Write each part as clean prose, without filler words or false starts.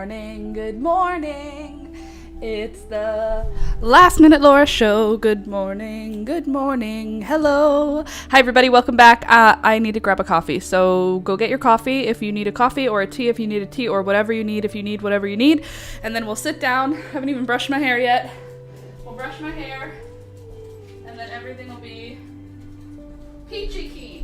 morning, good morning. It's the Last Minute Laura Show. Good morning, hello. Hi everybody, welcome back. I need to grab a coffee, so go get your coffee if you need a coffee, or a tea if you need a tea, or whatever you need if you need whatever you need. And then we'll sit down. Haven't even brushed my hair yet. We'll brush my hair, and then everything will be peachy keen.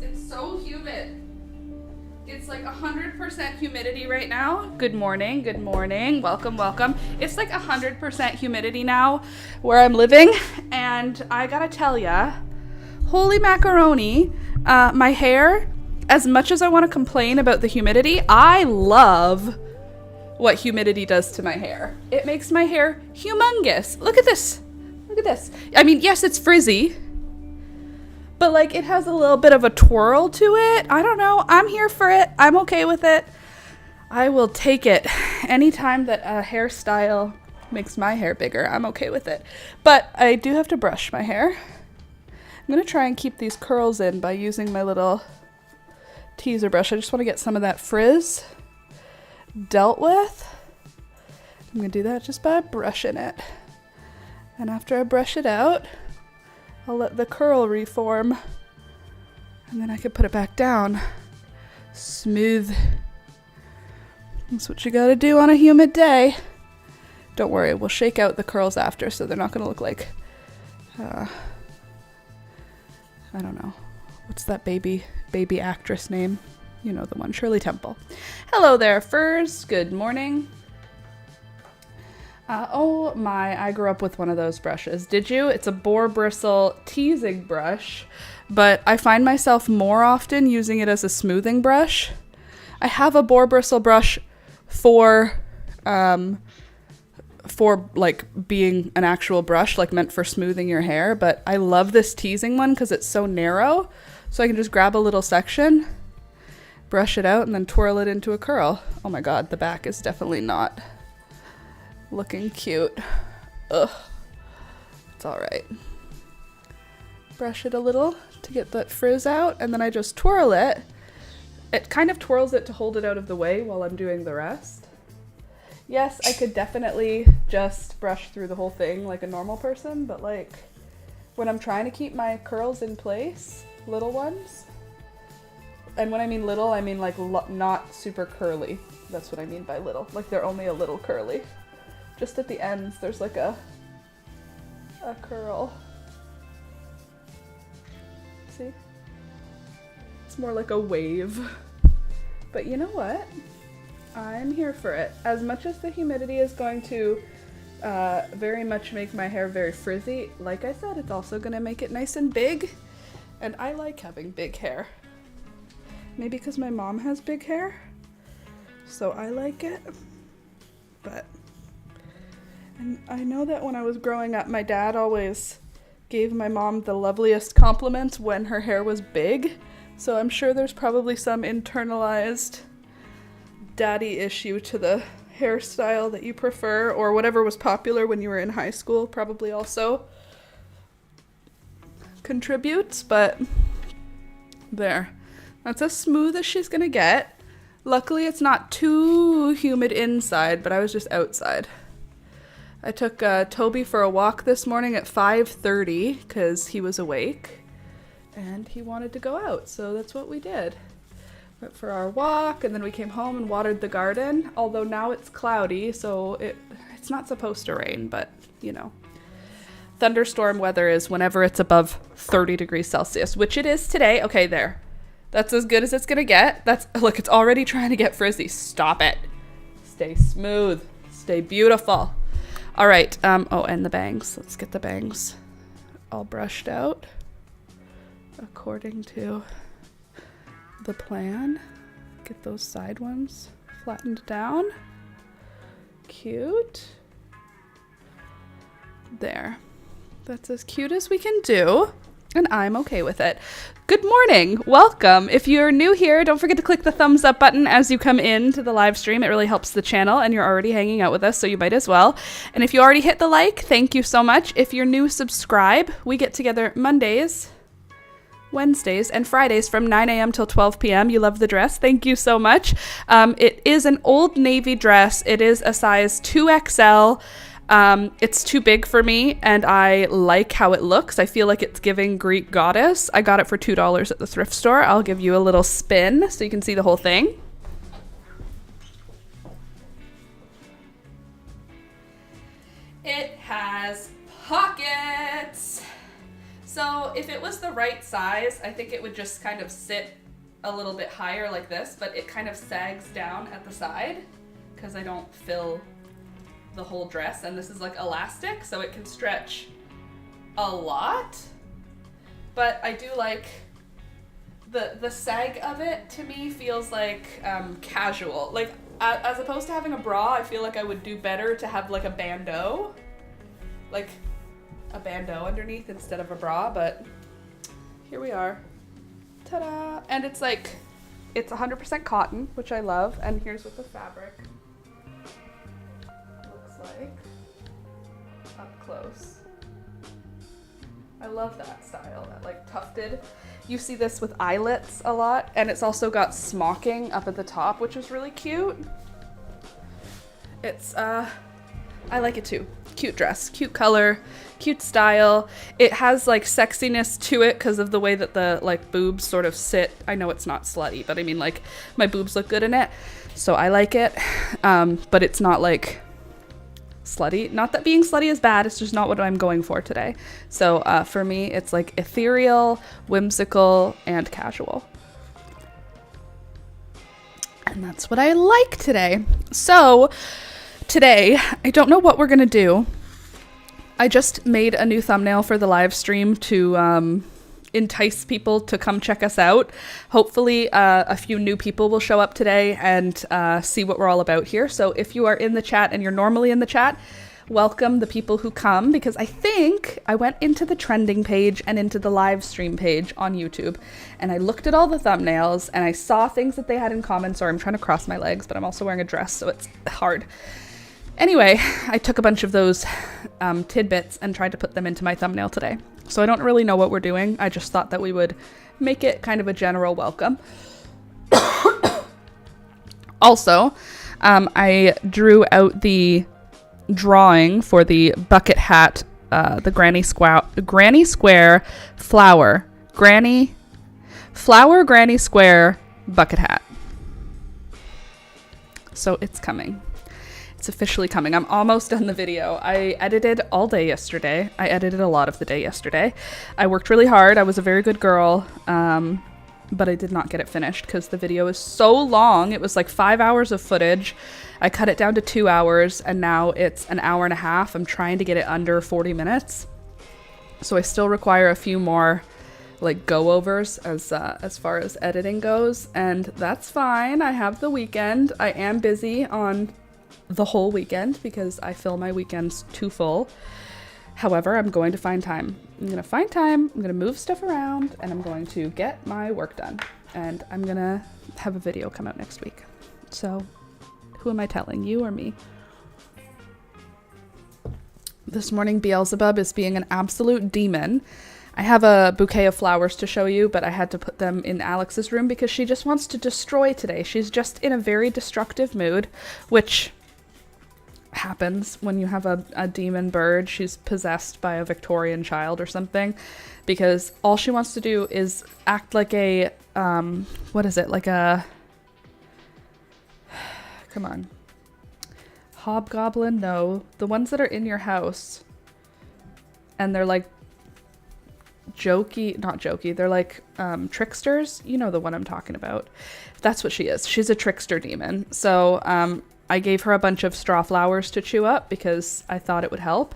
It's so humid. It's like 100% humidity right now. Good morning, welcome. It's like 100% humidity now where I'm living, and I gotta tell ya, holy macaroni, my hair, as much as I want to complain about the humidity, I love what humidity does to my hair. It makes my hair humongous. Look at this. I mean, yes, it's frizzy, but like it has a little bit of a twirl to it. I don't know. I'm here for it. I'm okay with it. I will take it. Anytime that a hairstyle makes my hair bigger, I'm okay with it. But I do have to brush my hair. I'm going to try and keep these curls in by using my little teaser brush. I just want to get some of that frizz dealt with. I'm going to do that just by brushing it. And after I brush it out, I'll let the curl reform, and then I can put it back down. Smooth. That's what you gotta do on a humid day. Don't worry, we'll shake out the curls after, so they're not gonna look like, I don't know. What's that baby actress name? You know the one, Shirley Temple. Hello there, Furs. Good morning. Oh my, I grew up with one of those brushes. Did you? It's a boar bristle teasing brush, but I find myself more often using it as a smoothing brush. I have a boar bristle brush for like being an actual brush, like meant for smoothing your hair, but I love this teasing one because it's so narrow, so I can just grab a little section, brush it out, and then twirl it into a curl. Oh my god, the back is definitely not looking cute. Ugh. It's alright. Brush it a little to get that frizz out, and then I just twirl it. It kind of twirls it to hold it out of the way while I'm doing the rest. Yes, I could definitely just brush through the whole thing like a normal person, but like when I'm trying to keep my curls in place, little ones, and when I mean little, I mean like not super curly. That's what I mean by little. Like they're only a little curly. Just at the ends, there's like a curl. See? It's more like a wave. But you know what? I'm here for it. As much as the humidity is going to very much make my hair very frizzy, like I said, it's also going to make it nice and big. And I like having big hair. Maybe because my mom has big hair, so I like it. But and I know that when I was growing up, my dad always gave my mom the loveliest compliments when her hair was big. So I'm sure there's probably some internalized daddy issue to the hairstyle that you prefer, or whatever was popular when you were in high school probably also contributes. But there. That's as smooth as she's gonna get. Luckily, it's not too humid inside, but I was just outside. I took Toby for a walk this morning at 5:30 because he was awake and he wanted to go out, so that's what we did. Went for our walk, and then we came home and watered the garden, although now it's cloudy, so it's not supposed to rain, but you know. thunderstorm weather is whenever it's above 30 degrees Celsius, which it is today. Okay, there. That's as good as it's gonna get. Look, it's already trying to get frizzy. Stop it. Stay smooth. Stay beautiful. All right. Oh, and the bangs. Let's get the bangs all brushed out according to the plan. Get those side ones flattened down. Cute. There. That's as cute as we can do, and I'm okay with it. Good morning. Welcome. If you're new here, don't forget to click the thumbs up button as you come into the live stream. It really helps the channel, and you're already hanging out with us, so you might as well. And if you already hit the like, thank you so much. If you're new, subscribe. We get together Mondays, Wednesdays, and Fridays from 9 a.m. till 12 p.m. You love the dress. Thank you so much. It is an Old Navy dress. It is a size 2XL. It's too big for me, and I like how it looks. I feel like it's giving Greek goddess. I got it for $2 at the thrift store. I'll give you a little spin so you can see the whole thing. It has pockets. So if it was the right size, I think it would just kind of sit a little bit higher like this, but it kind of sags down at the side because I don't fill the whole dress, and this is like elastic, so it can stretch a lot. But I do like the sag of it. To me feels like casual, like as opposed to having a bra. I feel like I would do better to have like a bandeau, underneath instead of a bra. But here we are. Ta-da! And it's 100% cotton, which I love. And here's what the fabric like up close. I love that style, that like tufted. You see this with eyelets a lot, and it's also got smocking up at the top, which is really cute. It's I like it too. Cute dress, cute color, cute style. It has like sexiness to it because of the way that the like boobs sort of sit. I know it's not slutty, but I mean like my boobs look good in it, so I like it. But it's not like slutty. Not that being slutty is bad, it's just not what I'm going for today. So for me, it's like ethereal, whimsical, and casual. And that's what I like today. So today, I don't know what we're gonna do. I just made a new thumbnail for the live stream to entice people to come check us out. Hopefully a few new people will show up today and see what we're all about here. So if you are in the chat and you're normally in the chat, welcome the people who come, because I think I went into the trending page and into the live stream page on YouTube, and I looked at all the thumbnails and I saw things that they had in common. Sorry, I'm trying to cross my legs, but I'm also wearing a dress, so it's hard. Anyway, I took a bunch of those tidbits and tried to put them into my thumbnail today. So I don't really know what we're doing. I just thought that we would make it kind of a general welcome. Also, I drew out the drawing for the bucket hat, the granny square flower granny square bucket hat. So it's coming. It's officially coming. I'm almost done the video. I edited all day yesterday. I edited a lot of the day yesterday. I worked really hard. I was a very good girl, but I did not get it finished because the video is so long. It was like 5 hours of footage. I cut it down to 2 hours, and now it's an hour and a half. I'm trying to get it under 40 minutes. So I still require a few more like go-overs as far as editing goes, and that's fine. I have the weekend. I am busy on the whole weekend because I fill my weekends too full. However, I'm going to find time. I'm going to move stuff around, and I'm going to get my work done. And I'm going to have a video come out next week. So, who am I telling, you or me? This morning, Beelzebub is being an absolute demon. I have a bouquet of flowers to show you, but I had to put them in Alex's room because she just wants to destroy today. She's just in a very destructive mood, which happens when you have a demon bird. She's possessed by a Victorian child or something, because all she wants to do is act like a what is it, like a, come on, hobgoblin? No, the ones that are in your house and they're like not jokey. They're like tricksters. You know the one I'm talking about. That's what she is. She's a trickster demon. So I gave her a bunch of straw flowers to chew up because I thought it would help.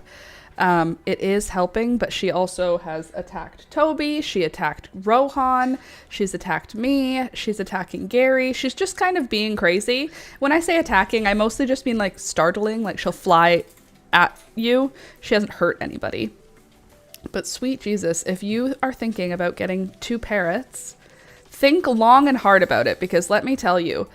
It is helping, but she also has attacked Toby. She attacked Rohan. She's attacked me. She's attacking Gary. She's just kind of being crazy. When I say attacking, I mostly just mean like startling, like she'll fly at you. She hasn't hurt anybody. But sweet Jesus, if you are thinking about getting 2 parrots, think long and hard about it, because let me tell you,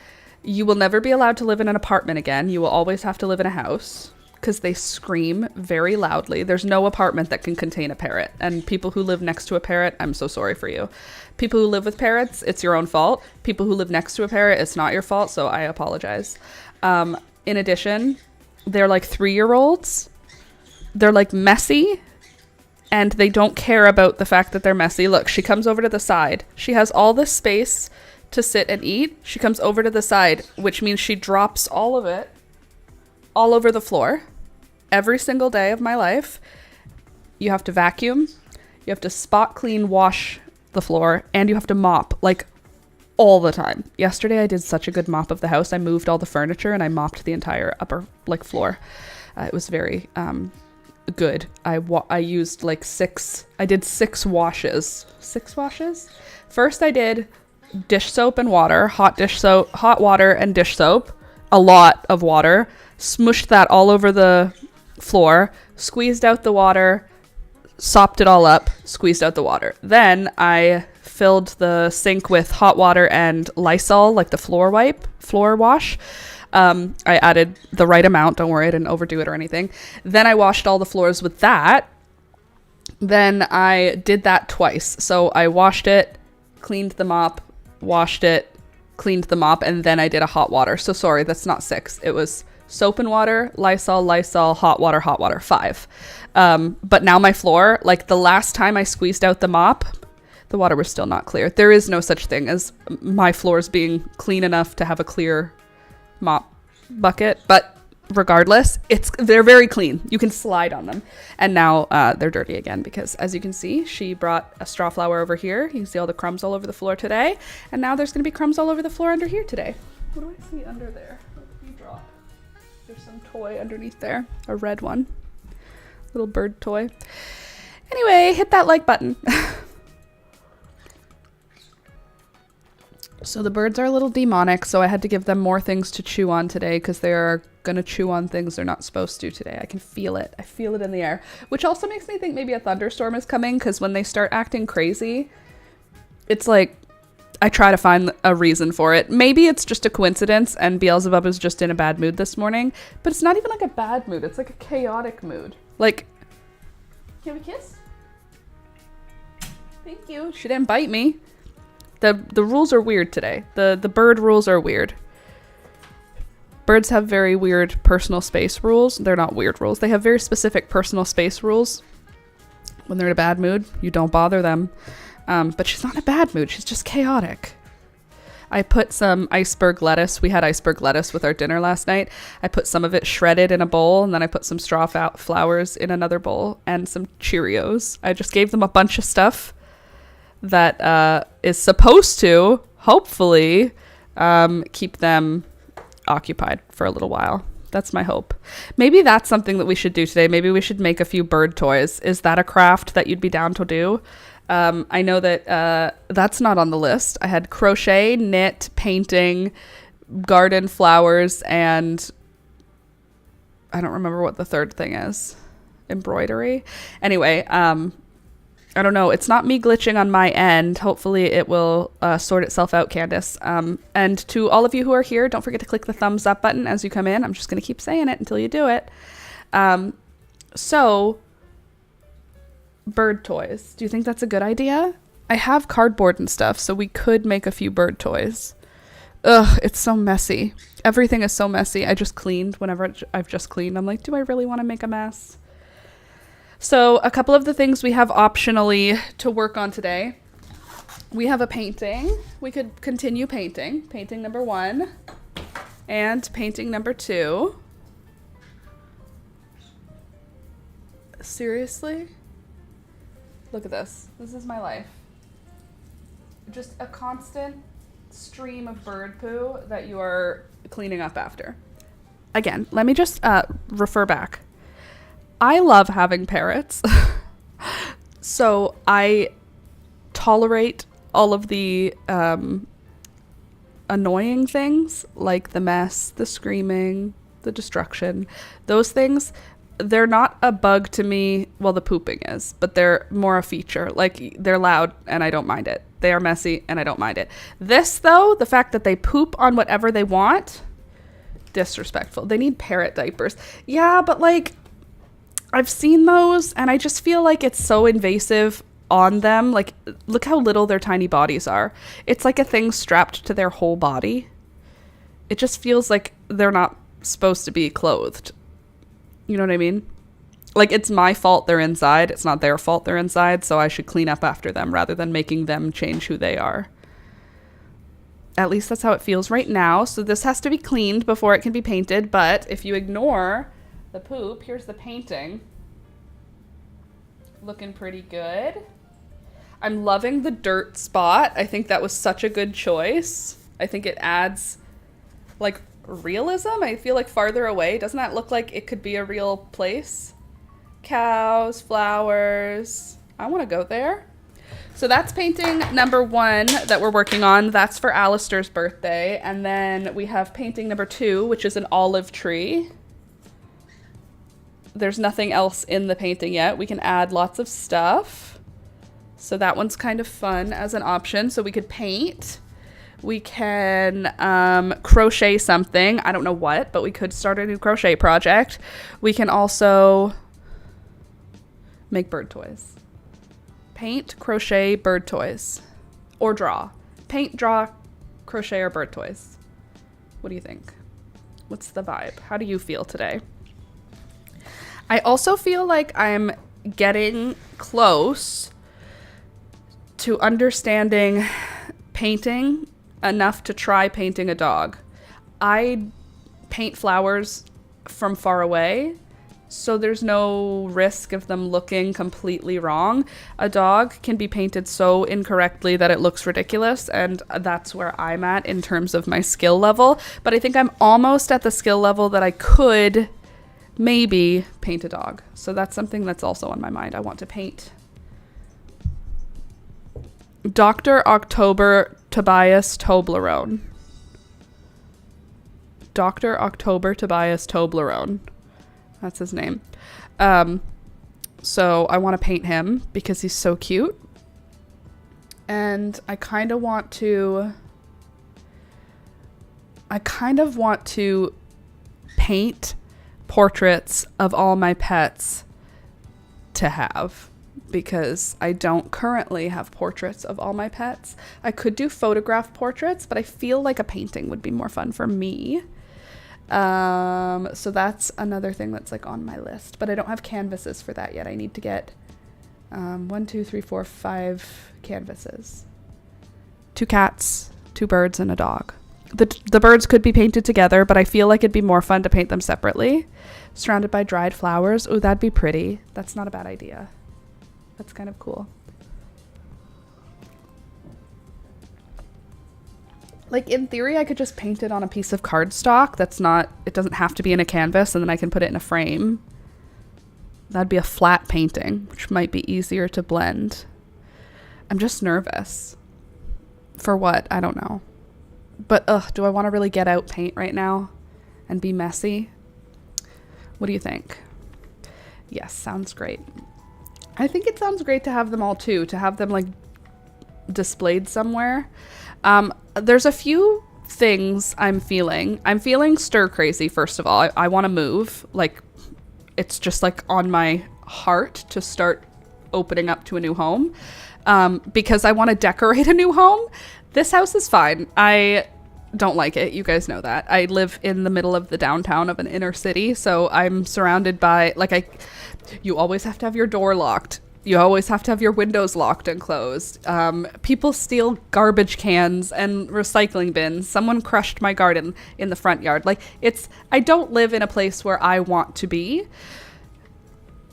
you will never be allowed to live in an apartment again. You will always have to live in a house because they scream very loudly. There's no apartment that can contain a parrot. And people who live next to a parrot, I'm so sorry for you. People who live with parrots, it's your own fault. People who live next to a parrot, it's not your fault, so I apologize. In addition, they're like 3-year-olds. They're like messy. And they don't care about the fact that they're messy. Look, she comes over to the side. She has all this space to sit and eat. She comes over to the side, which means she drops all of it all over the floor every single day of my life. You have to vacuum. You have to spot clean, wash the floor, and you have to mop like all the time. Yesterday, I did such a good mop of the house. I moved all the furniture and I mopped the entire upper floor. It was very good. I used like 6. I did 6 washes. 6 washes? First I did dish soap and water, hot water and dish soap, a lot of water, smushed that all over the floor, squeezed out the water, sopped it all up, squeezed out the water. Then I filled the sink with hot water and Lysol, like the floor wash. I added the right amount. Don't worry, I didn't overdo it or anything. Then I washed all the floors with that. Then I did that twice. So I washed it, cleaned the mop, washed it, cleaned the mop, and then I did a hot water. So sorry, that's not 6. It was soap and water, Lysol, hot water, 5. But now my floor, like the last time I squeezed out the mop, the water was still not clear. There is no such thing as my floors being clean enough to have a clear mop bucket, but regardless, they're very clean. You can slide on them. And now they're dirty again because, as you can see, she brought a straw flower over here. You can see all the crumbs all over the floor today, and now there's going to be crumbs all over the floor under here today. What do I see under there? What did you drop? There's some toy underneath there, a red one, little bird toy. Anyway, hit that like button. So the birds are a little demonic, so I had to give them more things to chew on today because they're going to chew on things they're not supposed to today. I can feel it. I feel it in the air, which also makes me think maybe a thunderstorm is coming because when they start acting crazy, it's like I try to find a reason for it. Maybe it's just a coincidence and Beelzebub is just in a bad mood this morning, but it's not even like a bad mood. It's like a chaotic mood. Like, can we kiss? Thank you. She didn't bite me. The rules are weird today. The bird rules are weird. Birds have very weird personal space rules. They're not weird rules. They have very specific personal space rules. When they're in a bad mood, you don't bother them. But she's not in a bad mood. She's just chaotic. I put some iceberg lettuce. We had iceberg lettuce with our dinner last night. I put some of it shredded in a bowl, and then I put some straw flowers in another bowl and some Cheerios. I just gave them a bunch of stuff that is supposed to, hopefully, keep them occupied for a little while. That's my hope. Maybe that's something that we should do today. Maybe we should make a few bird toys. Is that a craft that you'd be down to do? I know that that's not on the list. I had crochet, knit, painting, garden flowers, and I don't remember what the third thing is. Embroidery. Anyway, I don't know. It's not me glitching on my end. Hopefully it will sort itself out, Candace. And to all of you who are here, don't forget to click the thumbs up button as you come in. I'm just going to keep saying it until you do it. So, bird toys. Do you think that's a good idea? I have cardboard and stuff, so we could make a few bird toys. Ugh, it's so messy. Everything is so messy. I just cleaned whenever I've just cleaned. I'm like, do I really want to make a mess? So a couple of the things we have optionally to work on today. We have a painting. We could continue painting. Painting number 1 and painting number 2. Seriously? Look at this. This is my life. Just a constant stream of bird poo that you are cleaning up after. Again, let me just refer back. I love having parrots. So I tolerate all of the annoying things like the mess, the screaming, the destruction. Those things, they're not a bug to me. Well, the pooping is, but they're more a feature. Like, they're loud and I don't mind it. They are messy and I don't mind it. This, though, the fact that they poop on whatever they want, disrespectful. They need parrot diapers. Yeah, but like, I've seen those and I just feel like it's so invasive on them. Like, look how little their tiny bodies are. It's like a thing strapped to their whole body. It just feels like they're not supposed to be clothed. You know what I mean? Like, it's my fault they're inside. It's not their fault they're inside, so I should clean up after them rather than making them change who they are. At least that's how it feels right now. So this has to be cleaned before it can be painted, but if you ignore the poop, here's the painting. Looking pretty good. I'm loving the dirt spot. I think that was such a good choice. I think it adds, like, realism. I feel like farther away, doesn't that look like it could be a real place? Cows, flowers. I want to go there. So that's painting number 1 that we're working on. That's for Alistair's birthday. And then we have painting number 2, which is an olive tree. There's nothing else in the painting yet. We can add lots of stuff. So that one's kind of fun as an option. So we could paint. We can crochet something. I don't know what, but we could start a new crochet project. We can also make bird toys. Paint, crochet, bird toys. Or draw. Paint, draw, crochet, or bird toys. What do you think? What's the vibe? How do you feel today? I also feel like I'm getting close to understanding painting enough to try painting a dog. I paint flowers from far away, so there's no risk of them looking completely wrong. A dog can be painted so incorrectly that it looks ridiculous, and that's where I'm at in terms of my skill level. But I think I'm almost at the skill level that I could maybe paint a dog. So that's something that's also on my mind. I want to paint Dr. October Tobias Toblerone. Dr. October Tobias Toblerone. That's his name. So I want to paint him because he's so cute. And I kind of want to paint portraits of all my pets to have, because I don't currently have portraits of all my pets. I could do photograph portraits, but I feel like a painting would be more fun for me. So that's another thing that's like on my list, but I don't have canvases for that yet. I need to get 1, 2, 3, 4, 5 canvases. 2 cats, 2 birds, and a dog. The birds could be painted together, but I feel like it'd be more fun to paint them separately. Surrounded by dried flowers. Oh, that'd be pretty. That's not a bad idea. That's kind of cool. Like, in theory, I could just paint it on a piece of cardstock. It doesn't have to be in a canvas, and then I can put it in a frame. That'd be a flat painting, which might be easier to blend. I'm just nervous. For what? I don't know. But, do I want to really get out paint right now and be messy? What do you think? Yes, sounds great. I think it sounds great to have them all too, to have them like displayed somewhere. There's a few things I'm feeling. I'm feeling stir crazy, first of all. I want to move. Like, it's just like on my heart to start opening up to a new home, because I want to decorate a new home. This house is fine. I don't like it. You guys know that. I live in the middle of the downtown of an inner city, so I'm surrounded by, you always have to have your door locked. You always have to have your windows locked and closed. People steal garbage cans and recycling bins. Someone crushed my garden in the front yard. I don't live in a place where I want to be.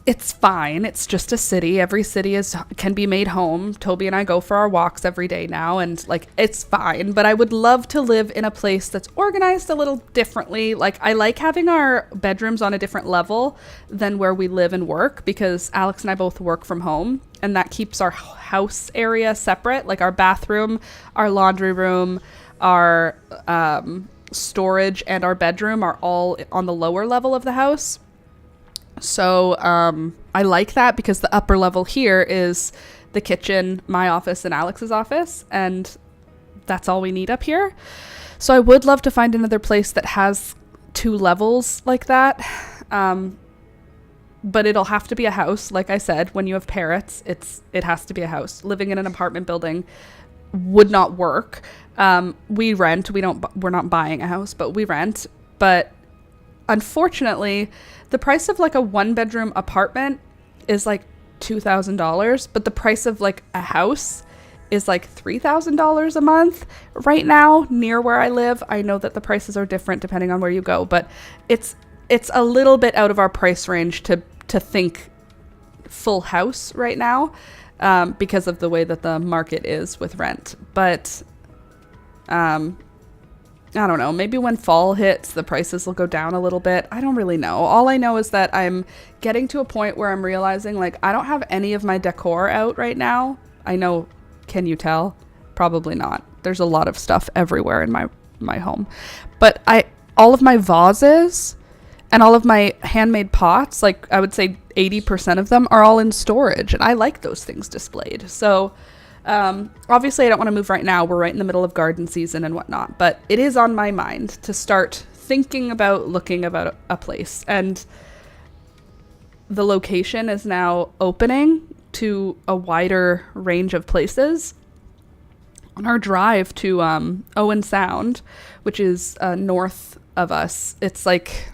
it's fine. It's just a city. Every city can be made home. Toby and I go for our walks every day now, and like it's fine. But I would love to live in a place that's organized a little differently. Like I like having our bedrooms on a different level than where we live and work, because Alex and I both work from home, and that keeps our house area separate. Like our bathroom, our laundry room, our storage, and our bedroom are all on the lower level of the house. So I like that, because the upper level here is the kitchen, my office, and Alex's office, and that's all we need up here. So I would love to find another place that has 2 levels like that, but it'll have to be a house. Like I said, when you have parrots, it has to be a house. Living in an apartment building would not work. We rent. We're not buying a house, but we rent. But unfortunately, the price of like a 1-bedroom apartment is like $2,000, but the price of like a house is like $3,000 a month right now near where I live. I know that the prices are different depending on where you go, but it's a little bit out of our price range to think full house right now, because of the way that the market is with rent. But I don't know, maybe when fall hits, the prices will go down a little bit. I don't really know. All I know is that I'm getting to a point where I'm realizing, like, I don't have any of my decor out right now. I know, can you tell? Probably not. There's a lot of stuff everywhere in my home. But all of my vases and all of my handmade pots, like I would say 80% of them are all in storage, and I like those things displayed. So obviously I don't want to move right now. We're right in the middle of garden season and whatnot, but it is on my mind to start thinking about looking about a place. And the location is now opening to a wider range of places. On our drive to Owen Sound, which is north of us, it's like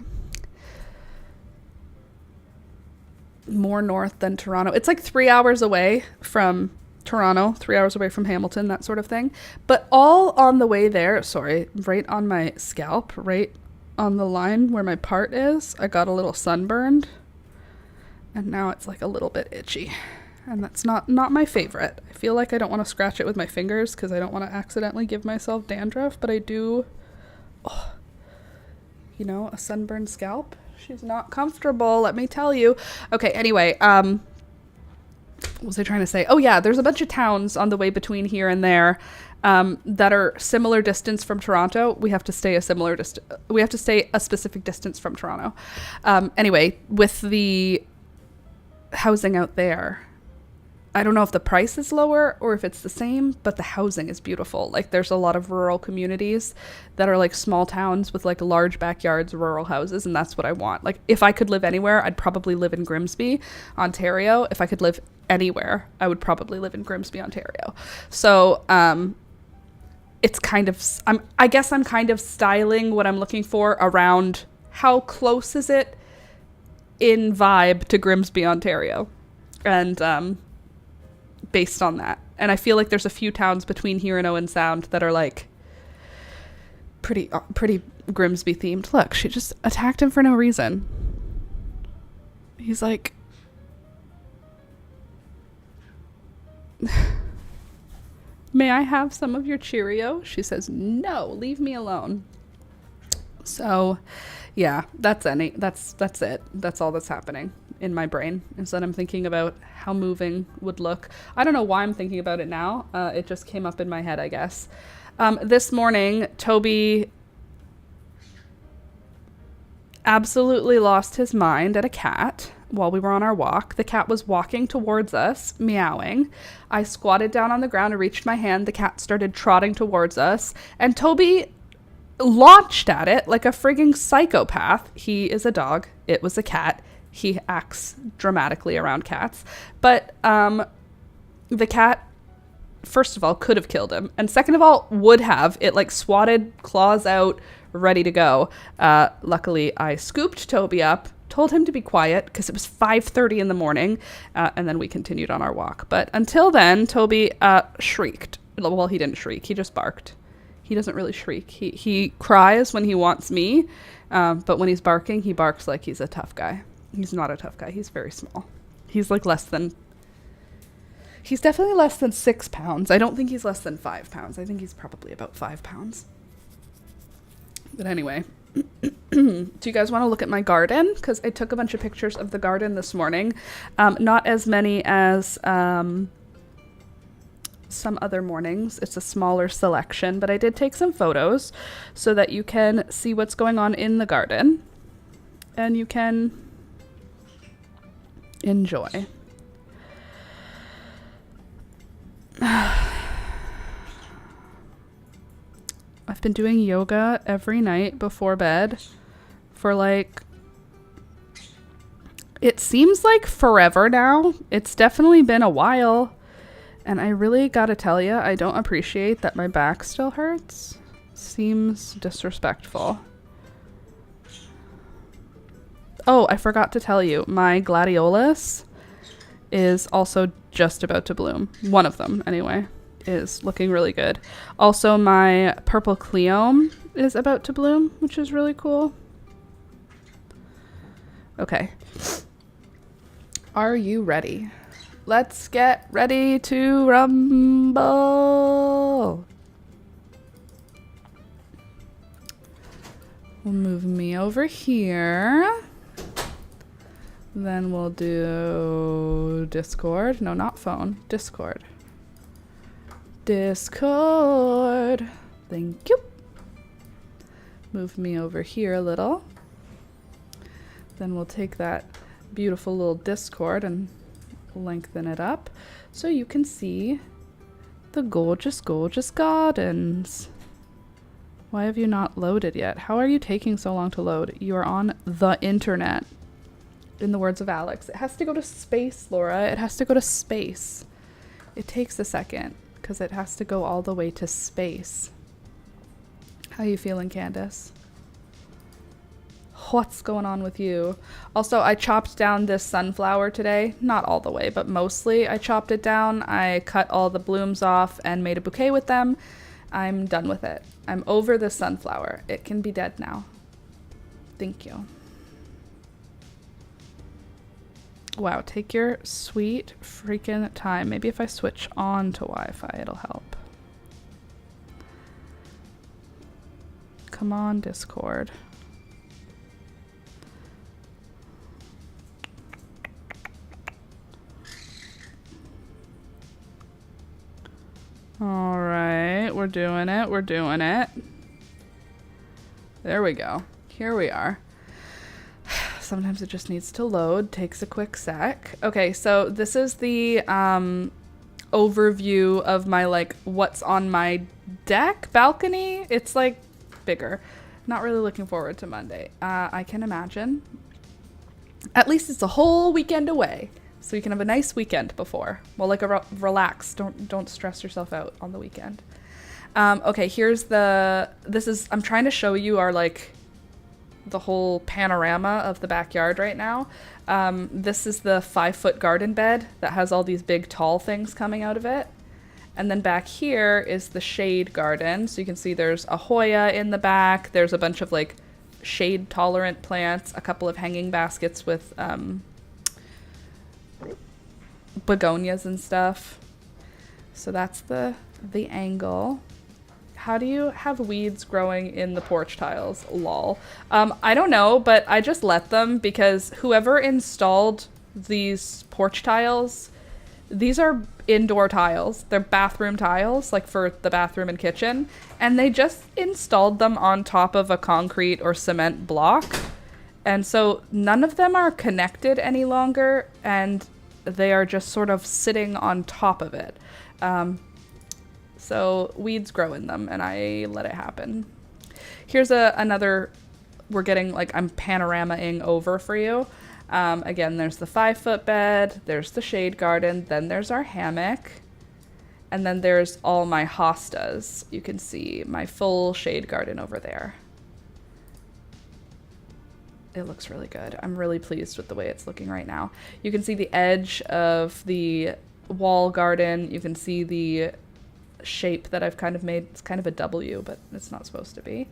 more north than Toronto. It's like 3 hours away from Toronto, 3 hours away from Hamilton, that sort of thing. But all on the way there, right on my scalp, right on the line where my part is, I got a little sunburned, and now it's like a little bit itchy, and that's not my favorite. I feel like I don't want to scratch it with my fingers because I don't want to accidentally give myself dandruff, but I do. A sunburned scalp, she's not comfortable, let me tell you. Okay, anyway, what was I trying to say? Oh yeah, there's a bunch of towns on the way between here and there that are similar distance from Toronto. We have to stay a specific distance from Toronto. Anyway, with the housing out there, I don't know if the price is lower or if it's the same, but the housing is beautiful. Like there's a lot of rural communities that are like small towns with like large backyards, rural houses, and that's what I want. Like if I could live anywhere, I'd probably live in Grimsby, Ontario. If I could live anywhere, I would probably live in Grimsby, Ontario. So it's kind of, I guess I'm kind of styling what I'm looking for around how close is it in vibe to Grimsby, Ontario, and based on that. And I feel like there's a few towns between here and Owen Sound that are like pretty Grimsby themed. Look, she just attacked him for no reason. He's like, may I have some of your Cheerio? She says, no, leave me alone. So yeah, that's it. That's all that's happening in my brain, is that I'm thinking about how moving would look. I don't know why I'm thinking about it now. It just came up in my head, I guess. This morning, Toby absolutely lost his mind at a cat while we were on our walk. The cat was walking towards us, meowing. I squatted down on the ground and reached my hand. The cat started trotting towards us, and Toby launched at it like a frigging psychopath. He is a dog. It was a cat. He acts dramatically around cats. But the cat, first of all, could have killed him. And second of all, would have. It like swatted, claws out, ready to go. Luckily, I scooped Toby up, told him to be quiet because it was 5:30 in the morning. And then we continued on our walk. But until then, Toby shrieked. Well, he didn't shriek. He just barked. He doesn't really shriek. He cries when he wants me. But when he's barking, he barks like he's a tough guy. He's not a tough guy. He's very small. He's like he's definitely less than 6 pounds. I don't think he's less than 5 pounds. I think he's probably about 5 pounds. But anyway, do you guys want to look at my garden? Because I took a bunch of pictures of the garden this morning. Not as many as some other mornings. It's a smaller selection, but I did take some photos so that you can see what's going on in the garden and you can enjoy. I've been doing yoga every night before bed for like, it seems like forever now. It's definitely been a while. And I really gotta tell you, I don't appreciate that my back still hurts. Seems disrespectful. Oh, I forgot to tell you, my gladiolus is also just about to bloom. One of them, anyway, is looking really good. Also, my purple cleome is about to bloom, which is really cool. Okay. Are you ready? Let's get ready to rumble. We'll move me over here. Then we'll do Discord. No, not phone. Discord. Discord. Thank you. Move me over here a little. Then we'll take that beautiful little Discord and lengthen it up so you can see the gorgeous, gorgeous gardens. Why have you not loaded yet? How are you taking so long to load? You are on the internet. In the words of Alex, it has to go to space, Laura. It has to go to space. It takes a second because it has to go all the way to space. How you feeling, Candace? What's going on with you? Also, I chopped down this sunflower today. Not all the way, but mostly I chopped it down. I cut all the blooms off and made a bouquet with them. I'm done with it. I'm over the sunflower. It can be dead now. Thank you. Wow, take your sweet freaking time. Maybe if I switch on to Wi-Fi, it'll help. Come on, Discord. All right, we're doing it. We're doing it. There we go. Here we are. Sometimes it just needs to load. Takes a quick sec. Okay, so this is the overview of my, like, what's on my deck balcony. It's, like, bigger. Not really looking forward to Monday. I can imagine. At least it's a whole weekend away. So you can have a nice weekend before. Well, like relax. Don't stress yourself out on the weekend. Okay, here's I'm trying to show you our, like, the whole panorama of the backyard right now. This is the 5-foot garden bed that has all these big tall things coming out of it. And then back here is the shade garden. So you can see there's a Hoya in the back. There's a bunch of, like, shade tolerant plants, a couple of hanging baskets with begonias and stuff. So that's the angle. How do you have weeds growing in the porch tiles? Lol. I don't know, but I just let them because whoever installed these porch tiles, these are indoor tiles. They're bathroom tiles, like for the bathroom and kitchen. And they just installed them on top of a concrete or cement block. And so none of them are connected any longer, and they are just sort of sitting on top of it. So weeds grow in them, and I let it happen. Here's another, we're getting, like, I'm panoramaing over for you. Again, there's the 5-foot bed, there's the shade garden, then there's our hammock, and then there's all my hostas. You can see my full shade garden over there. It looks really good. I'm really pleased with the way it's looking right now. You can see the edge of the wall garden. You can see the shape that I've kind of made. It's kind of a W, but it's not supposed to be.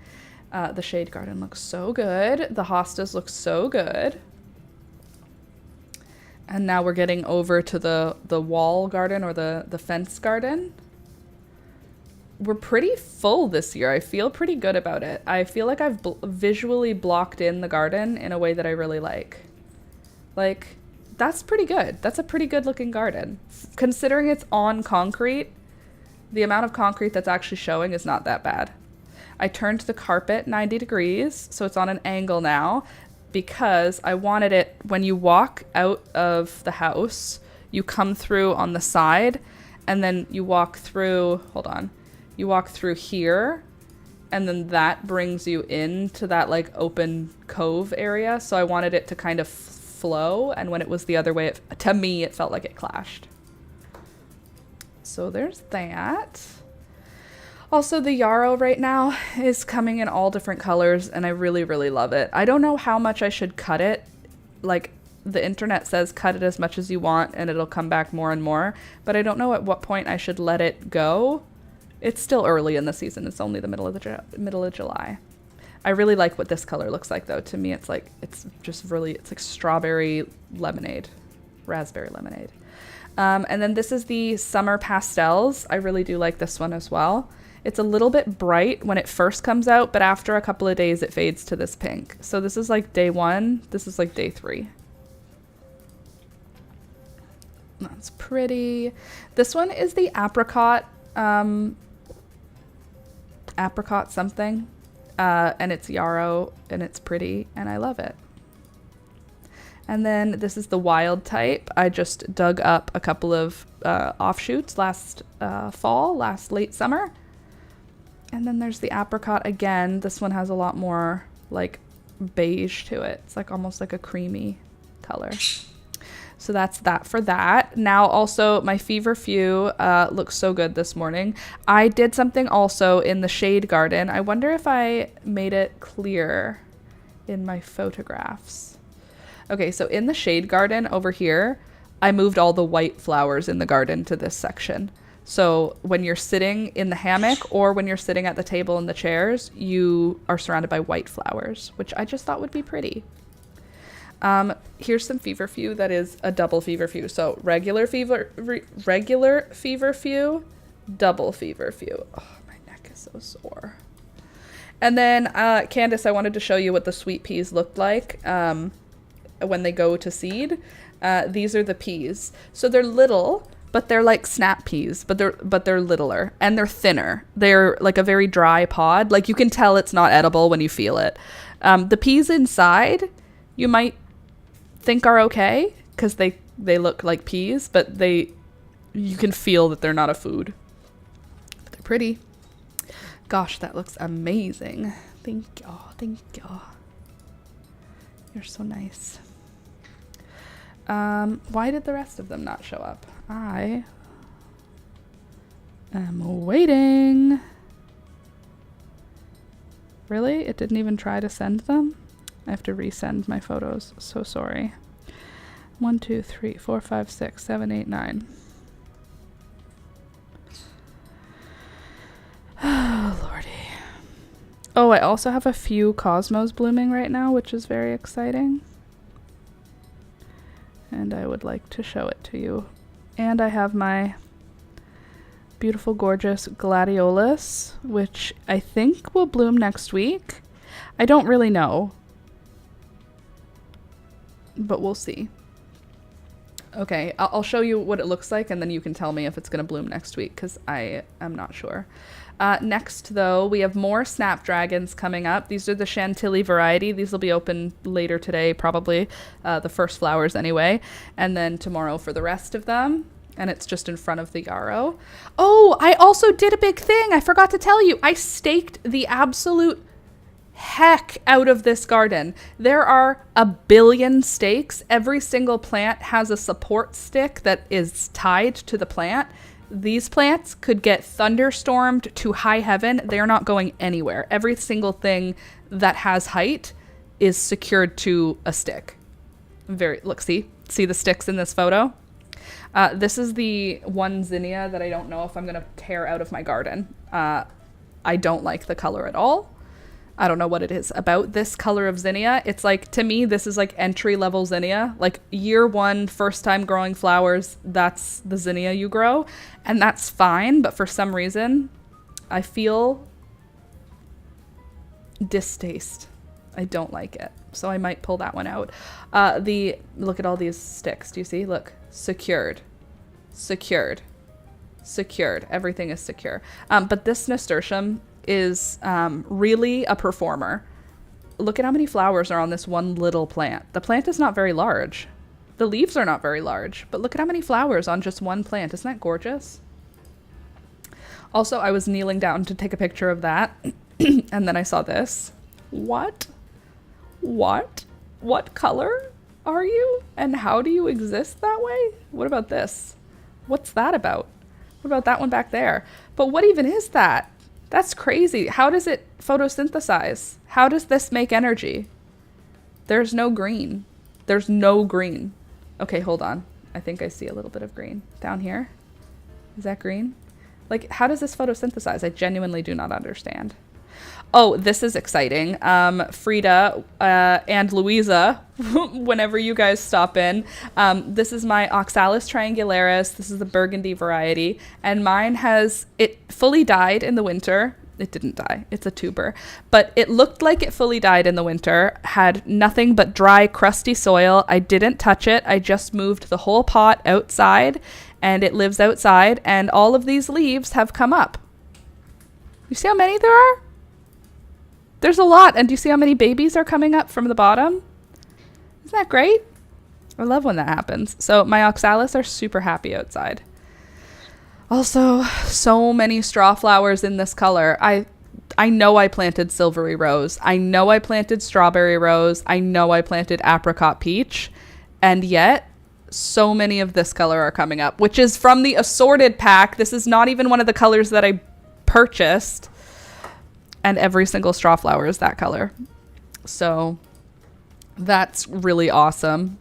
The shade garden looks so good. The hostas look so good. And now we're getting over to the wall garden or the fence garden. We're pretty full this year. I feel pretty good about it. I feel like I've visually blocked in the garden in a way that I really like. Like, that's pretty good. That's a pretty good looking garden. Considering it's on concrete, the amount of concrete that's actually showing is not that bad. I turned the carpet 90 degrees, so it's on an angle now, because I wanted it, when you walk out of the house, you come through on the side, and then you walk through, hold on, you walk through here, and then that brings you into that like open cove area. So I wanted it to kind of flow, and when it was the other way, to me, it felt like it clashed. So there's that. Also, the yarrow right now is coming in all different colors, and I really, really love it. I don't know how much I should cut it. Like, the internet says cut it as much as you want, and it'll come back more and more. But I don't know at what point I should let it go. It's still early in the season. It's only the middle of July. I really like what this color looks like, though. To me, it's like, it's just really, it's like strawberry lemonade, raspberry lemonade. And then this is the Summer Pastels. I really do like this one as well. It's a little bit bright when it first comes out, but after a couple of days, it fades to this pink. So this is like day 1. This is like day 3. That's pretty. This one is the apricot, apricot something. And it's yarrow, and it's pretty, and I love it. And then this is the wild type. I just dug up a couple of offshoots last late summer. And then there's the apricot again. This one has a lot more like beige to it. It's like almost like a creamy color. So that's that for that. Now also my feverfew looks so good this morning. I did something also in the shade garden. I wonder if I made it clear in my photographs. Okay, so in the shade garden over here, I moved all the white flowers in the garden to this section. So when you're sitting in the hammock or when you're sitting at the table in the chairs, you are surrounded by white flowers, which I just thought would be pretty. Here's some feverfew that is a double feverfew. So regular feverfew, double feverfew. Oh, my neck is so sore. And then, Candace, I wanted to show you what the sweet peas looked like when they go to seed. These are the peas. So they're little, but they're like snap peas, but they're littler and they're thinner. They're like a very dry pod. Like you can tell it's not edible when you feel it. The peas inside, you might think are okay because they look like peas, but you can feel that they're not a food. But they're pretty. Gosh, that looks amazing. Thank you. Thank you. You're so nice. Why did the rest of them not show up? I am waiting. Really? It didn't even try to send them? I have to resend my photos. So sorry. 1, 2, 3, 4, 5, 6, 7, 8, 9. Oh, Lordy. Oh, I also have a few cosmos blooming right now, which is very exciting. And I would like to show it to you. And I have my beautiful, gorgeous gladiolus, which I think will bloom next week. I don't really know, but we'll see. Okay, I'll show you what it looks like, and then you can tell me if it's going to bloom next week, because I am not sure. Next, though, we have more snapdragons coming up. These are the Chantilly variety. These will be open later today, probably, the first flowers anyway, and then tomorrow for the rest of them. And it's just in front of the yarrow. Oh, I also did a big thing. I forgot to tell you. I staked the absolute heck out of this garden. There are a billion stakes. Every single plant has a support stick that is tied to the plant. These plants could get thunderstormed to high heaven. They're not going anywhere. Every single thing that has height is secured to a stick. Look, see the sticks in this photo? This is the one zinnia that I don't know if I'm going to tear out of my garden. I don't like the color at all. I don't know what it is about this color of zinnia. It's like, to me, this is like entry level zinnia. Like year one, first time growing flowers, that's the zinnia you grow. And that's fine. But for some reason, I feel distaste. I don't like it. So I might pull that one out. Look at all these sticks. Do you see? Look, secured, secured, secured. Everything is secure. But this nasturtium is really a performer. Look at how many flowers are on this one little plant. The plant is not very large. The leaves are not very large, but look at how many flowers on just one plant. Isn't that gorgeous? Also, I was kneeling down to take a picture of that, and then I saw this. What? What? What color are you? And how do you exist that way? What about this? What's that about? What about that one back there? But what even is that? That's crazy. How does it photosynthesize? How does this make energy? There's no green. There's no green. Okay, hold on. I think I see a little bit of green down here. Is that green? Like, how does this photosynthesize? I genuinely do not understand. Oh, this is exciting. Frida and Louisa, whenever you guys stop in, this is my Oxalis triangularis. This is the burgundy variety, and mine it fully died in the winter. It didn't die. It's a tuber, but it looked like it fully died in the winter, had nothing but dry, crusty soil. I didn't touch it. I just moved the whole pot outside, and it lives outside, and all of these leaves have come up. You see how many there are? There's a lot. And do you see how many babies are coming up from the bottom? Isn't that great? I love when that happens. So my oxalis are super happy outside. Also, so many straw flowers in this color. I know I planted silvery rose. I know I planted strawberry rose. I know I planted apricot peach. And yet, so many of this color are coming up, which is from the assorted pack. This is not even one of the colors that I purchased. And every single straw flower is that color. So that's really awesome.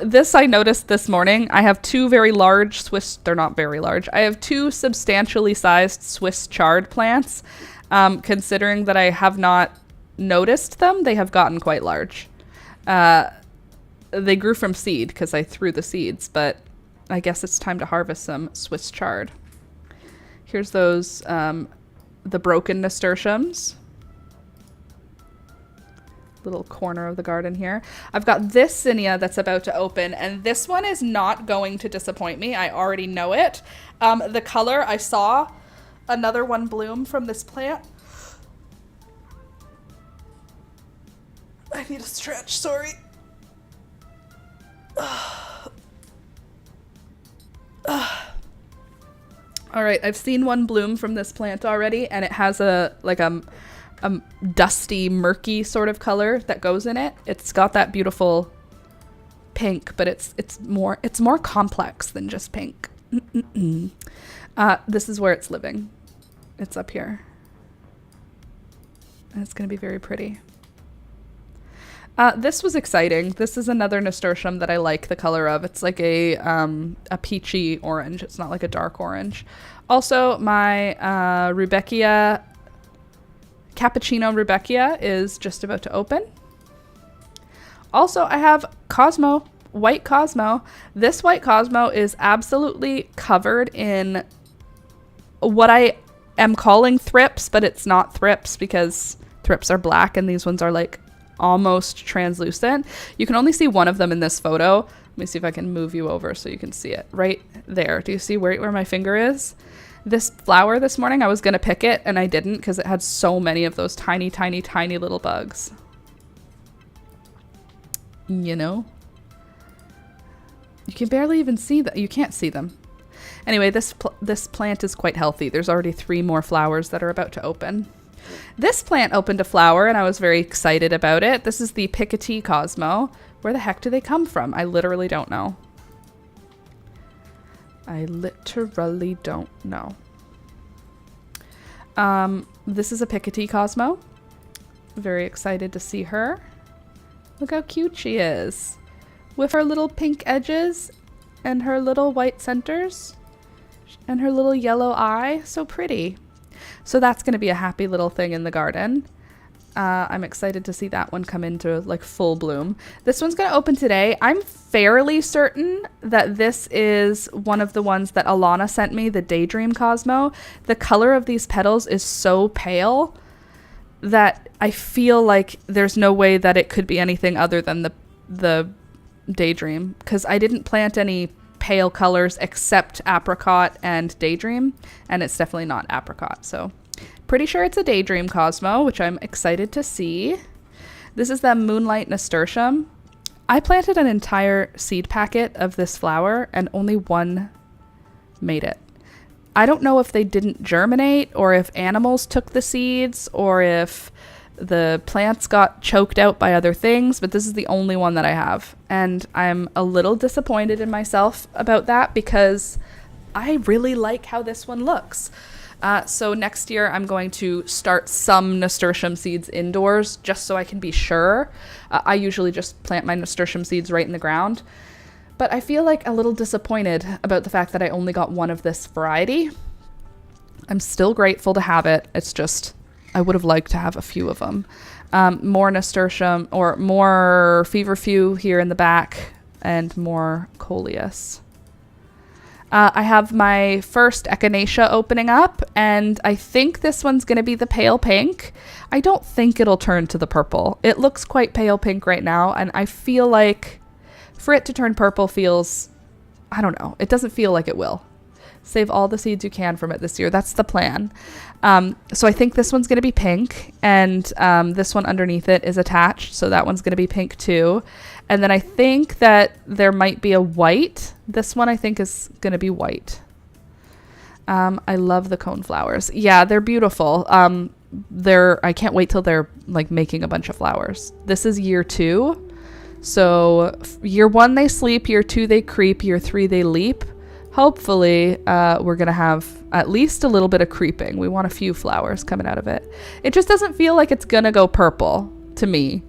This I noticed this morning. I have two very large they're not very large. I have two substantially sized Swiss chard plants. Considering that I have not noticed them, they have gotten quite large. They grew from seed because I threw the seeds, but I guess it's time to harvest some Swiss chard. Here's those, the broken nasturtiums. Little corner of the garden here. I've got this zinnia that's about to open, and this one is not going to disappoint me. I already know it. The color, I saw another one bloom from this plant. I need a stretch, sorry. All right, I've seen one bloom from this plant already, and it has a dusty, murky sort of color that goes in it. It's got that beautiful pink, but it's more complex than just pink. This is where it's living. It's up here, and it's gonna be very pretty. This was exciting. This is another nasturtium that I like the color of. It's like a peachy orange. It's not like a dark orange. Also, my Rudbeckia, Cappuccino Rudbeckia is just about to open. Also, I have Cosmo, white Cosmo. This white Cosmo is absolutely covered in what I am calling thrips, but it's not thrips because thrips are black and these ones are like almost translucent. You can only see one of them in this photo. Let me see if I can move you over so you can see it right there. Do you see where my finger is? This flower this morning, I was gonna pick it and I didn't because it had so many of those tiny, tiny, tiny little bugs. You know? You can barely even see them. You can't see them. Anyway, this plant is quite healthy. There's already 3 more flowers that are about to open. This plant opened a flower and I was very excited about it. This is the Picotee Cosmo. Where the heck do they come from? I literally don't know. I literally don't know. This is a Picotee Cosmo. Very excited to see her. Look how cute she is. With her little pink edges and her little white centers and her little yellow eye. So pretty. So that's going to be a happy little thing in the garden. I'm excited to see that one come into like full bloom. This one's going to open today. I'm fairly certain that this is one of the ones that Alana sent me, the Daydream Cosmo. The color of these petals is so pale that I feel like there's no way that it could be anything other than the Daydream, because I didn't plant any pale colors except apricot and Daydream, and it's definitely not apricot, so pretty sure it's a Daydream Cosmo, which I'm excited to see. This is the Moonlight Nasturtium. I planted an entire seed packet of this flower and only one made it. I don't know if they didn't germinate or if animals took the seeds or if the plants got choked out by other things, but this is the only one that I have. And I'm a little disappointed in myself about that because I really like how this one looks. So next year I'm going to start some nasturtium seeds indoors just so I can be sure. I usually just plant my nasturtium seeds right in the ground, but I feel like a little disappointed about the fact that I only got one of this variety. I'm still grateful to have it. It's just, I would have liked to have a few of them. More nasturtium or more feverfew here in the back and more coleus. I have my first echinacea opening up, and I think this one's going to be the pale pink. I don't think it'll turn to the purple. It looks quite pale pink right now, and I feel like for it to turn purple feels, I don't know, it doesn't feel like it will. Save all the seeds you can from it this year. That's the plan. So I think this one's going to be pink, and this one underneath it is attached, so that one's going to be pink too. And then I think that there might be a white. This one I think is going to be white. I love the cone flowers. Yeah, they're beautiful. I can't wait till they're like making a bunch of flowers. This is year 2. So year 1 they sleep, year 2 they creep, year 3 they leap. Hopefully, we're going to have at least a little bit of creeping. We want a few flowers coming out of it. It just doesn't feel like it's going to go purple to me.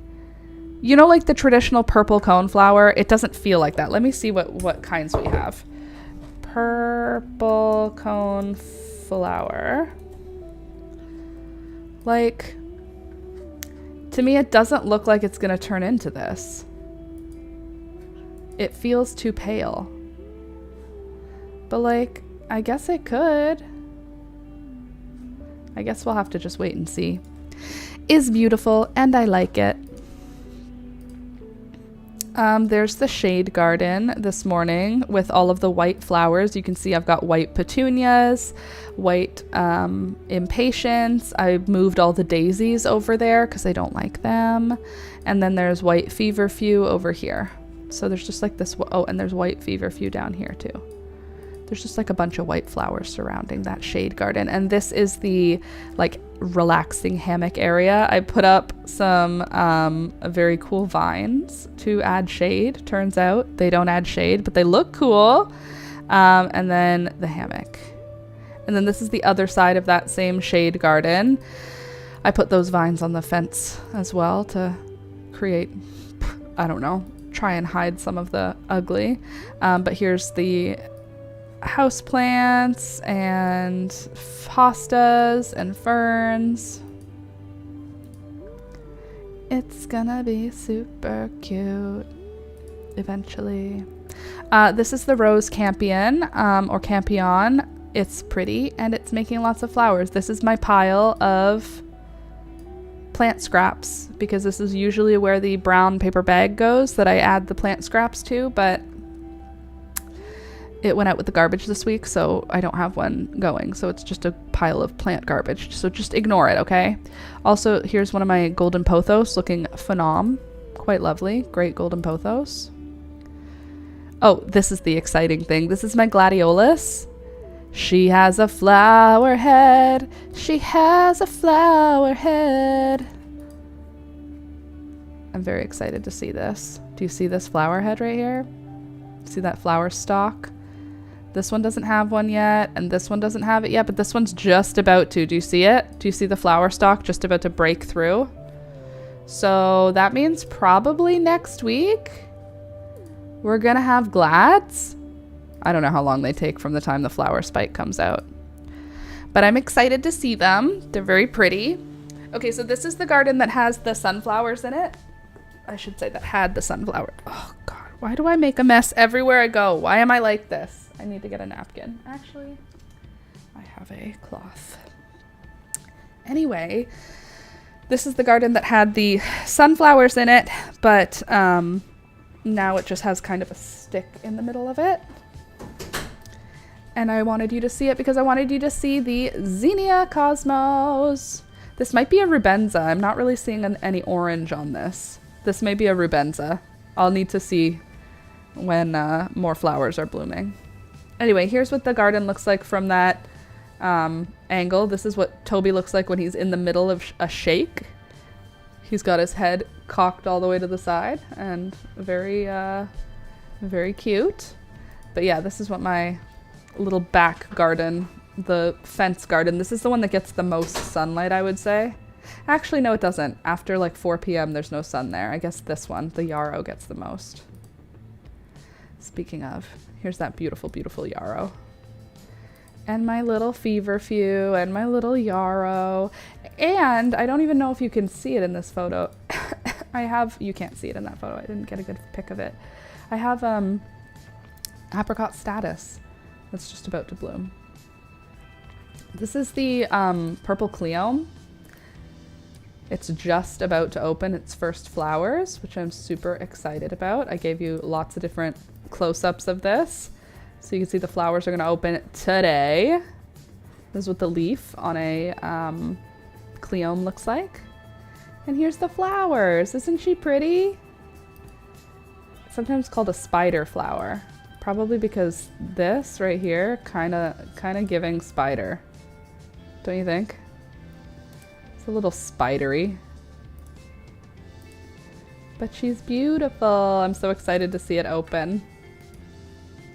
You know, like the traditional purple cone flower, it doesn't feel like that. Let me see what kinds we have. Purple cone flower. Like, to me, it doesn't look like it's going to turn into this. It feels too pale. But like, I guess it could. I guess we'll have to just wait and see. Is beautiful, and I like it. There's the shade garden this morning with all of the white flowers. You can see I've got white petunias, white impatiens. I moved all the daisies over there because I don't like them. And then there's white feverfew over here. So there's just like this. Oh, and there's white feverfew down here too. There's just like a bunch of white flowers surrounding that shade garden. And this is the like relaxing hammock area. I put up some very cool vines to add shade. Turns out they don't add shade, but they look cool. And then the hammock. And then this is the other side of that same shade garden. I put those vines on the fence as well to create, I don't know, try and hide some of the ugly. But here's the house plants and hostas and ferns. It's gonna be super cute eventually. This is the rose campion or campion. It's pretty and it's making lots of flowers. This is my pile of plant scraps because this is usually where the brown paper bag goes that I add the plant scraps to, but it went out with the garbage this week, so I don't have one going. So it's just a pile of plant garbage. So just ignore it, okay? Also, here's one of my golden pothos looking phenom. Quite lovely. Great golden pothos. Oh, this is the exciting thing. This is my gladiolus. She has a flower head. She has a flower head. I'm very excited to see this. Do you see this flower head right here? See that flower stalk? This one doesn't have one yet, and this one doesn't have it yet, but this one's just about to. Do you see it? Do you see the flower stalk just about to break through? So that means probably next week we're gonna have glads. I don't know how long they take from the time the flower spike comes out, but I'm excited to see them. They're very pretty. Okay, so this is the garden that has the sunflowers in it. I should say that had the sunflower. Oh God, why do I make a mess everywhere I go? Why am I like this? I need to get a napkin. Actually, I have a cloth. Anyway, this is the garden that had the sunflowers in it, but now it just has kind of a stick in the middle of it. And I wanted you to see it because I wanted you to see the Zinnia Cosmos. This might be a Rubenza. I'm not really seeing any orange on this. This may be a Rubenza. I'll need to see when more flowers are blooming. Anyway, here's what the garden looks like from that angle. This is what Toby looks like when he's in the middle of a shake. He's got his head cocked all the way to the side and very, very cute. But yeah, this is what my little back garden, the fence garden. This is the one that gets the most sunlight, I would say. Actually, no, it doesn't. After like 4 p.m., there's no sun there. I guess this one, the yarrow, gets the most. Speaking of, here's that beautiful, beautiful yarrow. And my little feverfew and my little yarrow. And I don't even know if you can see it in this photo. You can't see it in that photo. I didn't get a good pic of it. I have apricot status that's just about to bloom. This is the purple cleome. It's just about to open its first flowers, which I'm super excited about. I gave you lots of different close-ups of this. So you can see the flowers are going to open today. This is what the leaf on a cleome looks like. And here's the flowers. Isn't she pretty? Sometimes called a spider flower. Probably because this right here kind of giving spider. Don't you think? It's a little spidery. But she's beautiful. I'm so excited to see it open.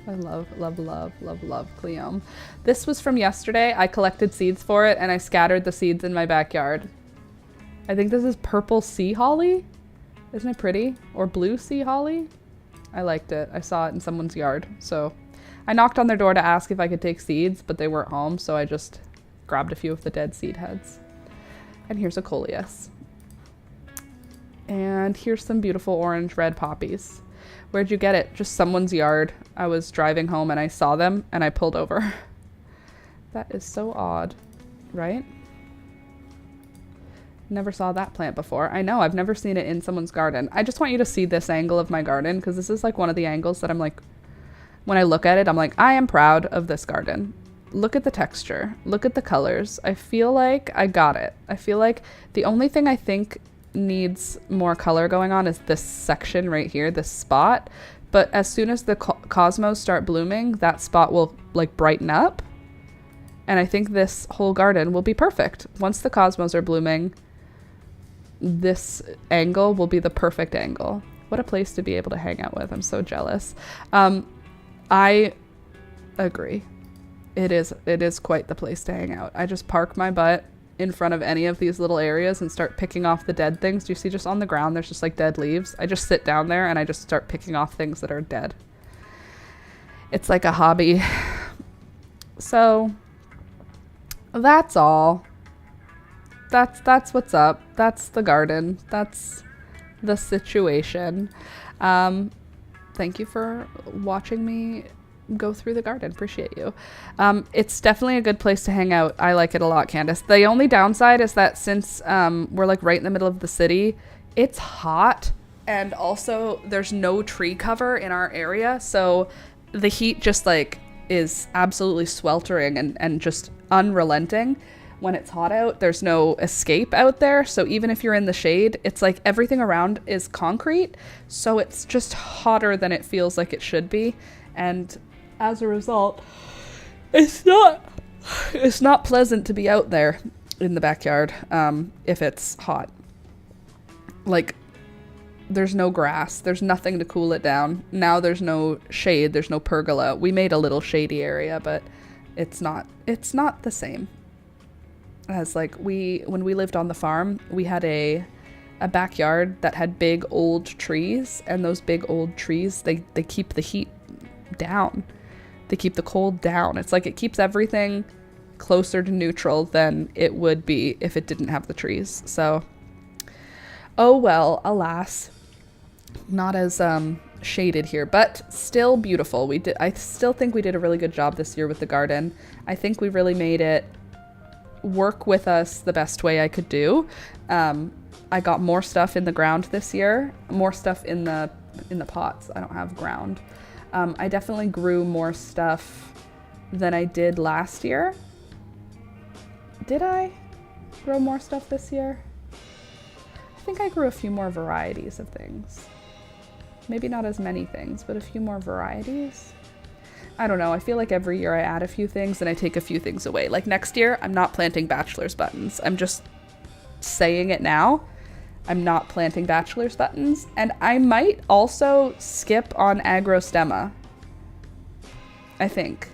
I love, love, love, love, love cleome. This was from yesterday. I collected seeds for it and I scattered the seeds in my backyard. I think this is purple sea holly. Isn't it pretty? Or blue sea holly? I liked it. I saw it in someone's yard. So I knocked on their door to ask if I could take seeds, but they weren't home. So I just grabbed a few of the dead seed heads. And here's a coleus. And here's some beautiful orange red poppies. Where'd you get it? Just someone's yard. I was driving home and I saw them and I pulled over. That is so odd, right? Never saw that plant before. I know, I've never seen it in someone's garden. I just want you to see this angle of my garden because this is like one of the angles that I'm like, when I look at it, I'm like, I am proud of this garden. Look at the texture. Look at the colors. I feel like I got it. I feel like the only thing I think needs more color going on is this section right here, this spot. But as soon as the cosmos start blooming, that spot will like brighten up. And I think this whole garden will be perfect. Once the cosmos are blooming, this angle will be the perfect angle. What a place to be able to hang out with. I'm so jealous. I agree. It is quite the place to hang out. I just park my butt in front of any of these little areas and start picking off the dead things. Do you see just on the ground there's just like dead leaves? I just sit down there and I just start picking off things that are dead. It's like a hobby. So that's all. That's what's up. That's the garden. That's the situation. Thank you for watching me go through the garden. Appreciate you. It's definitely a good place to hang out. I like it a lot, Candace. The only downside is that since we're like right in the middle of the city, it's hot and also there's no tree cover in our area, so the heat just like is absolutely sweltering and just unrelenting. When it's hot out, there's no escape out there. So even if you're in the shade, it's like everything around is concrete. So it's just hotter than it feels like it should be. And as a result, it's not pleasant to be out there in the backyard if it's hot. Like, there's no grass. There's nothing to cool it down. Now there's no shade. There's no pergola. We made a little shady area, but it's not the same. As like when we lived on the farm, we had a backyard that had big old trees, and those big old trees, they keep the heat down. They keep the cold down. It's like it keeps everything closer to neutral than it would be if it didn't have the trees. So, oh well, alas. Not as shaded here, but still beautiful. I still think we did a really good job this year with the garden. I think we really made it work with us the best way I could do. I got more stuff in the ground this year, more stuff in the pots. I don't have ground. I definitely grew more stuff than I did last year. Did I grow more stuff this year? I think I grew a few more varieties of things. Maybe not as many things, but a few more varieties. I don't know. I feel like every year I add a few things and I take a few things away. Like next year, I'm not planting bachelor's buttons. I'm just saying it now. I'm not planting bachelor's buttons. And I might also skip on agrostemma. I think.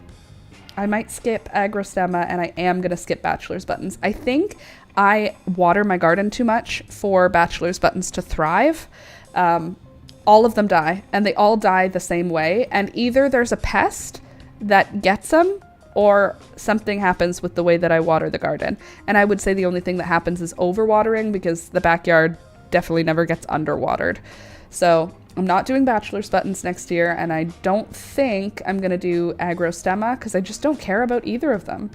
I might skip agrostemma and I am going to skip bachelor's buttons. I think I water my garden too much for bachelor's buttons to thrive. All of them die, and they all die the same way. And either there's a pest that gets them, or something happens with the way that I water the garden. And I would say the only thing that happens is overwatering, because the backyard definitely never gets underwatered. So I'm not doing bachelor's buttons next year, and I don't think I'm going to do agrostemma, because I just don't care about either of them.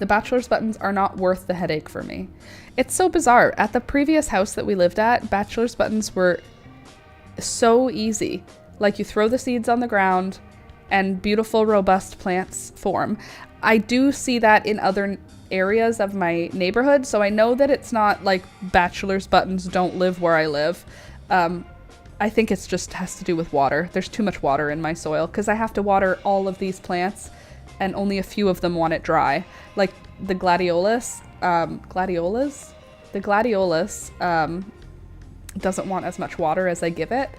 The bachelor's buttons are not worth the headache for me. It's so bizarre. At the previous house that we lived at, bachelor's buttons were so easy. Like, you throw the seeds on the ground and beautiful, robust plants form. I do see that in other areas of my neighborhood, so I know that it's not like bachelor's buttons don't live where I live. I think it's just has to do with water. There's too much water in my soil, because I have to water all of these plants and only a few of them want it dry. Like the gladiolus, doesn't want as much water as I give it,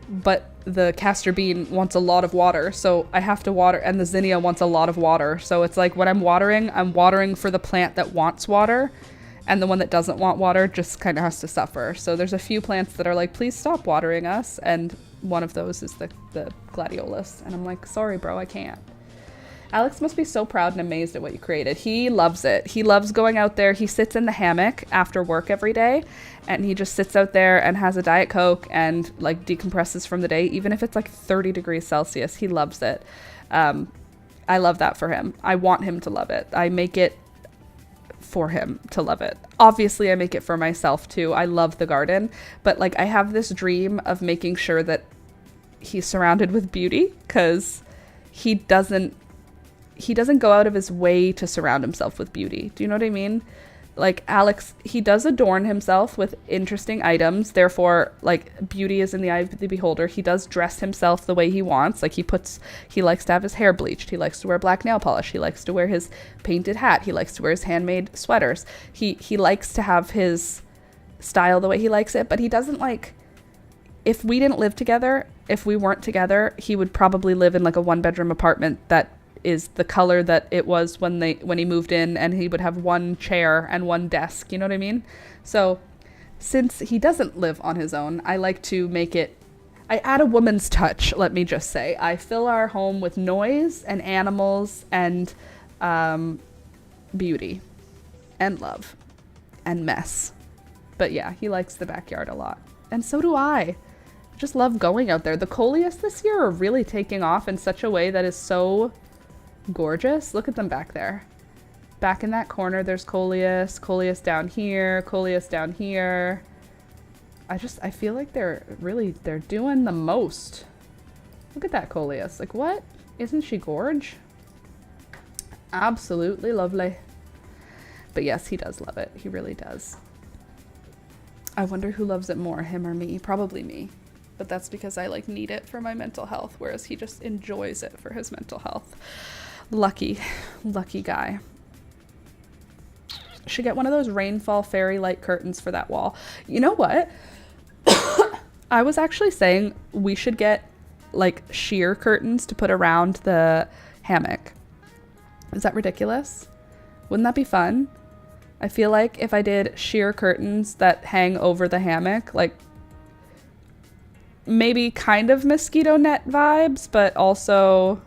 but the castor bean wants a lot of water, so I have to water, and the zinnia wants a lot of water. So it's like when I'm watering for the plant that wants water, and the one that doesn't want water just kind of has to suffer. So there's a few plants that are like, please stop watering us, and one of those is the gladiolus, and I'm like, sorry bro, I can't. Alex must be so proud and amazed at what you created. He loves it. He loves going out there. He sits in the hammock after work every day, and he just sits out there and has a Diet Coke and like decompresses from the day, even if it's like 30 degrees Celsius. He loves it. I love that for him. I want him to love it. I make it for him to love it. Obviously, I make it for myself too. I love the garden, but like I have this dream of making sure that he's surrounded with beauty, because he doesn't go out of his way to surround himself with beauty. Do you know what I mean? Like Alex, he does adorn himself with interesting items. Therefore, like, beauty is in the eye of the beholder. He does dress himself the way he wants. Like he likes to have his hair bleached. He likes to wear black nail polish. He likes to wear his painted hat. He likes to wear his handmade sweaters. He likes to have his style the way he likes it, but he doesn't like, if we didn't live together, if we weren't together, he would probably live in like a 1-bedroom apartment that is the color that it was when he moved in, and he would have one chair and one desk, you know what I mean? So since he doesn't live on his own, I like to make it, I add a woman's touch, let me just say. I fill our home with noise and animals and beauty and love and mess. But yeah, he likes the backyard a lot, and so do I. Just love going out there. The coleus this year are really taking off in such a way that is so gorgeous. Look at them back there. Back in that corner, there's coleus down here, coleus down here. I feel like they're doing the most. Look at that coleus. Like, what? Isn't she gorge? Absolutely lovely. But yes, he does love it. He really does. I wonder who loves it more, him or me. Probably me. But that's because I like need it for my mental health, whereas he just enjoys it for his mental health. Lucky guy. Should get one of those rainfall fairy light curtains for that wall. You know what? I was actually saying we should get like sheer curtains to put around the hammock. Is that ridiculous? Wouldn't that be fun? I feel like if I did sheer curtains that hang over the hammock, like maybe kind of mosquito net vibes, but also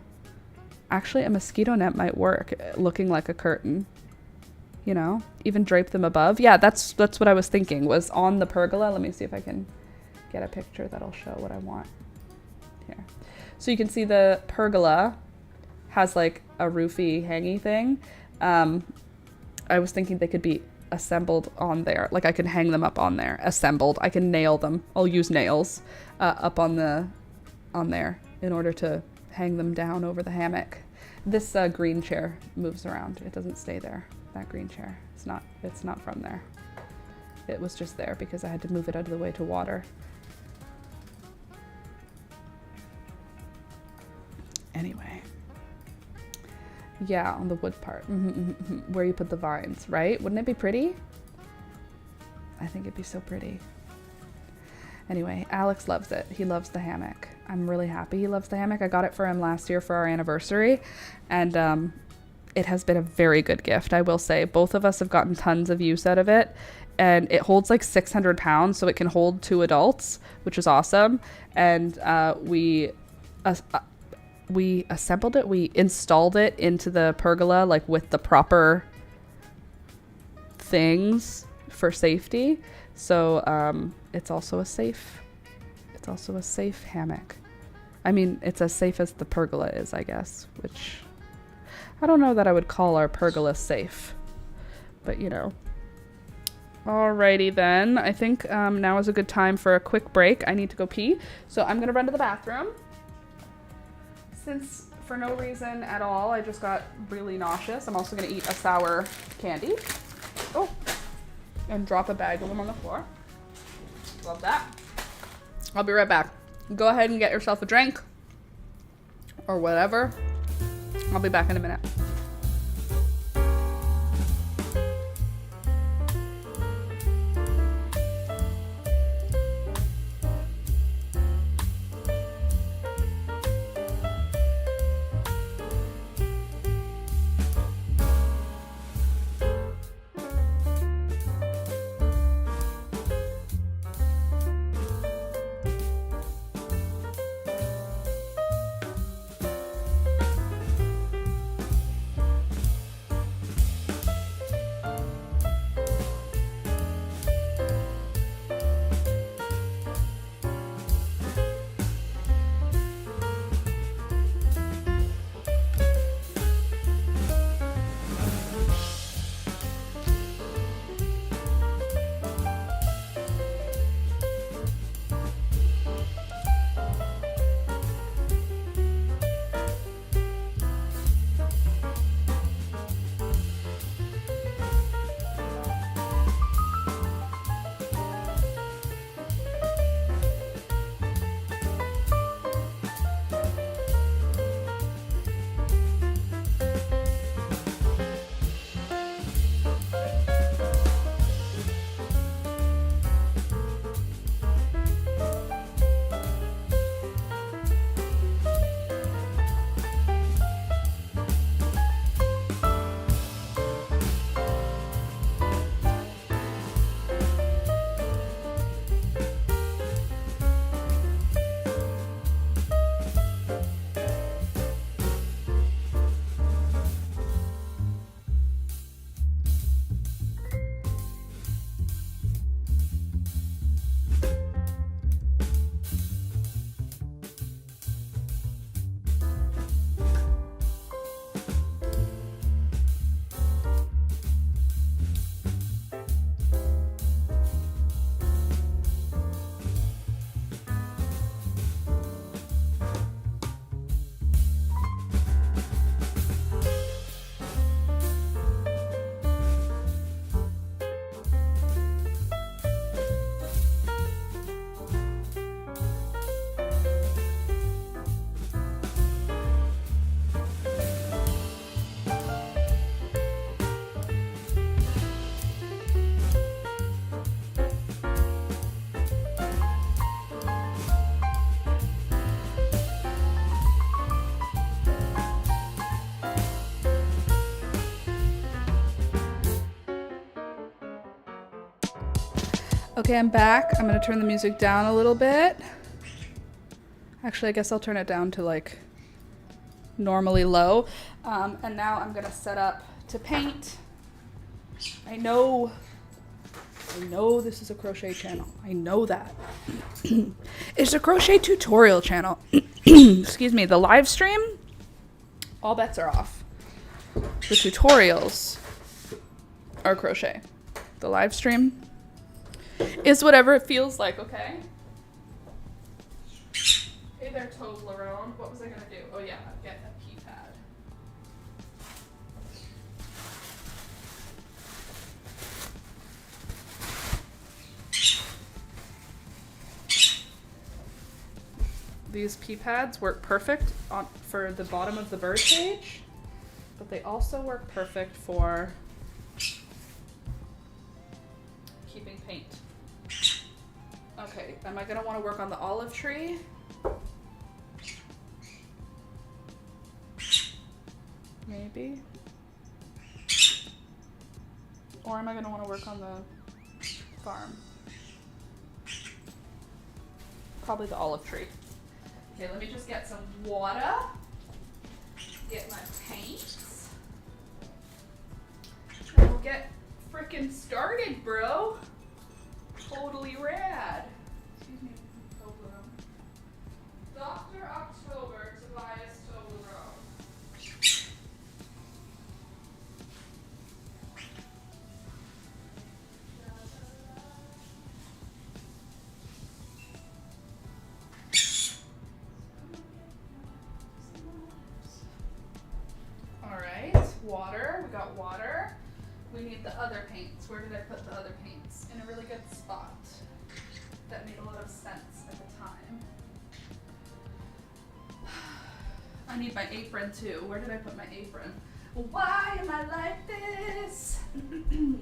Actually, a mosquito net might work, looking like a curtain. You know, even drape them above. Yeah, that's what I was thinking, was on the pergola. Let me see if I can get a picture that'll show what I want. Here. So you can see the pergola has like a roofy hangy thing. I was thinking they could be assembled on there. Like I can hang them up on there, assembled. I can nail them. I'll use nails up on there in order to hang them down over the hammock. This green chair moves around. It doesn't stay there. That green chair. It's not from there. It was just there because I had to move it out of the way to water. Anyway. Yeah, on the wood part. Where you put the vines, right? Wouldn't it be pretty? I think it'd be so pretty. Anyway, Alex loves it. He loves the hammock. I'm really happy he loves the hammock. I got it for him last year for our anniversary, and it has been a very good gift, I will say. Both of us have gotten tons of use out of it, and it holds like 600 pounds, so it can hold 2 adults, which is awesome. And we assembled it, we installed it into the pergola, like with the proper things for safety. So it's also a safe hammock. I mean, it's as safe as the pergola is, I guess, which I don't know that I would call our pergola safe, but you know. Alrighty then, I think now is a good time for a quick break. I need to go pee, so I'm gonna run to the bathroom. Since for no reason at all, I just got really nauseous. I'm also gonna eat a sour candy. Oh, and drop a bag of them on the floor. Love that. I'll be right back. Go ahead and get yourself a drink or whatever. I'll be back in a minute. Okay, I'm back. I'm gonna turn the music down a little bit. Actually, I guess I'll turn it down to like normally low. And now I'm gonna set up to paint. I know this is a crochet channel. I know that. It's a crochet tutorial channel. Excuse me, the live stream, all bets are off. The tutorials are crochet. The live stream is whatever it feels like, okay? Hey there, Toblerone. What was I gonna do? Oh yeah, get a key pad. These pea pads work perfect for the bottom of the bird cage, but they also work perfect for keeping paint. Okay, am I gonna want to work on the olive tree? Maybe. Or am I gonna want to work on the farm? Probably the olive tree. Okay, let me just get some water, get my paints, and we'll get frickin' started, bro. Totally rad. Excuse me, Toblerone. Dr. October, Tobias Toblerone. Water, we got water. We need the other paints. Where did I put the other paints? In a really good spot. That made a lot of sense at the time. I need my apron too. Where did I put my apron? Why am I like this? Where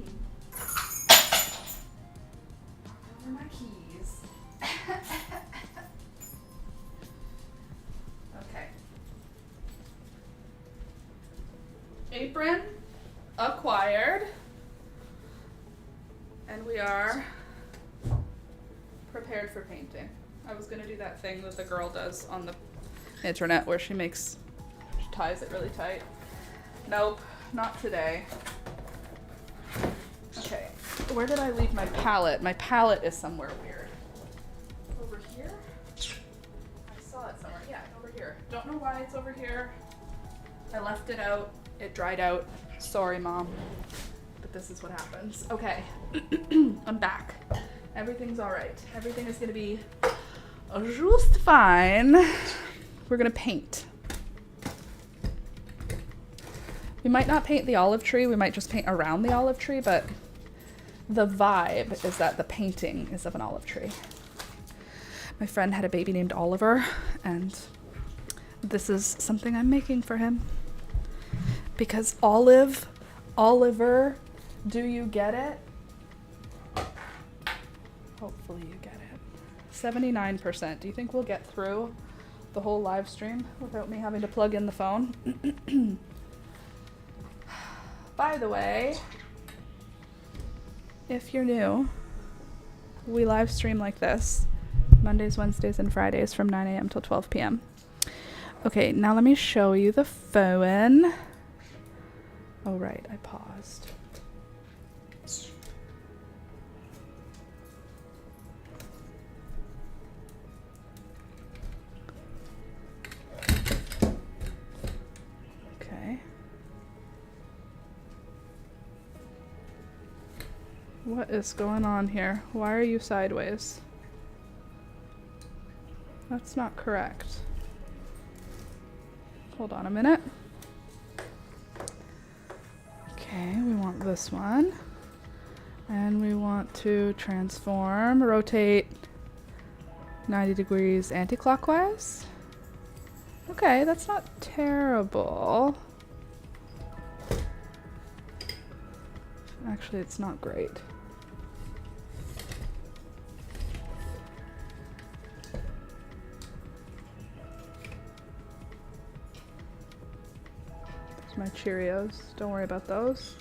are my keys? Okay. Apron acquired, and we are prepared for painting. I was gonna do that thing that the girl does on the internet where she ties it really tight. Nope, not today. Okay, where did I leave my palette? My palette is somewhere weird. Over here? I saw it somewhere. Yeah, over here. Don't know why it's over here. I left it out. It dried out. Sorry, Mom. But this is what happens. Okay. I'm back. Everything's all right. Everything is going to be just fine. We're going to paint. We might not paint the olive tree. We might just paint around the olive tree, but the vibe is that the painting is of an olive tree. My friend had a baby named Oliver, and this is something I'm making for him. Because Oliver, do you get it? Hopefully you get it. 79%. Do you think we'll get through the whole live stream without me having to plug in the phone? By the way, if you're new, we live stream like this Mondays, Wednesdays, and Fridays from 9 a.m. till 12 p.m. Okay, now let me show you the phone. Oh, right, I paused. Okay. What is going on here? Why are you sideways? That's not correct. Hold on a minute. Okay, we want this one. And we want to transform, rotate 90 degrees anti-clockwise. Okay, that's not terrible. Actually, it's not great. My Cheerios. Don't worry about those.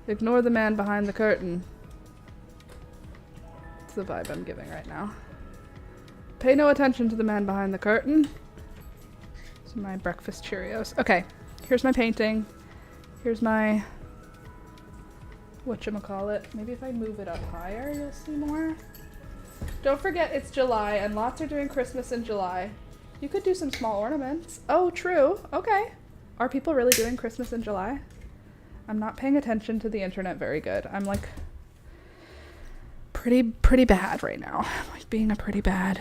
Ignore the man behind the curtain. It's the vibe I'm giving right now. Pay no attention to the man behind the curtain. So my breakfast Cheerios. Okay, here's my painting. Here's my whatchamacallit. Maybe if I move it up higher, you'll see more. Don't forget it's July and lots are doing Christmas in July. You could do some small ornaments. Oh, true. Okay. Are people really doing Christmas in July? I'm not paying attention to the internet very good. I'm like pretty bad right now. I'm like being a pretty bad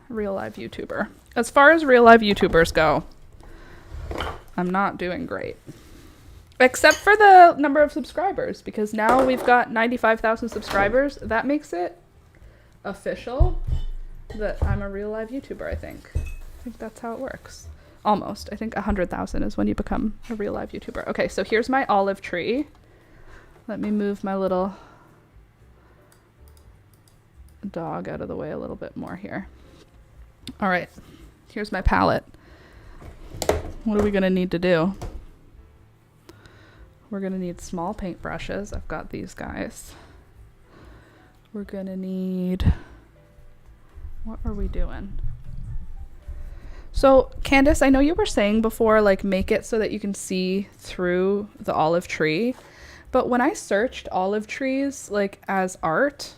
real live YouTuber. As far as real live YouTubers go, I'm not doing great. Except for the number of subscribers, because now we've got 95,000 subscribers. That makes it official that I'm a real live YouTuber, I think. I think that's how it works. Almost. I think 100,000 is when you become a real live YouTuber. Okay, so here's my olive tree. Let me move my little dog out of the way a little bit more here. All right, here's my palette. What are we gonna need to do? We're gonna need small paint brushes. I've got these guys. We're gonna need, what are we doing? So Candace, I know you were saying before, like make it so that you can see through the olive tree, but when I searched olive trees like as art,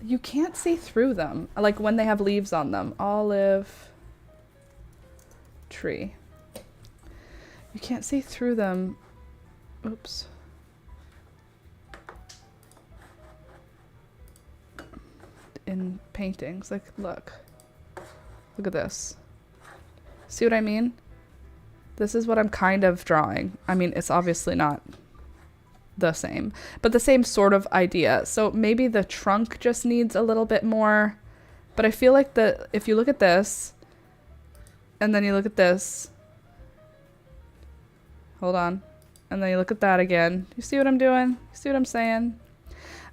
you can't see through them, like when they have leaves on them. Olive tree. You can't see through them. Oops. In paintings, like look at this. See what I mean? This is what I'm kind of drawing. I mean, it's obviously not the same, but the same sort of idea. So maybe the trunk just needs a little bit more, but I feel like if you look at this and then you look at this, hold on, and then you look at that again. You see what I'm doing? You see what I'm saying?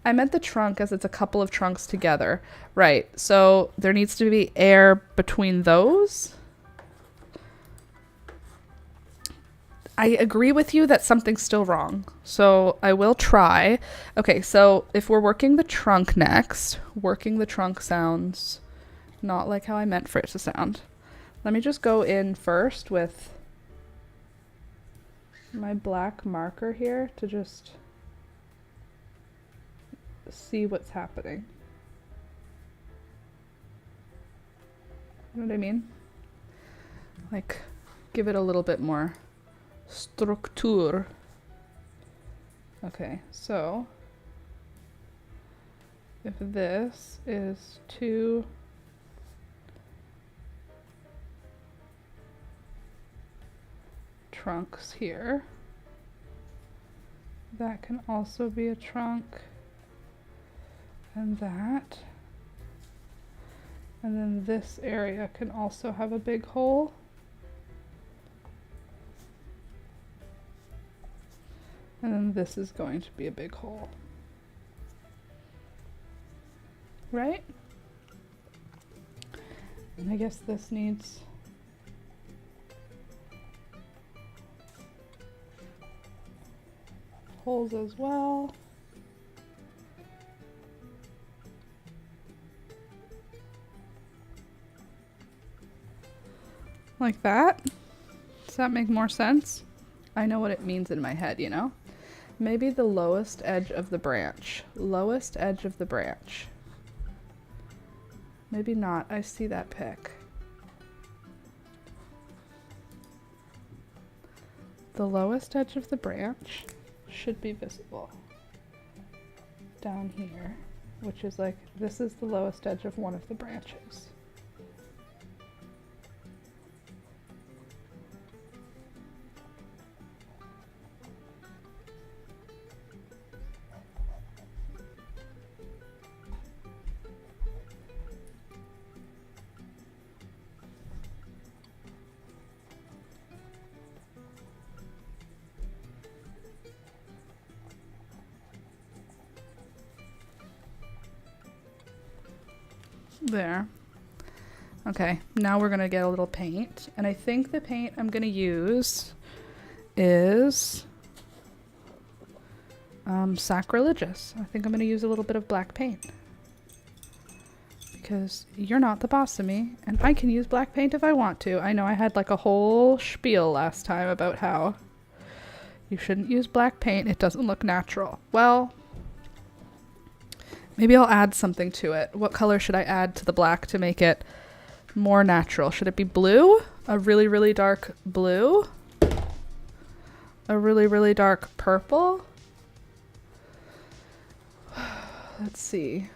I meant the trunk as it's a couple of trunks together. Right, so there needs to be air between those. I agree with you that something's still wrong, so I will try. Okay, so if we're working the trunk next, working the trunk sounds not like how I meant for it to sound. Let me just go in first with my black marker here to just see what's happening. You know what I mean? Like, give it a little bit more structure. Okay, so if this is two trunks here, that can also be a trunk, and that, and then this area can also have a big hole. And then this is going to be a big hole. Right? And I guess this needs holes as well. Like that. Does that make more sense? I know what it means in my head, you know? Maybe the lowest edge of the branch. Lowest edge of the branch. Maybe not. I see that pick. The lowest edge of the branch should be visible. Down here, which is like, this is the lowest edge of one of the branches. There. Okay, now we're gonna get a little paint, and I think the paint I'm gonna use is sacrilegious. I think I'm gonna use a little bit of black paint because you're not the boss of me, and I can use black paint if I want to. I know I had like a whole spiel last time about how you shouldn't use black paint. It doesn't look natural. Well, maybe I'll add something to it. What color should I add to the black to make it more natural? Should it be blue? A really, really dark blue? A really, really dark purple? Let's see.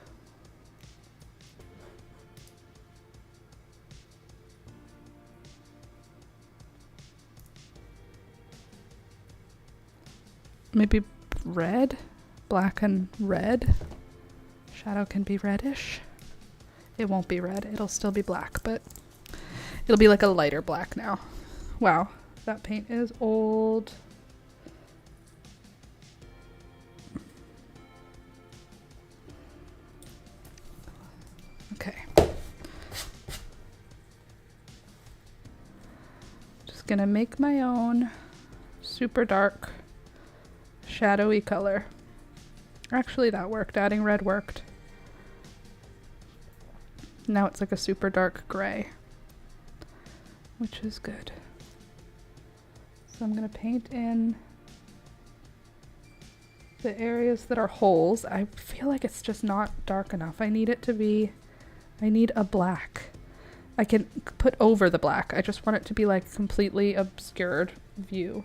Maybe red? Black and red? Shadow can be reddish. It won't be red. It'll still be black, but it'll be like a lighter black now. Wow, that paint is old. Okay. Just gonna make my own super dark shadowy color. Actually, that worked. Adding red worked. Now it's like a super dark gray, which is good. So I'm gonna paint in the areas that are holes. I feel like it's just not dark enough. I need it to be, I need a black. I can put over the black. I just want it to be like completely obscured view.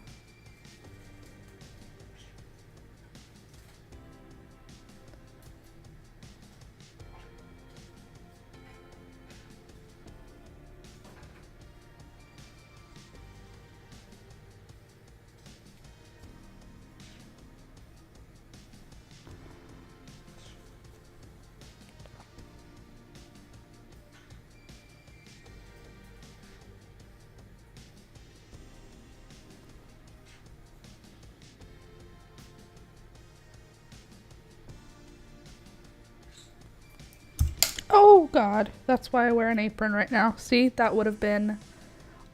Oh God, that's why I wear an apron right now. See, that would have been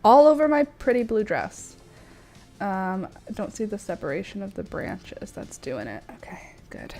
all over my pretty blue dress. I don't see the separation of the branches. That's doing it. Okay, good.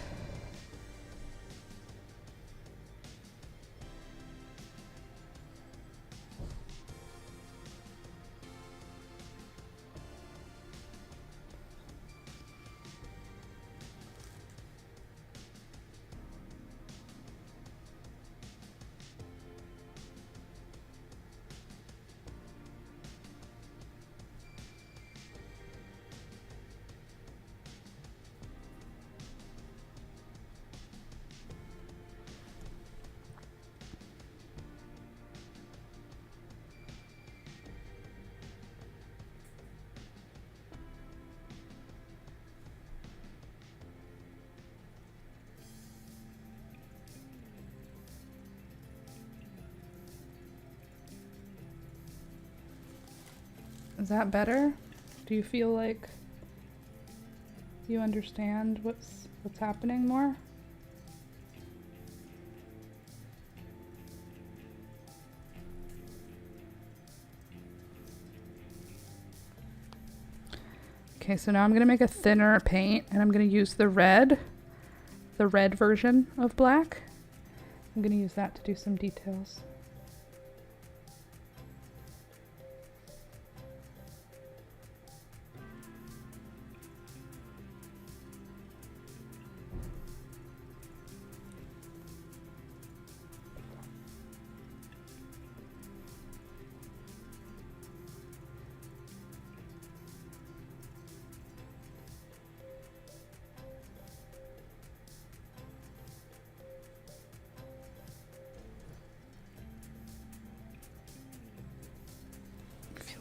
Is that better? Do you feel like you understand what's happening more? Okay, so now I'm gonna make a thinner paint and I'm gonna use the red version of black. I'm gonna use that to do some details.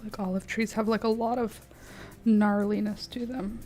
Like olive trees have like a lot of gnarliness to them.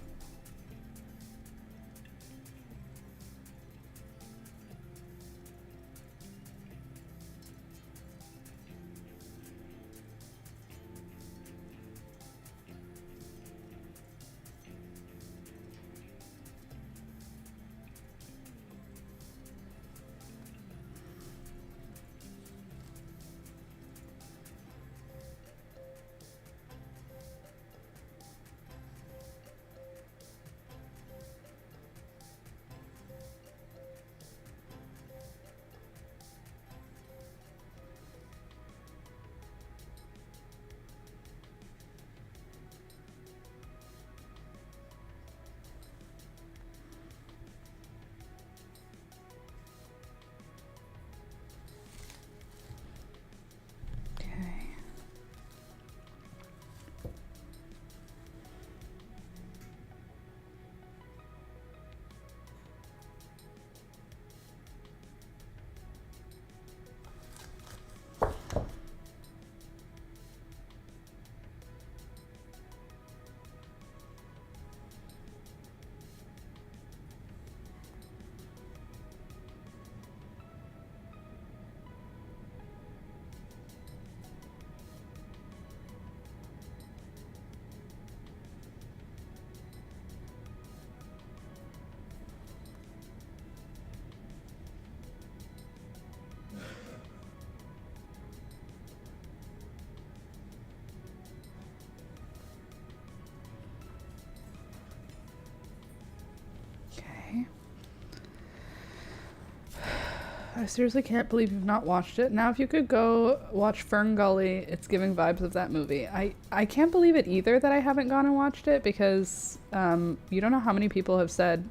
I seriously can't believe you've not watched it. Now, if you could go watch Fern Gully, it's giving vibes of that movie. I can't believe it either that I haven't gone and watched it because you don't know how many people have said,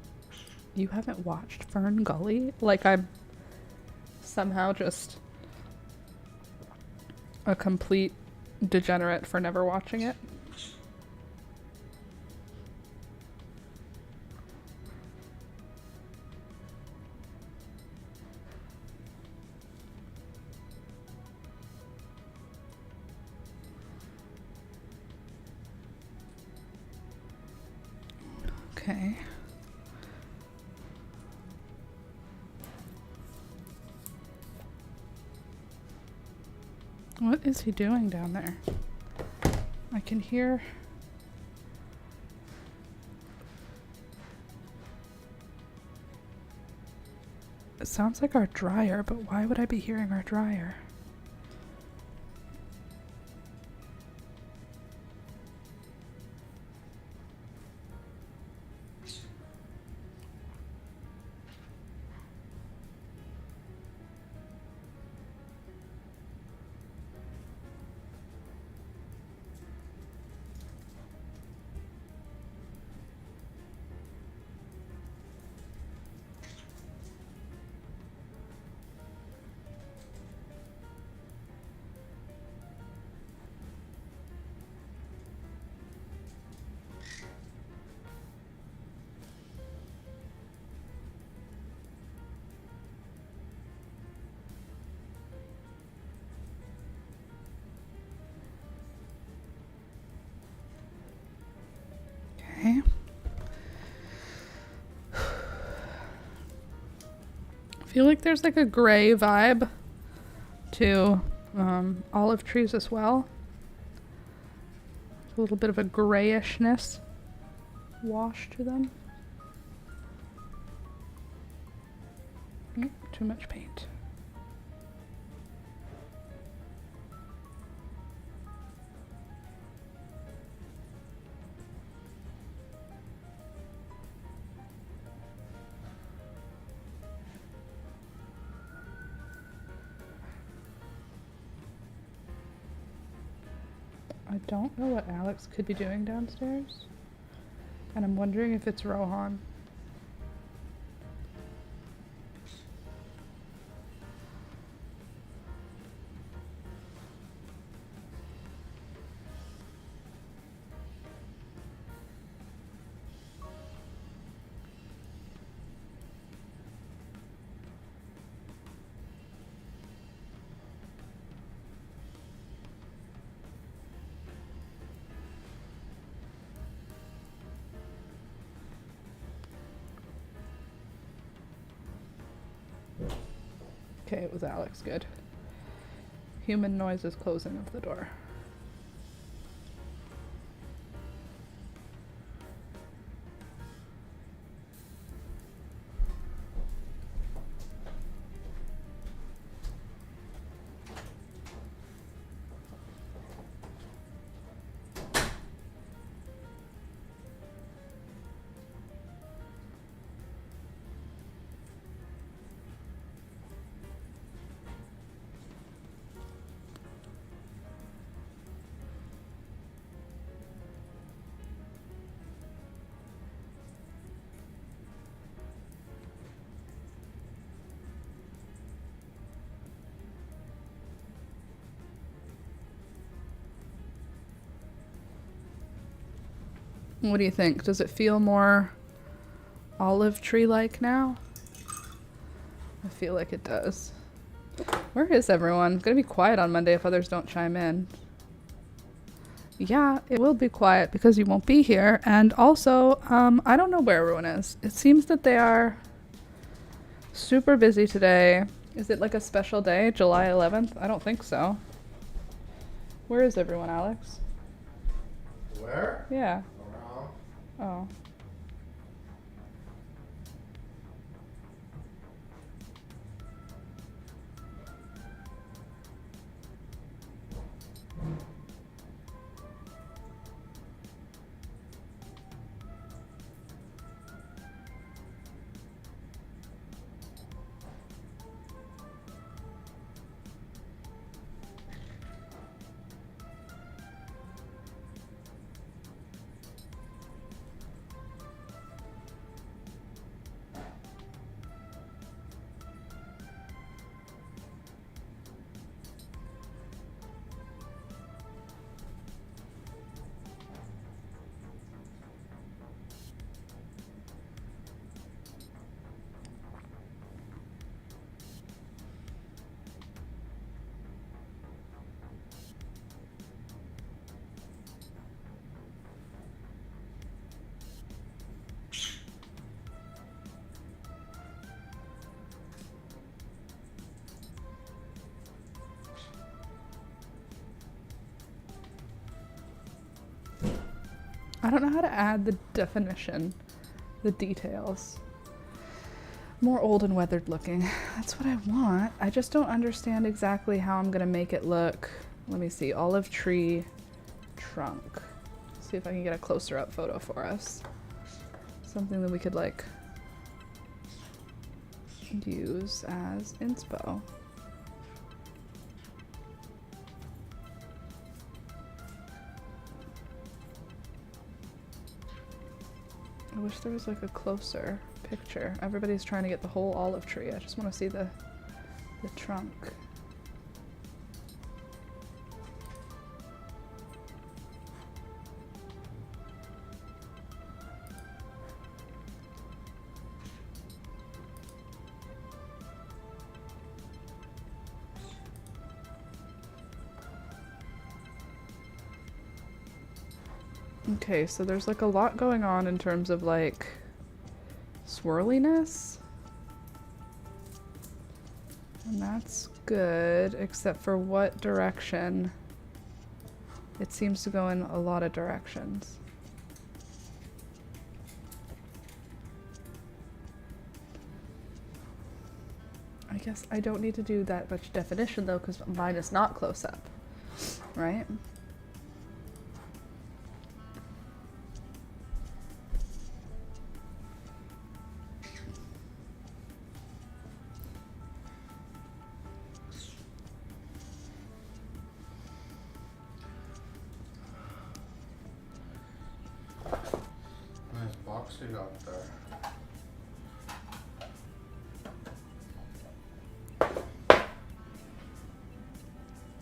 you haven't watched Fern Gully? Like I'm somehow just a complete degenerate for never watching it. Okay. What is he doing down there? I can hear... It sounds like our dryer, but why would I be hearing our dryer? Okay. I feel like there's like a gray vibe to olive trees as well. A little bit of a grayishness wash to them. Too much paint. I don't know what Alex could be doing downstairs, and I'm wondering if it's Rohan. Okay, it was Alex. Good. Human noises closing of the door. What do you think? Does it feel more olive tree-like now? I feel like it does. Where is everyone? It's gonna be quiet on Monday if others don't chime in. Yeah, it will be quiet because you won't be here. And also, I don't know where everyone is. It seems that they are super busy today. Is it like a special day, July 11th? I don't think so. Where is everyone, Alex? Where? Yeah. Around. Oh. I don't know how to add the definition, the details. More old and weathered looking. That's what I want. I just don't understand exactly how I'm gonna make it look. Let me see, olive tree trunk. See if I can get a closer up photo for us. Something that we could like use as inspo. I wish there was like a closer picture. Everybody's trying to get the whole olive tree. I just want to see the trunk. Okay, so there's like a lot going on in terms of like swirliness. And that's good, except for what direction. It seems to go in a lot of directions. I guess I don't need to do that much definition though, because mine is not close up, right? Nice box you got there.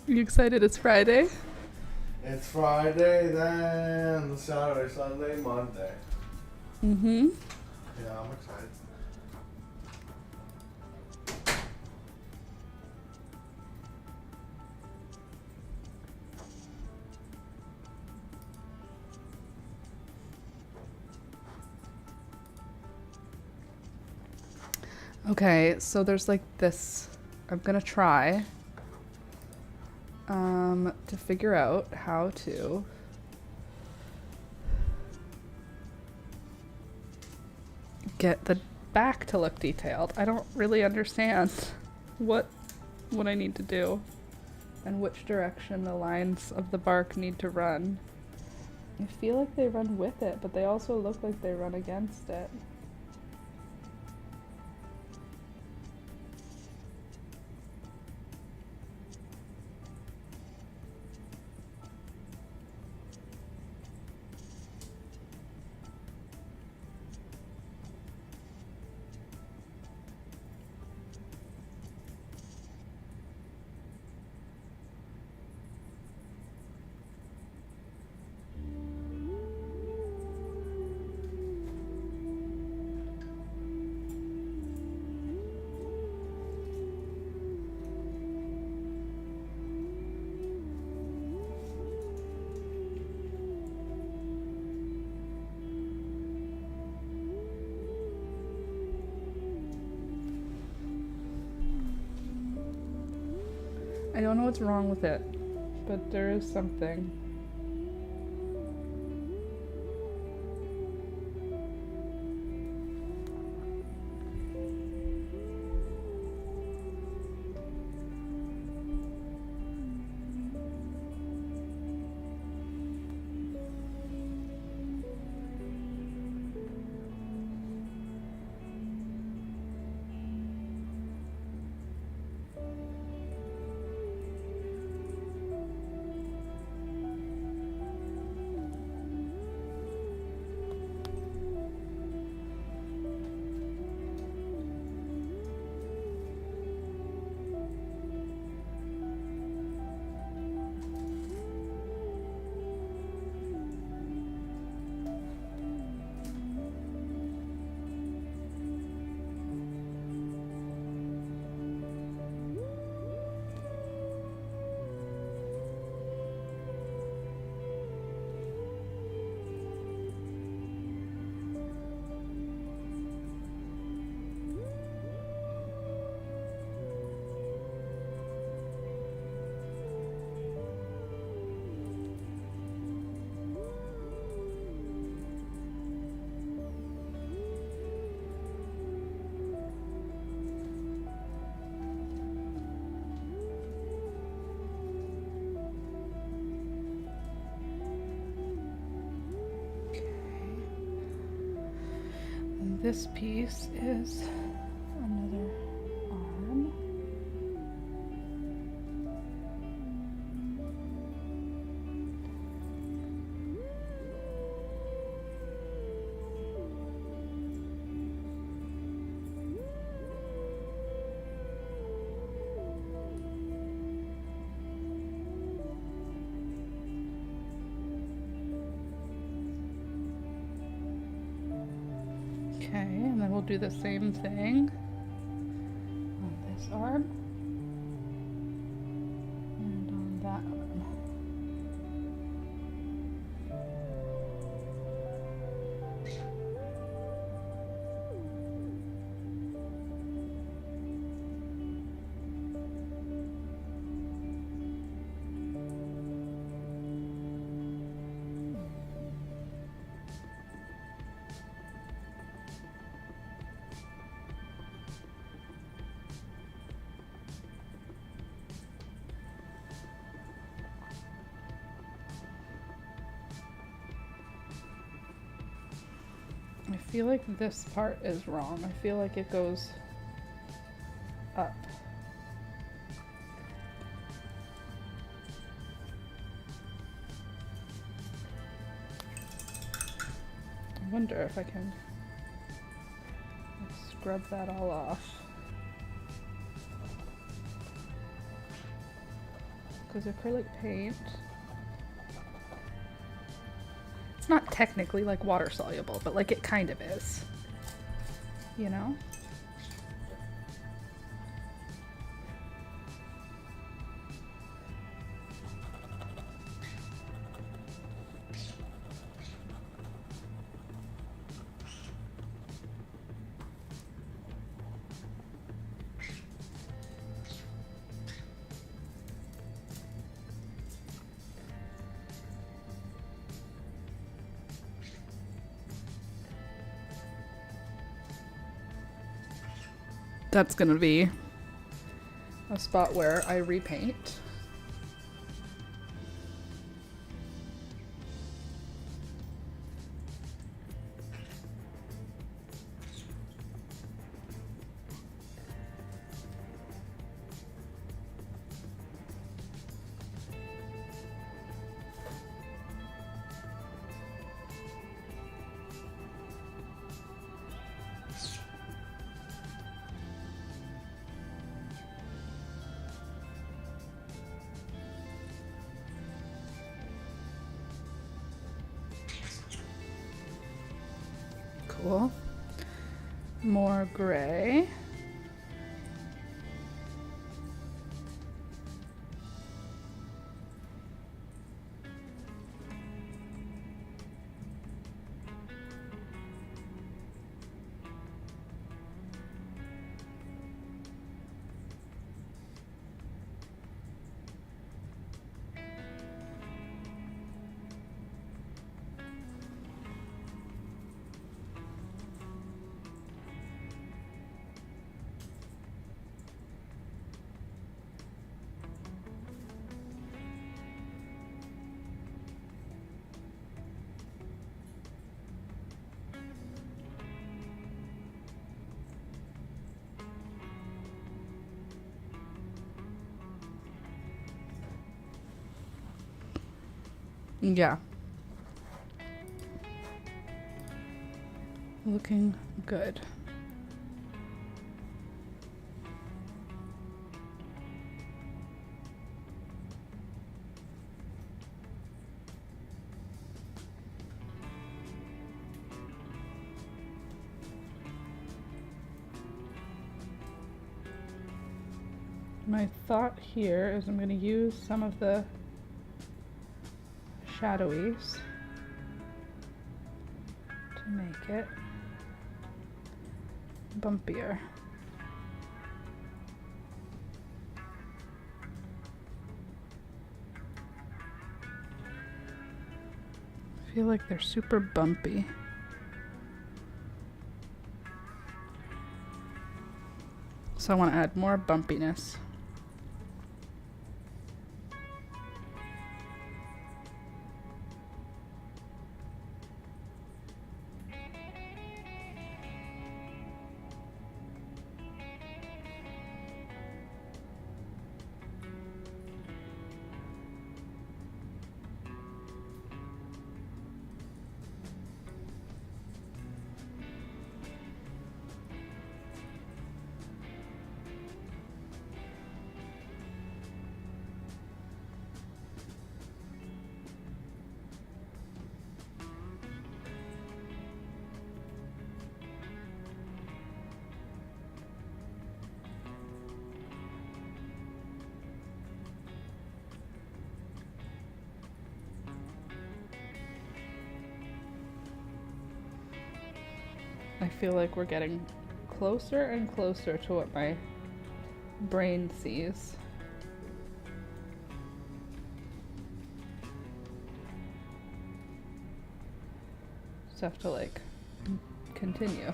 You excited it's Friday? It's Friday, then Saturday, Sunday, Monday. Mm-hmm. Yeah, I'm excited. Okay, so there's like this. I'm gonna try to figure out how to get the back to look detailed. I don't really understand what I need to do and which direction the lines of the bark need to run. I feel like they run with it, but they also look like they run against it. I don't know what's wrong with it, but there is something. this piece is another arm. Okay, and then we'll do the same thing on this arm and on that arm. I feel like this part is wrong. I feel like it goes up. I wonder if I can scrub that all off. Because acrylic paint, it's not technically like water soluble, but like it kind of is, you know? That's gonna be a spot where I repaint. Cool. More gray. Yeah. Looking good. My thought here is I'm going to use some of the shadowies to make it bumpier. I feel like they're super bumpy. So I want to add more bumpiness. I feel like we're getting closer and closer to what my brain sees. Just have to like continue.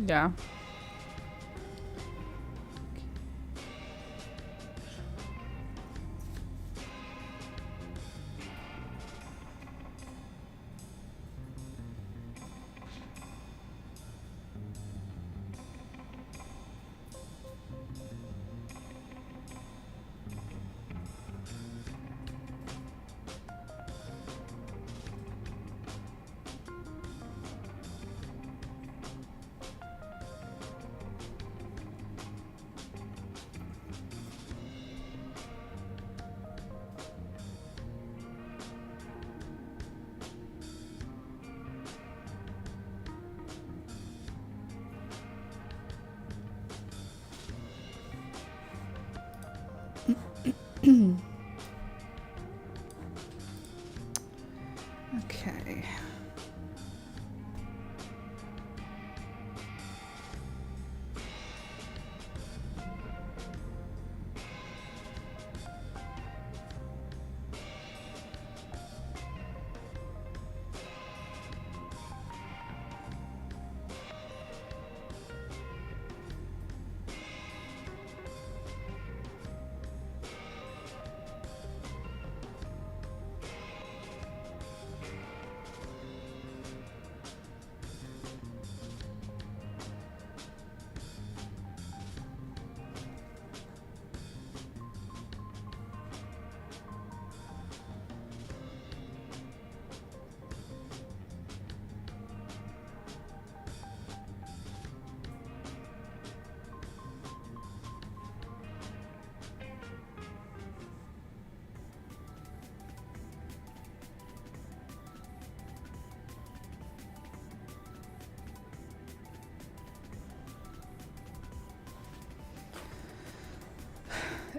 Yeah. Okay.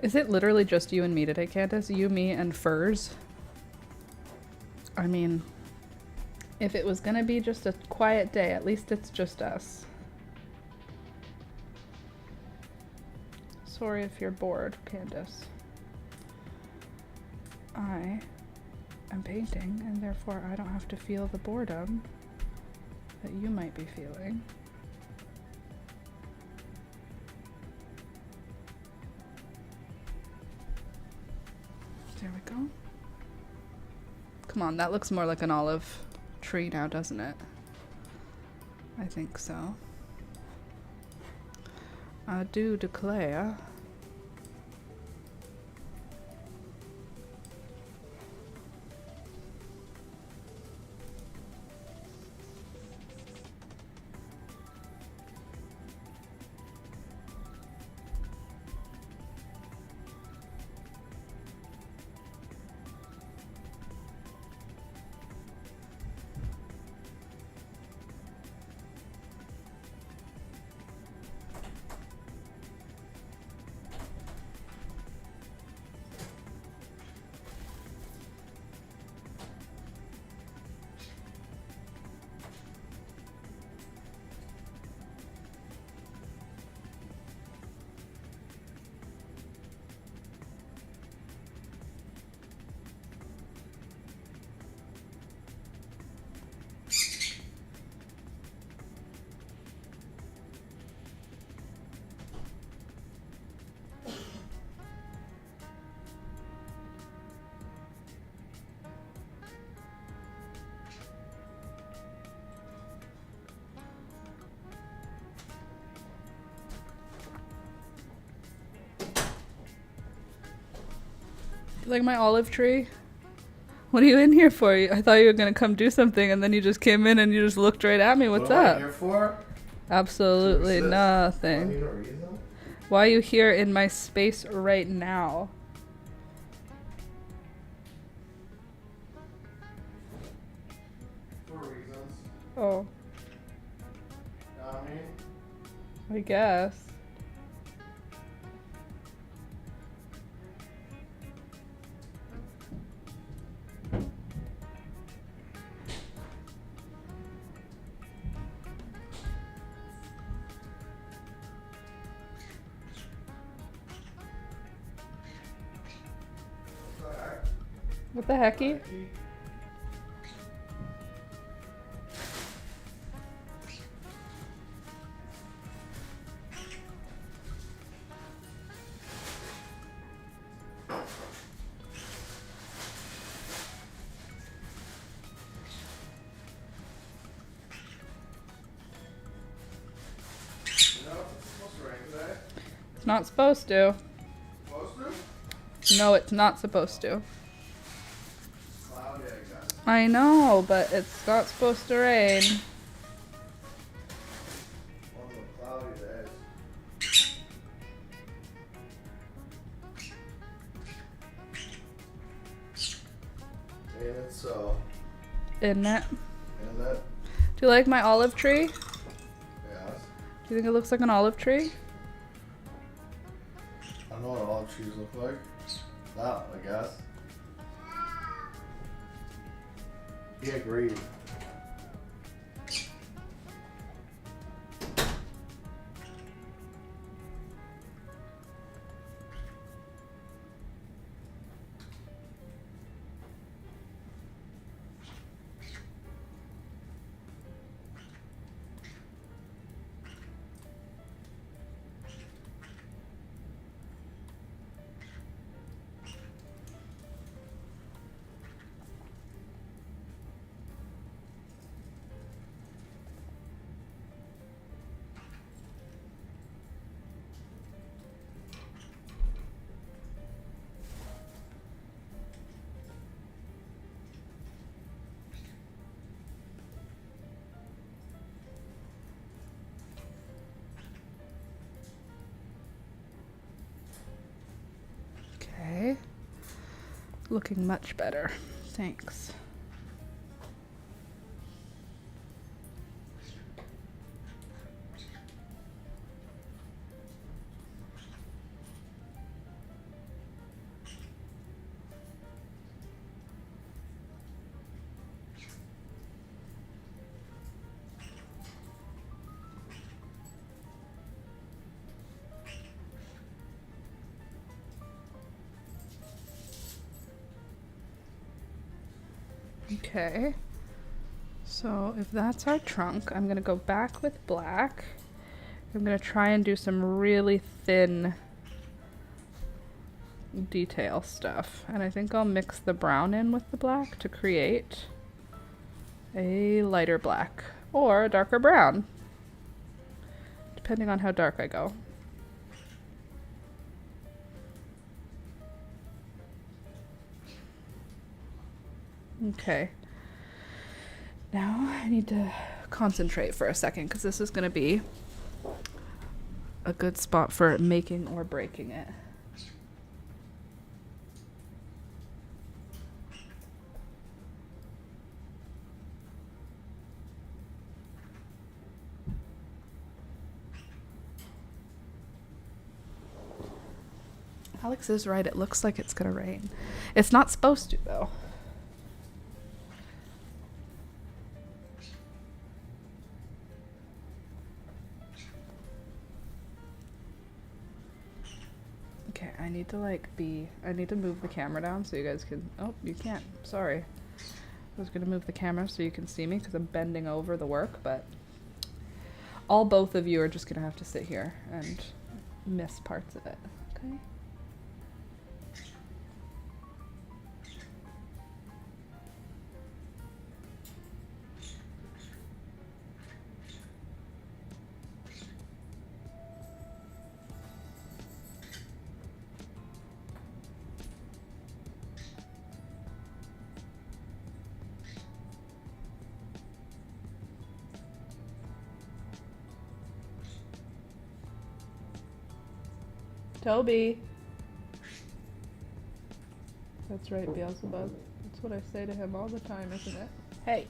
Is it literally just you and me today, Candace? You, me, and furs? I mean, if it was gonna be just a quiet day, at least it's just us. Sorry if you're bored, Candace. I am painting, and therefore I don't have to feel the boredom that you might be feeling. There we go. Come on, that looks more like an olive tree now, doesn't it? I think so. I do declare. Like my olive tree? What are you in here for? I thought you were going to come do something and then you just came in and you just looked right at me. What's what am I up? here for? Absolutely To assist. nothing. Do I need a reason? Why are you here in my space right now? For reasons. Oh, You know what I mean? I guess. What the hecky? You know, it's supposed to rain today. It's not supposed to. Supposed to? No, it's not supposed to. Cloudy, I guess. I know, but it's not supposed to rain. One of the cloudy days. Ain't it so? Isn't it? Isn't it? Do you like my olive tree? Yes. Do you think it looks like an olive tree? I don't know what olive trees look like. That, I guess. He agreed. Okay. Looking much better. Thanks. Okay. So if that's our trunk, I'm gonna go back with black. I'm gonna try and do some really thin detail stuff. And I think I'll mix the brown in with the black to create a lighter black or a darker brown, depending on how dark I go. Okay. Now I need to concentrate for a second because this is going to be a good spot for making or breaking it. Alex is right. It looks like it's going to rain. It's not supposed to, though. Okay, I need to I need to move the camera down so you guys can, oh, you can't, sorry. I was gonna move the camera so you can see me because I'm bending over the work, but both of you are just gonna have to sit here and miss parts of it, okay? Toby. That's right, Beelzebub. That's what I say to him all the time, isn't it? Hey.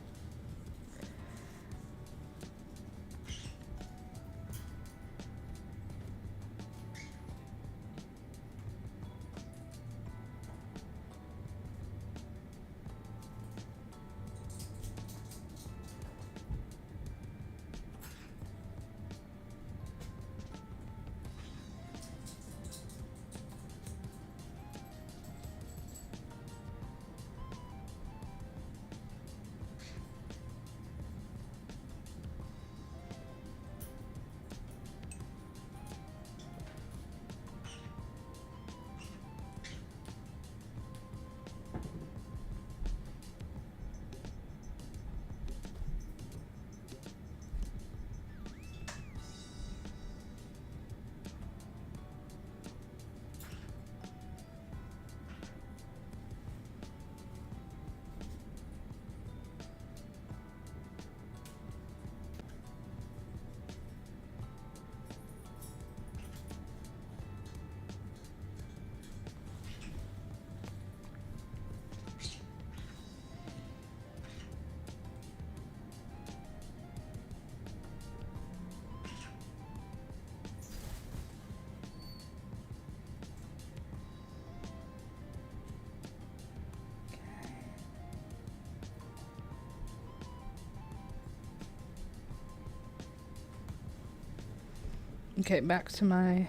Okay, back to my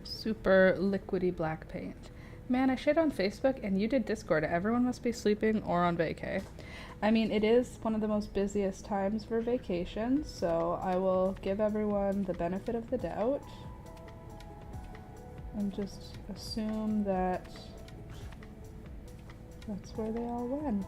super liquidy black paint. Man, I shared on Facebook and you did Discord. Everyone must be sleeping or on vacay. I mean, it is one of the most busiest times for vacations, so I will give everyone the benefit of the doubt and just assume that that's where they all went.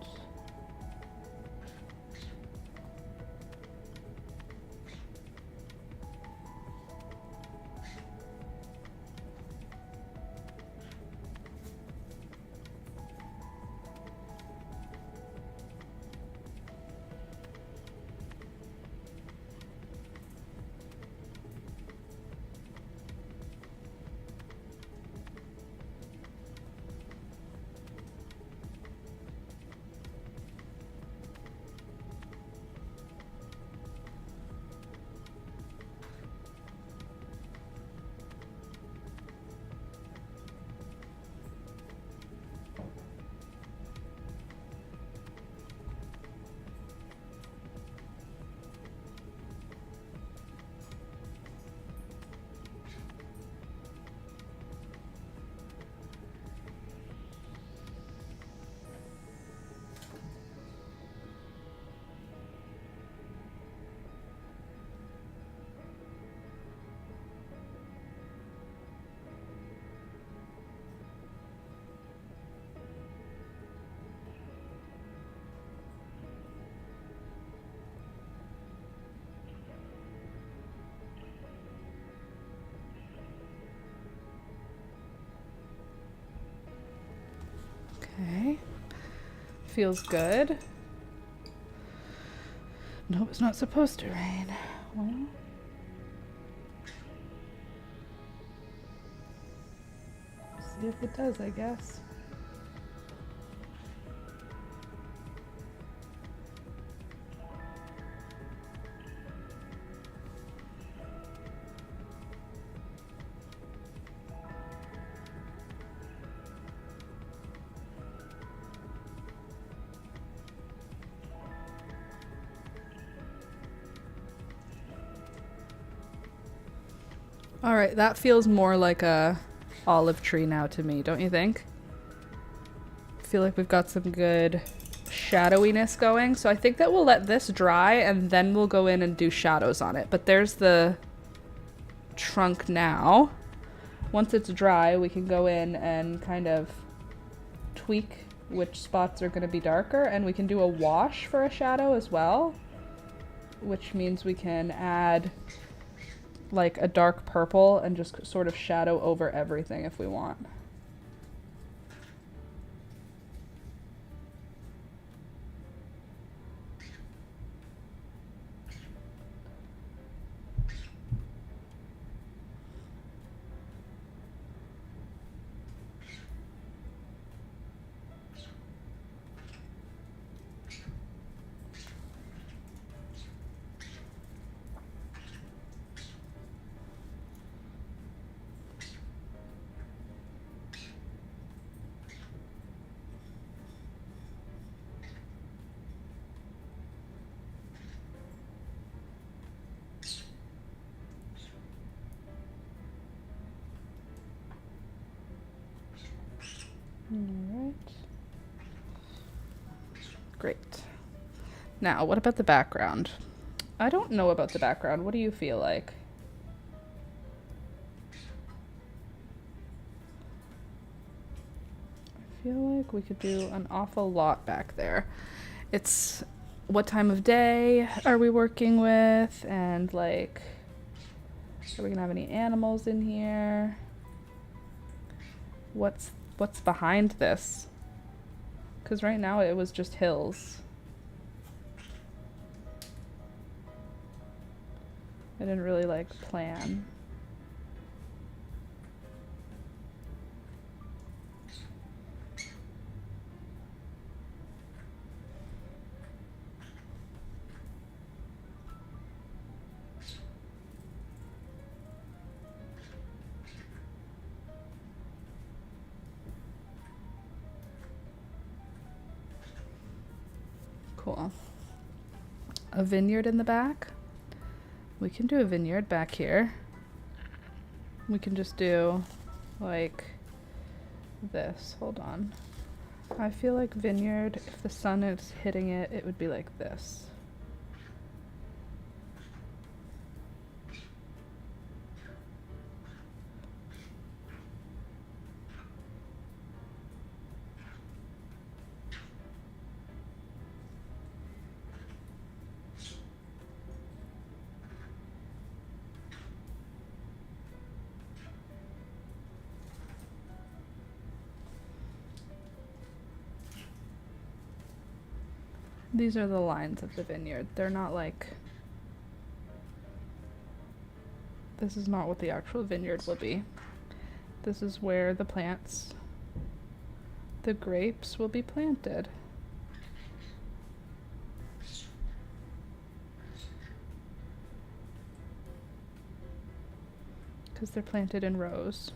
Okay, feels good. Nope, it's not supposed to rain. Well, see if it does, I guess. All right, that feels more like a olive tree now to me, don't you think? I feel like we've got some good shadowiness going, so I think that we'll let this dry and then we'll go in and do shadows on it. But there's the trunk now. Once it's dry, we can go in and kind of tweak which spots are going to be darker, and we can do a wash for a shadow as well, which means we can add like a dark purple and just sort of shadow over everything if we want. Alright. Great. Now, what about the background? I don't know about the background. What do you feel like? I feel like we could do an awful lot back there. It's what time of day are we working with, and like, are we gonna have any animals in here? What's behind this? Because right now it was just hills. I didn't really like plan. Cool. A vineyard in the back. We can do a vineyard back here. We can just do like this. Hold on. I feel like vineyard, if the sun is hitting it, it would be like this. These are the lines of the vineyard. They're not like... This is not what the actual vineyard will be. This is where the plants, the grapes, will be planted. Because they're planted in rows.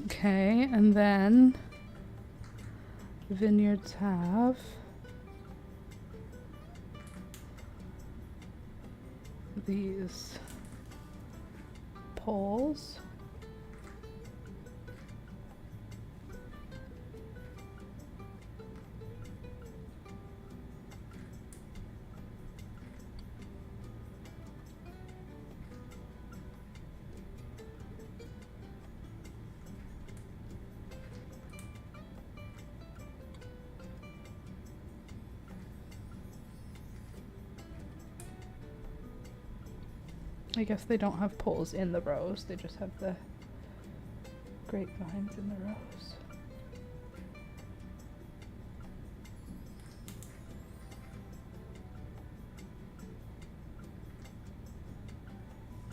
Okay, and then vineyards have these poles. I guess they don't have poles in the rows, they just have the grapevines in the rows.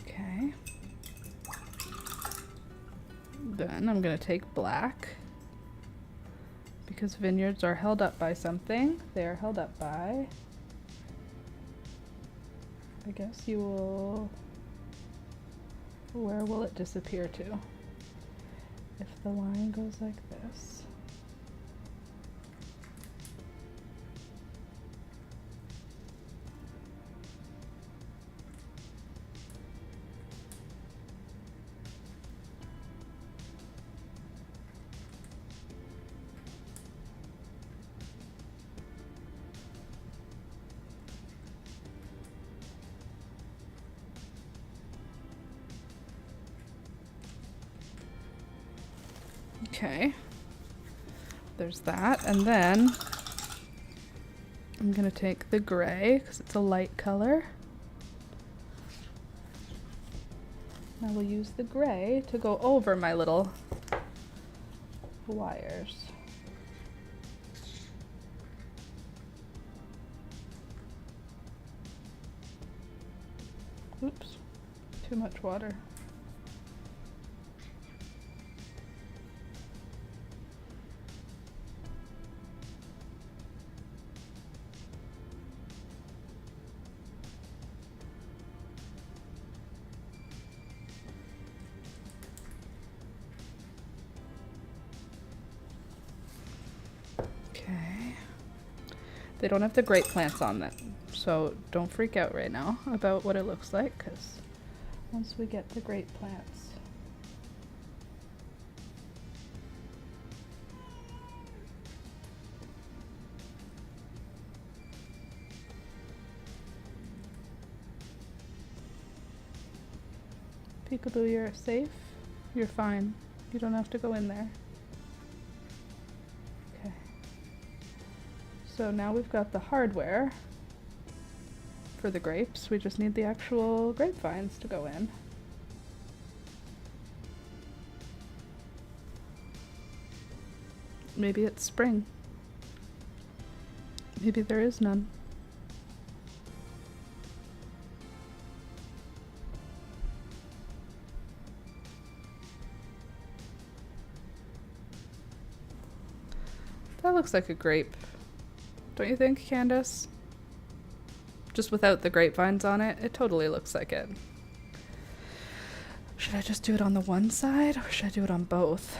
Okay. Then I'm going to take black, because vineyards are held up by something. They are held up by, I guess you will... Where will it disappear to? If the line goes like this. Okay, there's that, and then I'm gonna take the gray because it's a light color. I will use the gray to go over my little wires. Oops, too much water. Okay. They don't have the grape plants on them, so don't freak out right now about what it looks like, because once we get the grape plants. Peekaboo, you're safe. You're fine. You don't have to go in there. Okay. So now we've got the hardware for the grapes. We just need the actual grapevines to go in. Maybe it's spring. Maybe there is none. That looks like a grape. Don't you think, Candace? Just without the grapevines on it, it totally looks like it. Should I just do it on the one side, or should I do it on both?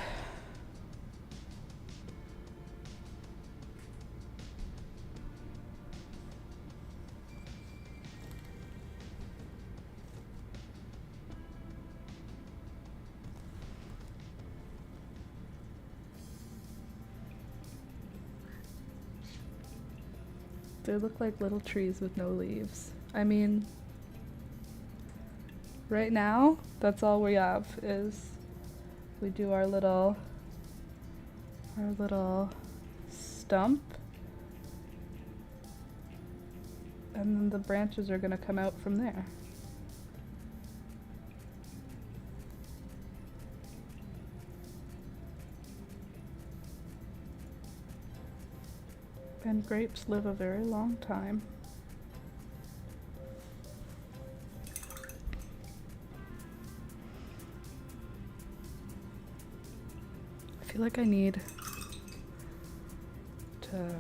They look like little trees with no leaves. I mean, right now, that's all we have is we do our little stump, and then the branches are gonna come out from there. And grapes live a very long time. I feel like I need to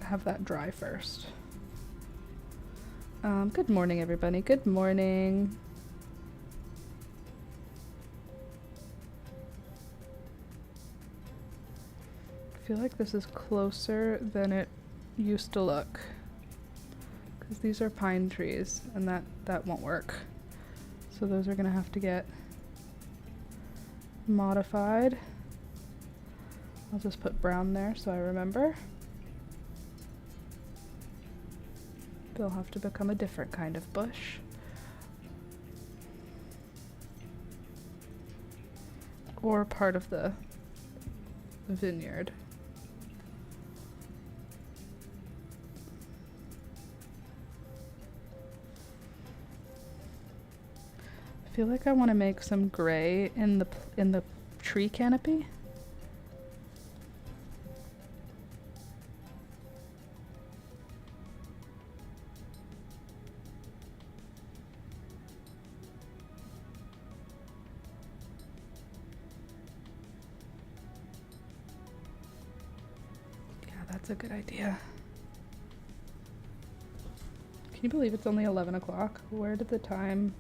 have that dry first. Good morning, everybody. Good morning. I feel like this is closer than it used to look, because these are pine trees and that won't work. So those are gonna have to get modified. I'll just put brown there so I remember. They'll have to become a different kind of bush. Or part of the vineyard. I feel like I want to make some gray in the tree canopy. Yeah, that's a good idea. Can you believe it's only 11 o'clock? Where did the time...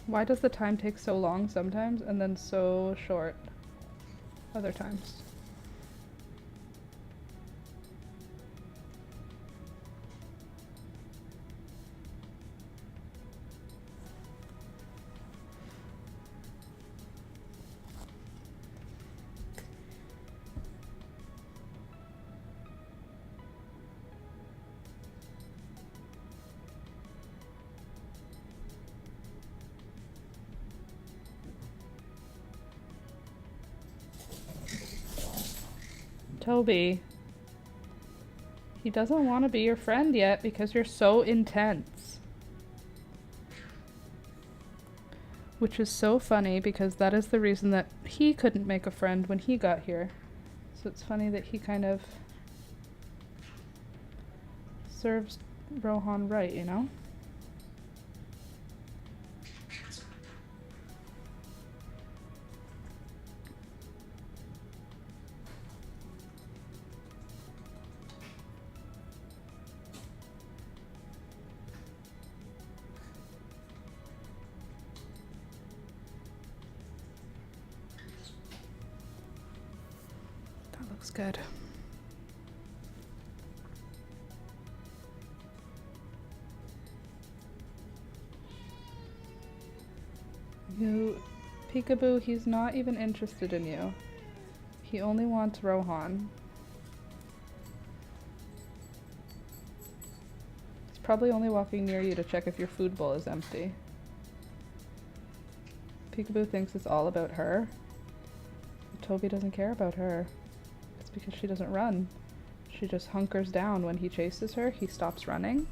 Why does the time take so long sometimes and then so short other times? Toby, he doesn't want to be your friend yet because you're so intense. Which is so funny because that is the reason that he couldn't make a friend when he got here. So it's funny that he kind of serves Rohan right, you know? That looks good. You, Peekaboo, he's not even interested in you. He only wants Rohan. He's probably only walking near you to check if your food bowl is empty. Peekaboo thinks it's all about her. Toby doesn't care about her. It's because she doesn't run. She just hunkers down when he chases her. He stops running.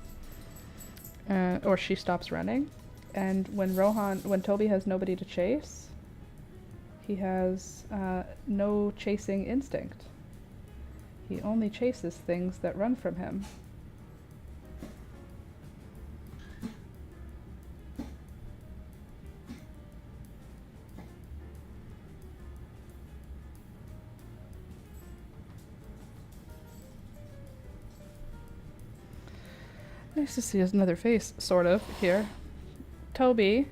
Or she stops running. And when Toby has nobody to chase, he has no chasing instinct. He only chases things that run from him. Nice to see another face, sort of, here. Toby.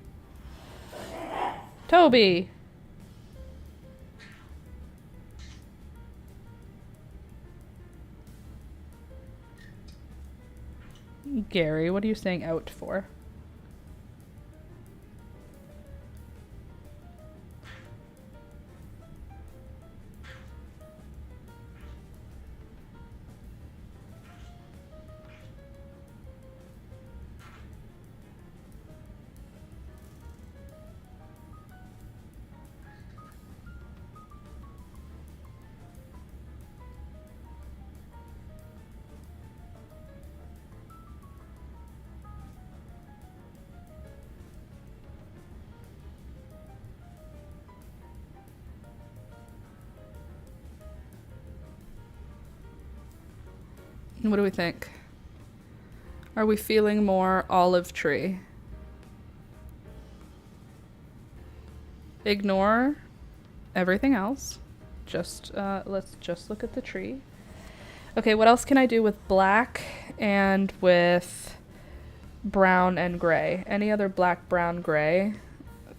Toby! Gary, what are you saying out for? What do we think? Are we feeling more olive tree? Ignore everything else. Just let's just look at the tree. Okay, what else can I do with black and with brown and gray? Any other black, brown, gray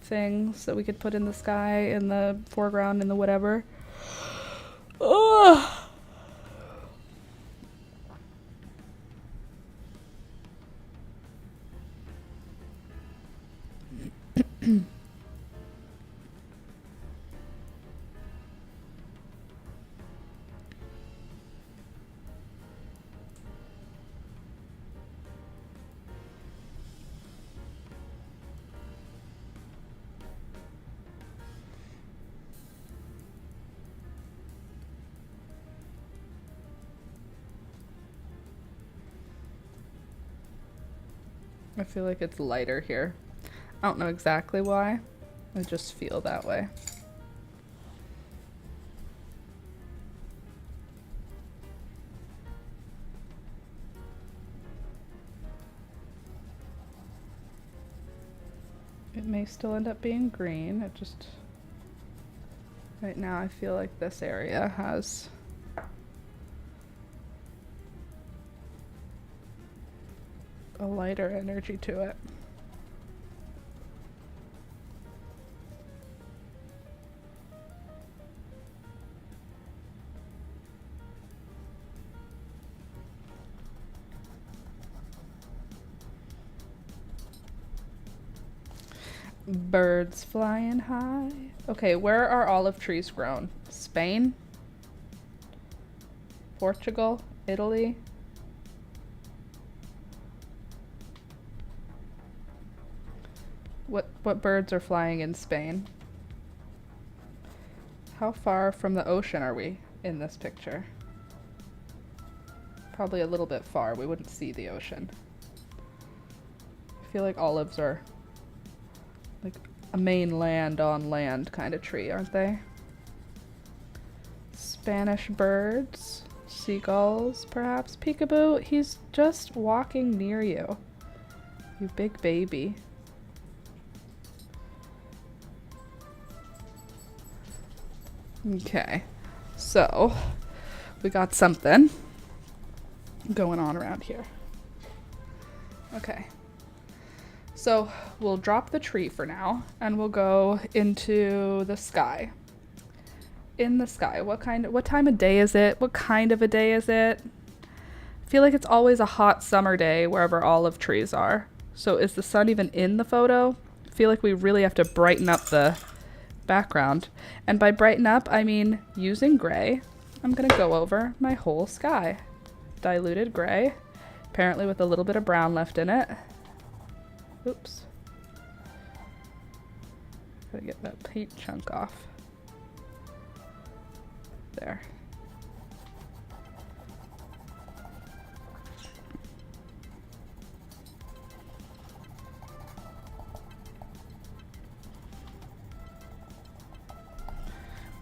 things that we could put in the sky, in the foreground, in the whatever? Ugh. I feel like it's lighter here. I don't know exactly why. I just feel that way. It may still end up being green. It just... Right now I feel like this area has... a lighter energy to it. Birds flying high. Okay, where are olive trees grown? Spain? Portugal? Italy? What birds are flying in Spain? How far from the ocean are we in this picture? Probably a little bit far. We wouldn't see the ocean. I feel like olives are like a mainland on land kind of tree, aren't they? Spanish birds, seagulls, perhaps. Peekaboo, he's just walking near you. You big baby. Okay, so we got something going on around here. Okay, so we'll drop the tree for now and we'll go into the sky. In the sky, what time of day is it? What kind of a day is it? I feel like it's always a hot summer day wherever olive trees are. So is the sun even in the photo? I feel like we really have to brighten up the background. And by brighten up, I mean using gray. I'm gonna go over my whole sky. Diluted gray, apparently with a little bit of brown left in it. Oops. Gotta get that paint chunk off. There.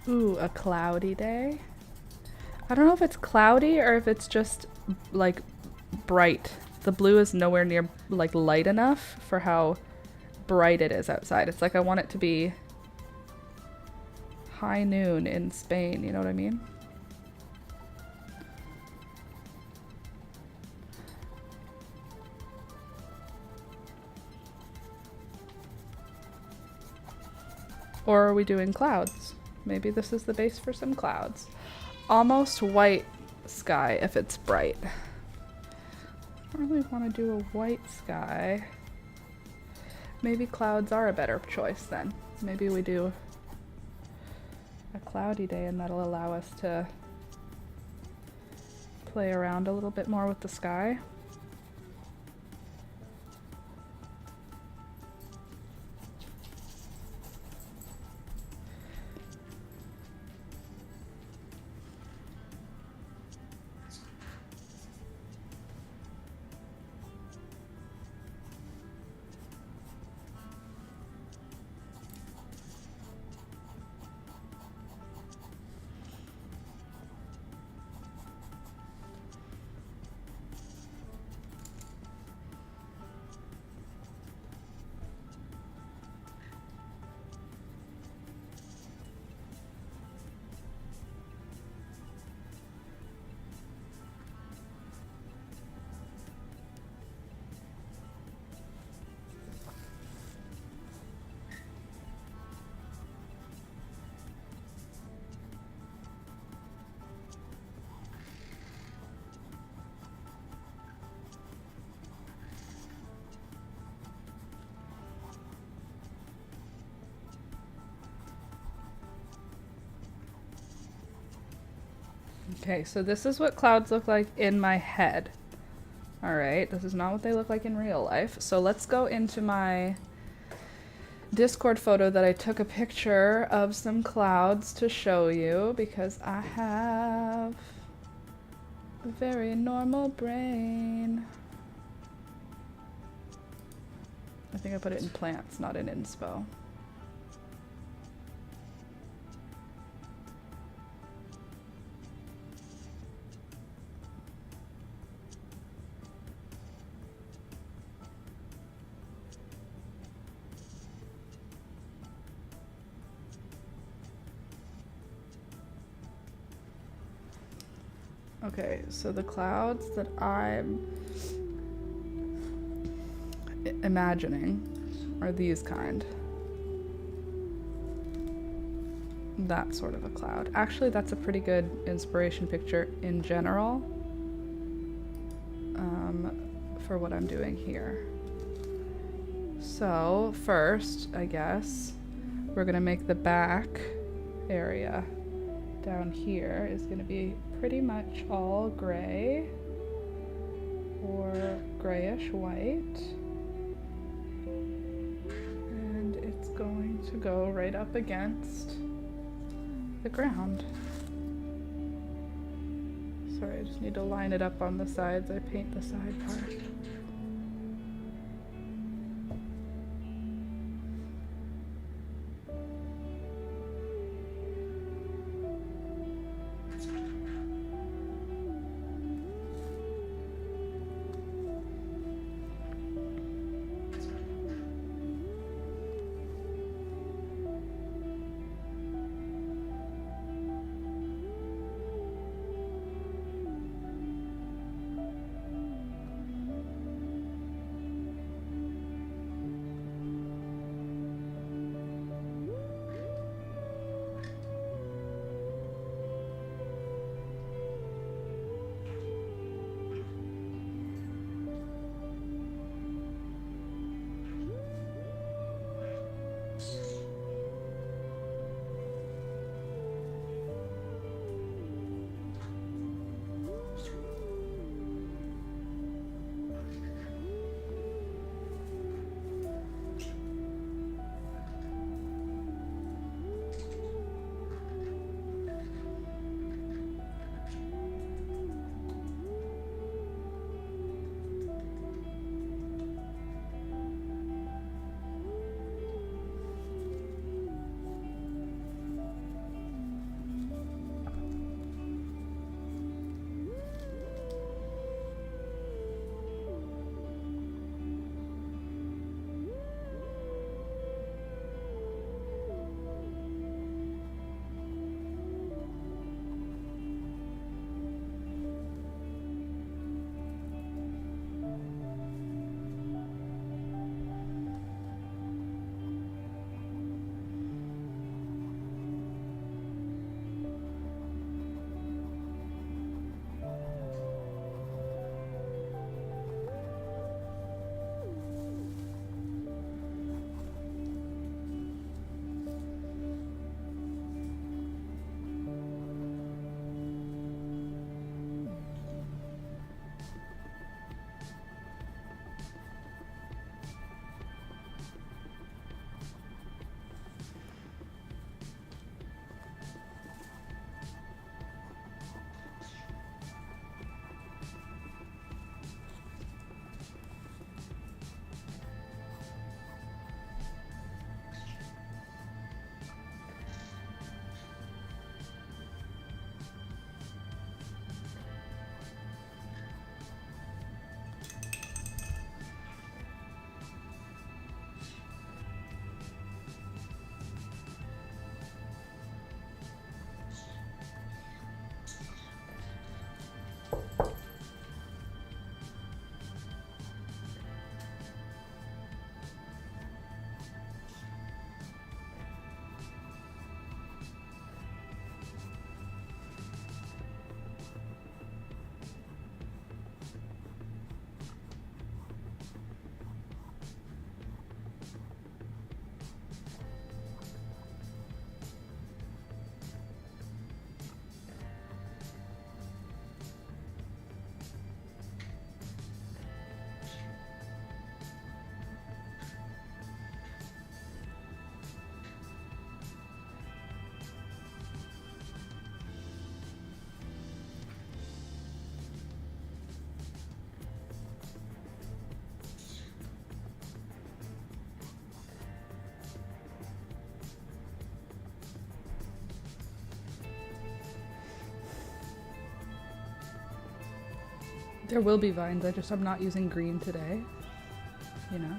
Ooh, a cloudy day. I don't know if it's cloudy or if it's just like bright. The blue is nowhere near like light enough for how bright it is outside. It's like I want it to be high noon in Spain, you know what I mean? Or are we doing clouds? Maybe this is the base for some clouds. Almost white sky if it's bright. I don't really want to do a white sky. Maybe clouds are a better choice then. Maybe we do a cloudy day and that'll allow us to play around a little bit more with the sky. Okay, so this is what clouds look like in my head. All right, this is not what they look like in real life. So let's go into my Discord photo that I took a picture of some clouds to show you because I have a very normal brain. I think I put it in plants, not in inspo. Okay, so the clouds that I'm imagining are these kind. That sort of a cloud. Actually, that's a pretty good inspiration picture in general for what I'm doing here. So first, I guess, we're gonna make the back area down here is gonna be pretty much all gray or grayish white. And it's going to go right up against the ground. Sorry, I just need to line it up on the sides. I paint the side part. There will be vines, I'm not using green today, you know?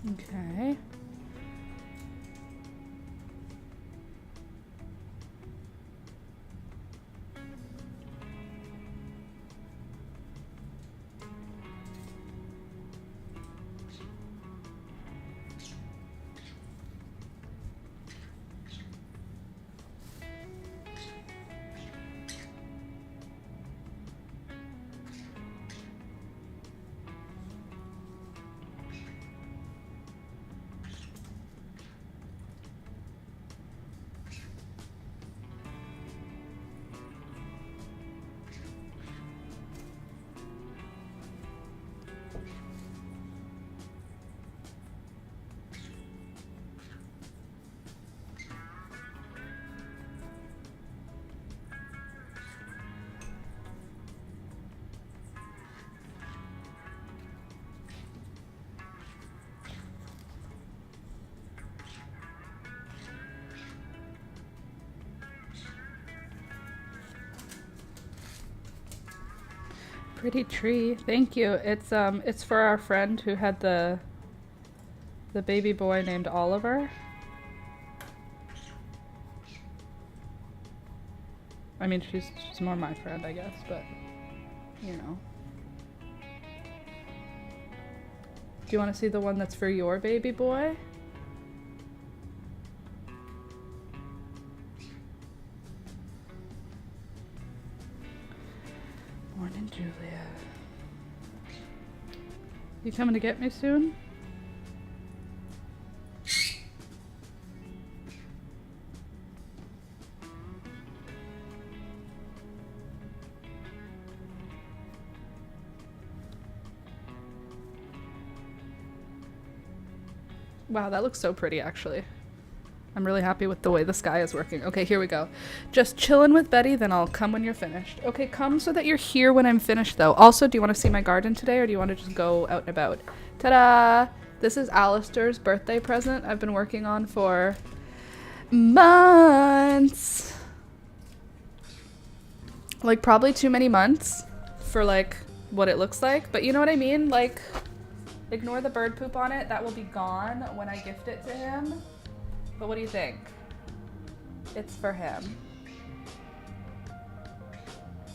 Okay. Pretty tree. Thank you. It's for our friend who had the baby boy named Oliver. I mean, she's more my friend, I guess, but you know. Do you want to see the one that's for your baby boy? Morning, Julia. You coming to get me soon? Wow, that looks so pretty, actually. I'm really happy with the way the sky is working. Okay, here we go. Just chillin' with Betty, then I'll come when you're finished. Okay, come so that you're here when I'm finished, though. Also, do you want to see my garden today, or do you want to just go out and about? Ta-da! This is Alistair's birthday present I've been working on for months. Like, probably too many months for, like, what it looks like. But you know what I mean? Like, ignore the bird poop on it. That will be gone when I gift it to him. But what do you think? It's for him.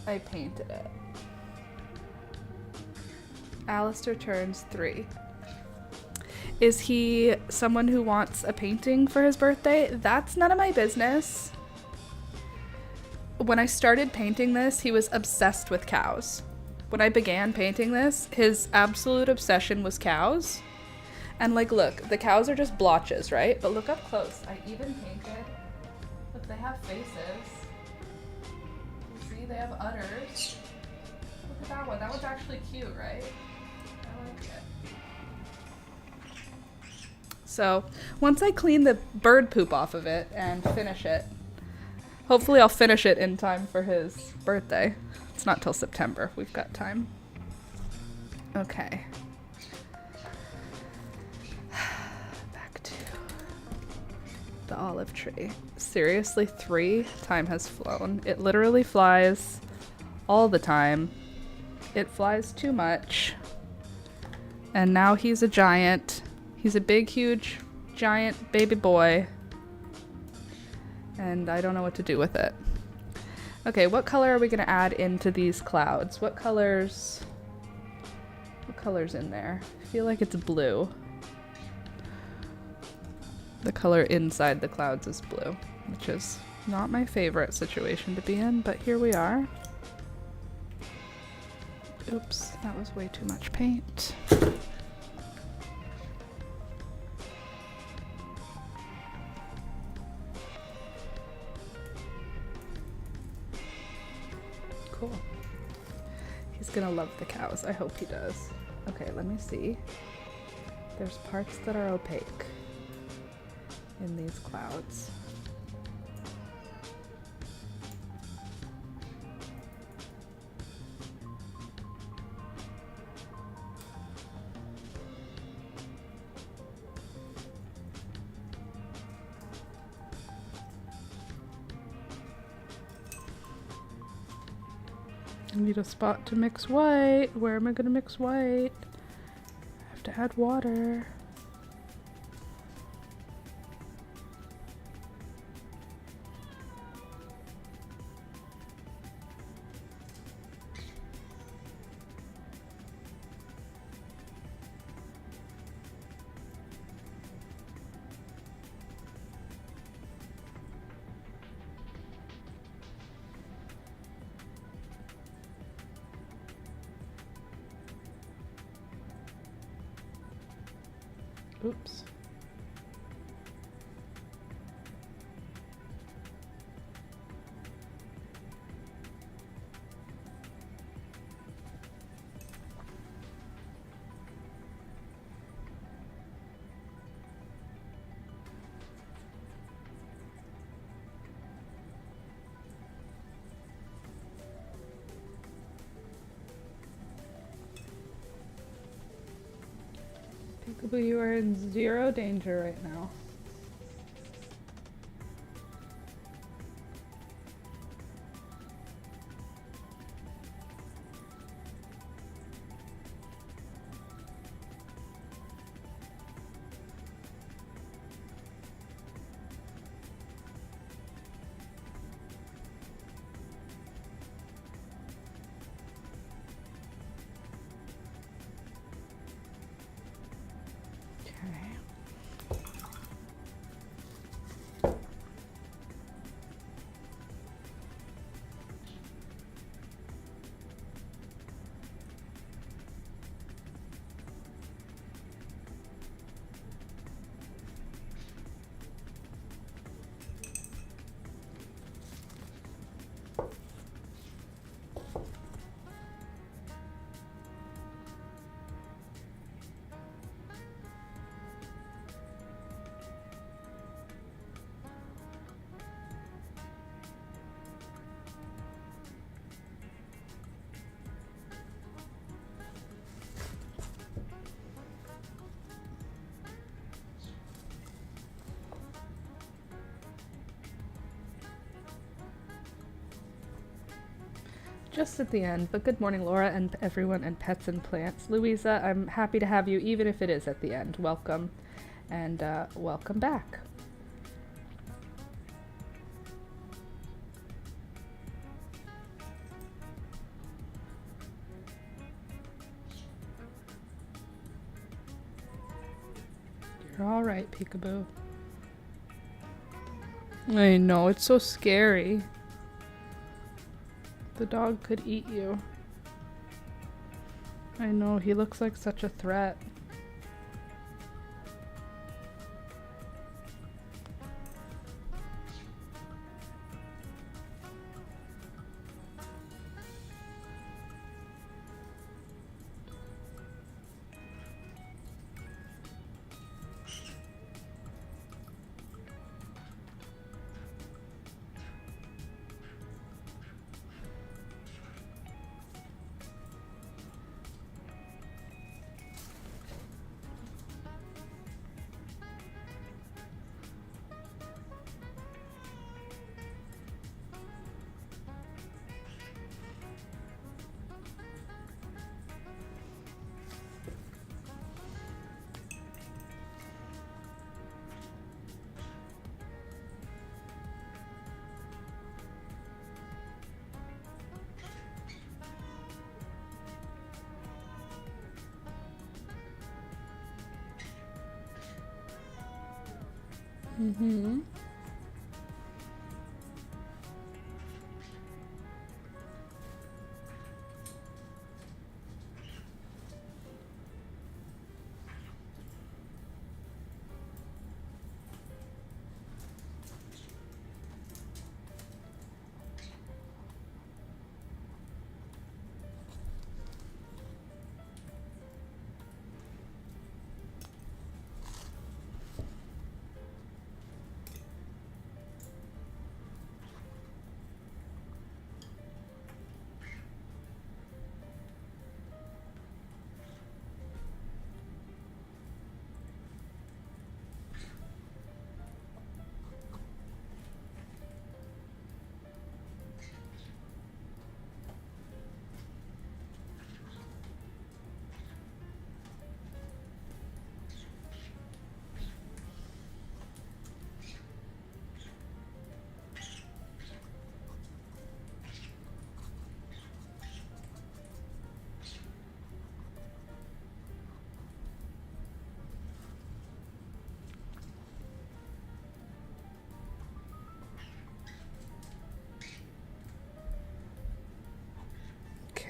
I painted it. Alistair turns 3. Is he someone who wants a painting for his birthday? That's none of my business. When I started painting this, he was obsessed with cows. When I began painting this, his absolute obsession was cows. And like, look, the cows are just blotches, right? But look up close. I even painted, look, they have faces. You see, they have udders. Look at that one. That one's actually cute, right? I like it. So once I clean the bird poop off of it and finish it, hopefully I'll finish it in time for his birthday. It's not till September. We've got time. Okay. Back to the olive tree. Seriously, 3? Time has flown. It literally flies all the time. It flies too much. And now he's a giant. He's a big, huge, giant baby boy. And I don't know what to do with it. Okay, what color are we gonna add into these clouds? What color's in there? I feel like it's blue. The color inside the clouds is blue, which is Not my favorite situation to be in, but here we are. Oops, that was way too much paint. Cool. He's gonna love the cows. I hope he does. Okay, let me see. There's parts that are opaque in these clouds. I need a spot to mix white. Where am I gonna mix white? I have to add water. Oops. Peekaboo, you are in zero danger right now. Just at the end, but good morning, Laura, and everyone, and pets and plants. Louisa, I'm happy to have you, even if it is at the end. Welcome, and welcome back. You're all right, Peekaboo. I know, it's so scary. The dog could eat you. I know, he looks like such a threat.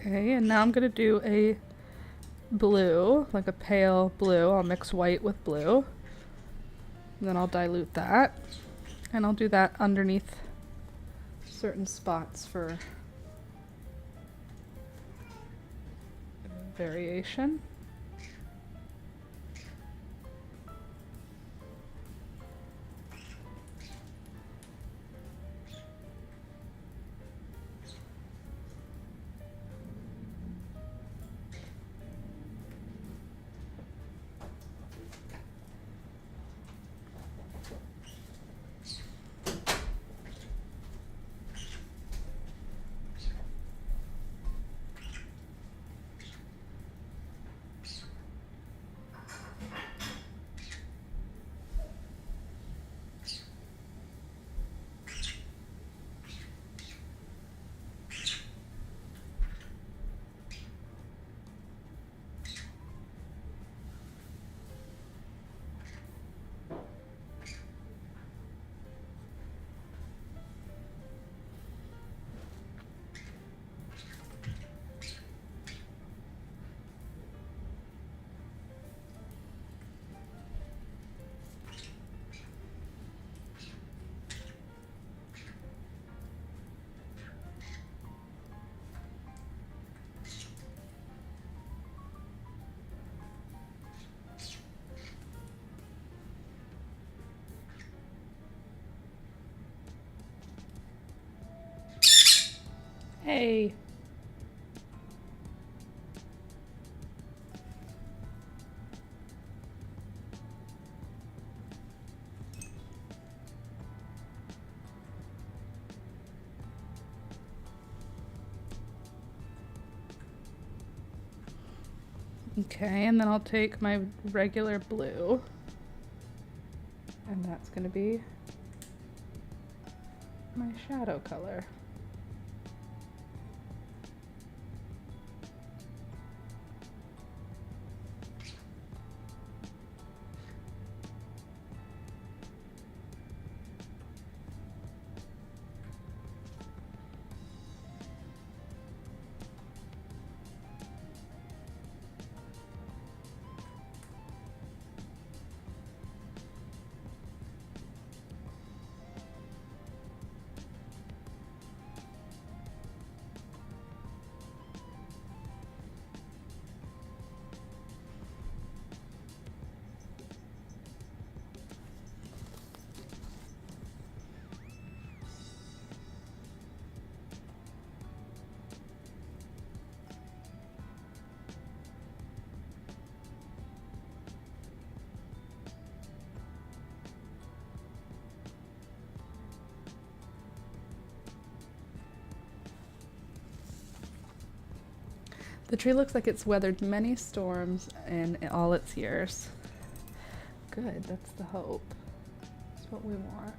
Okay, and now I'm gonna do a blue, like a pale blue. I'll mix white with blue. And then I'll dilute that. And I'll do that underneath certain spots for variation. Hey. Okay, and then I'll take my regular blue, and that's going to be my shadow color. The tree looks like it's weathered many storms in all its years. Good, that's the hope. That's what we want.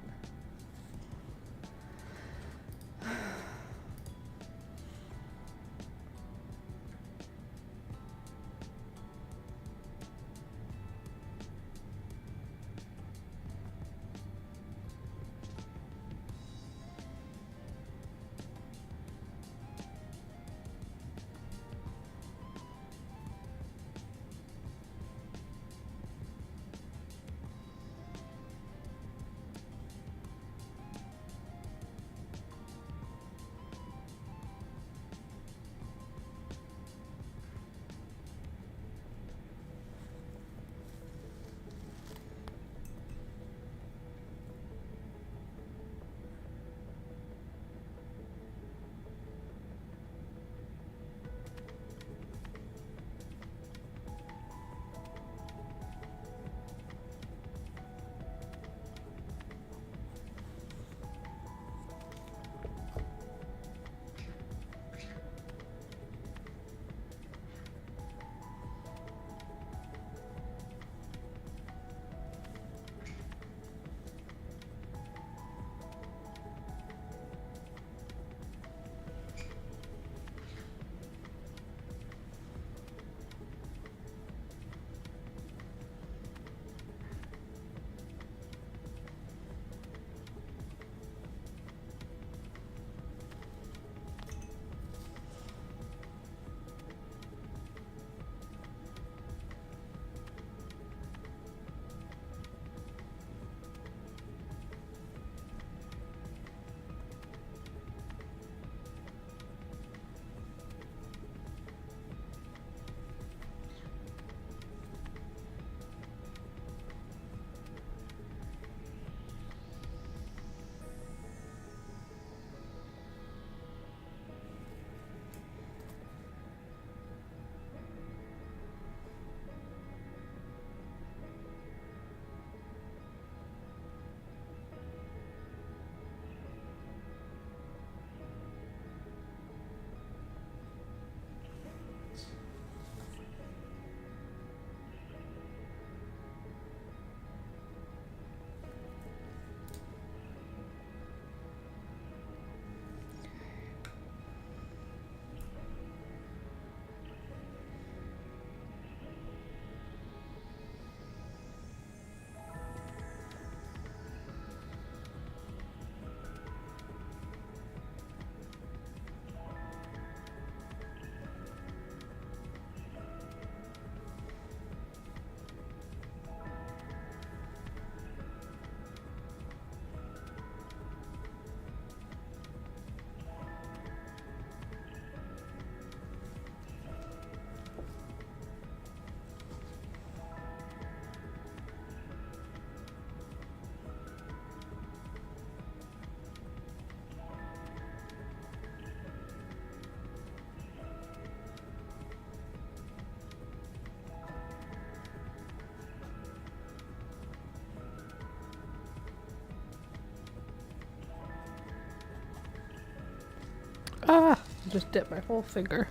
Ah, just dip my whole finger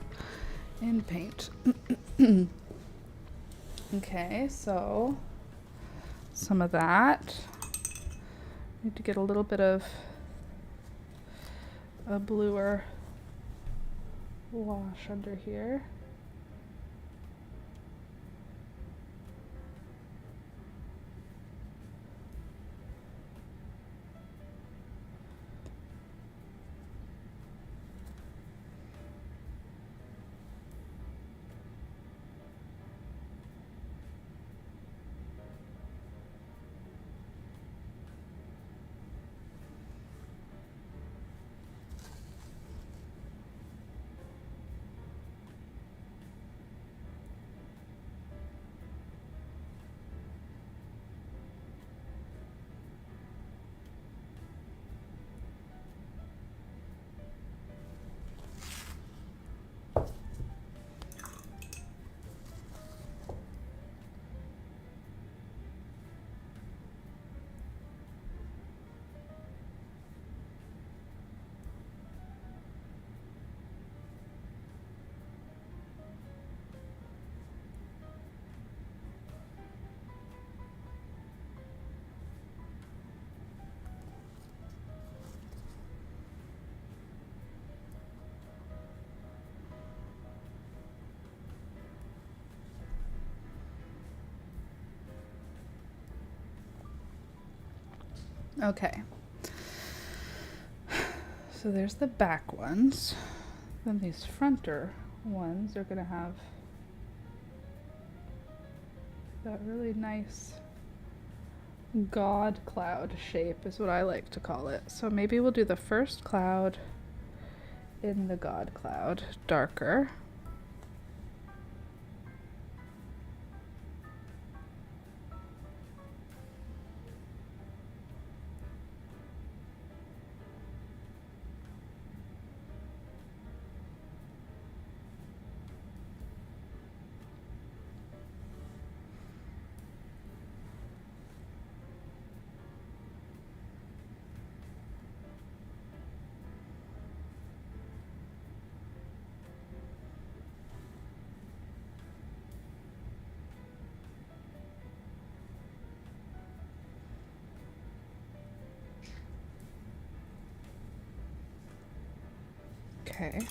in paint. Okay, so some of that. Need to get a little bit of a bluer wash under here. Okay. So there's the back ones. Then these fronter ones are gonna have that really nice god cloud shape is what I like to call it. So maybe we'll do the first cloud in the god cloud darker. Okay.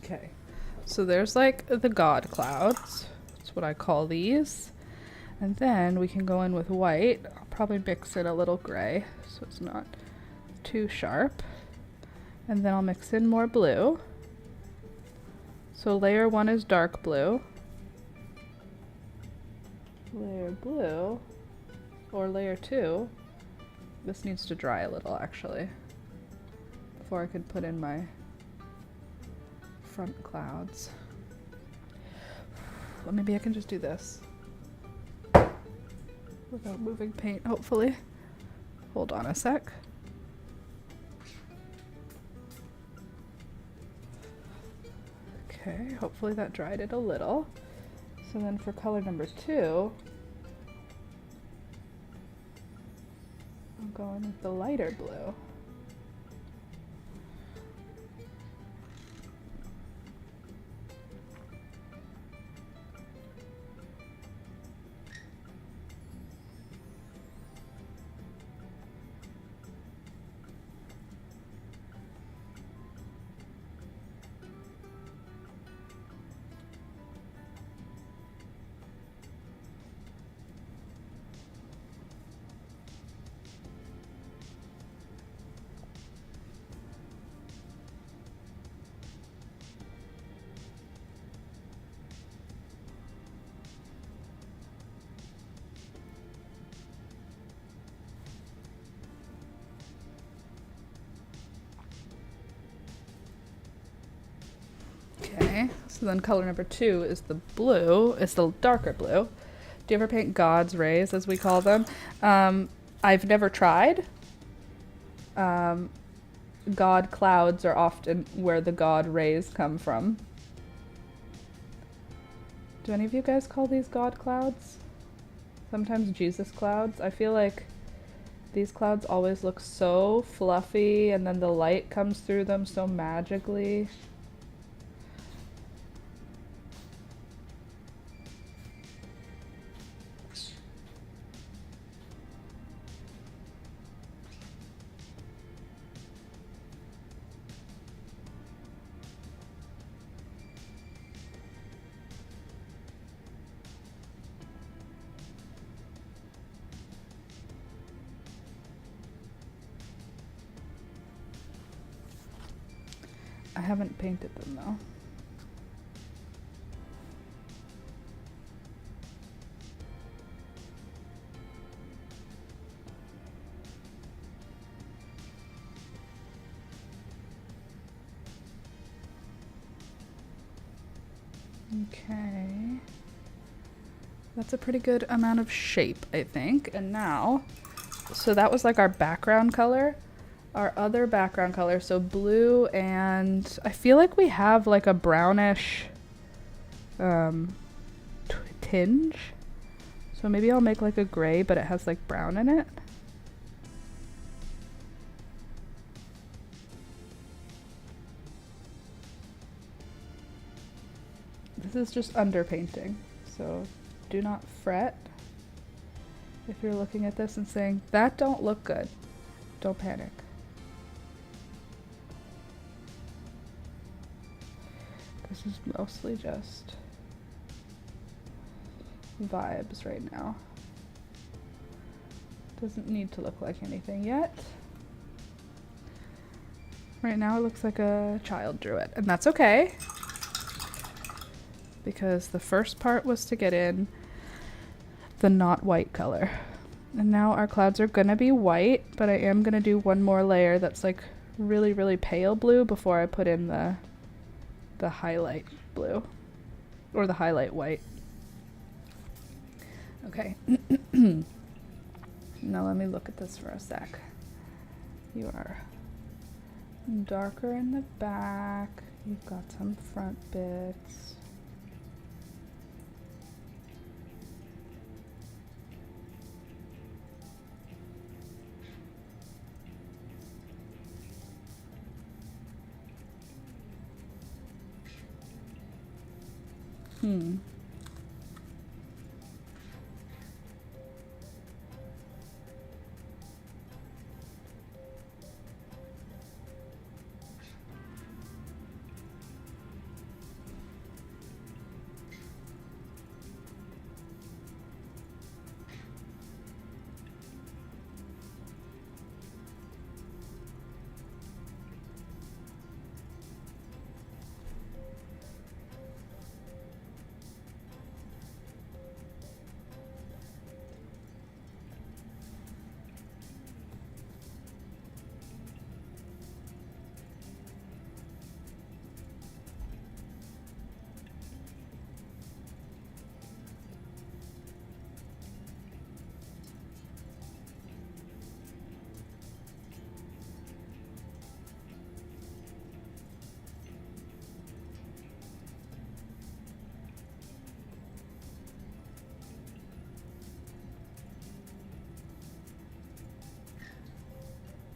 Okay, so there's like the god clouds. That's what I call these. And then we can go in with white. I'll probably mix in a little gray so it's not too sharp. And then I'll mix in more blue. So layer 1 is dark blue. Layer blue, or layer 2. This needs to dry a little actually before I can put in my front clouds. Well, maybe I can just do this without moving paint, hopefully. Hold on a sec. Okay, hopefully that dried it a little. So then for color number 2, I'm going with the lighter blue. Okay, so then color number 2 is the blue. It's the darker blue. Do you ever paint God's rays, as we call them? I've never tried. God clouds are often where the God rays come from. Do any of you guys call these God clouds? Sometimes Jesus clouds. I feel like these clouds always look so fluffy, and then the light comes through them so magically. I haven't painted them though. Okay. That's a pretty good amount of shape, I think. And now, so that was like our background color. Our other background color, so blue, and I feel like we have like a brownish tinge. So maybe I'll make like a gray, but it has like brown in it. This is just underpainting, so do not fret if you're looking at this and saying, that don't look good. Don't panic. This is mostly just vibes right now. Doesn't need to look like anything yet. Right now it looks like a child drew it, and that's okay. Because the first part was to get in the not white color. And now our clouds are gonna be white, but I am gonna do one more layer that's like really, really pale blue before I put in the highlight blue, or the highlight white. Okay. Now let me look at this for a sec. You are darker in the back. You've got some front bits.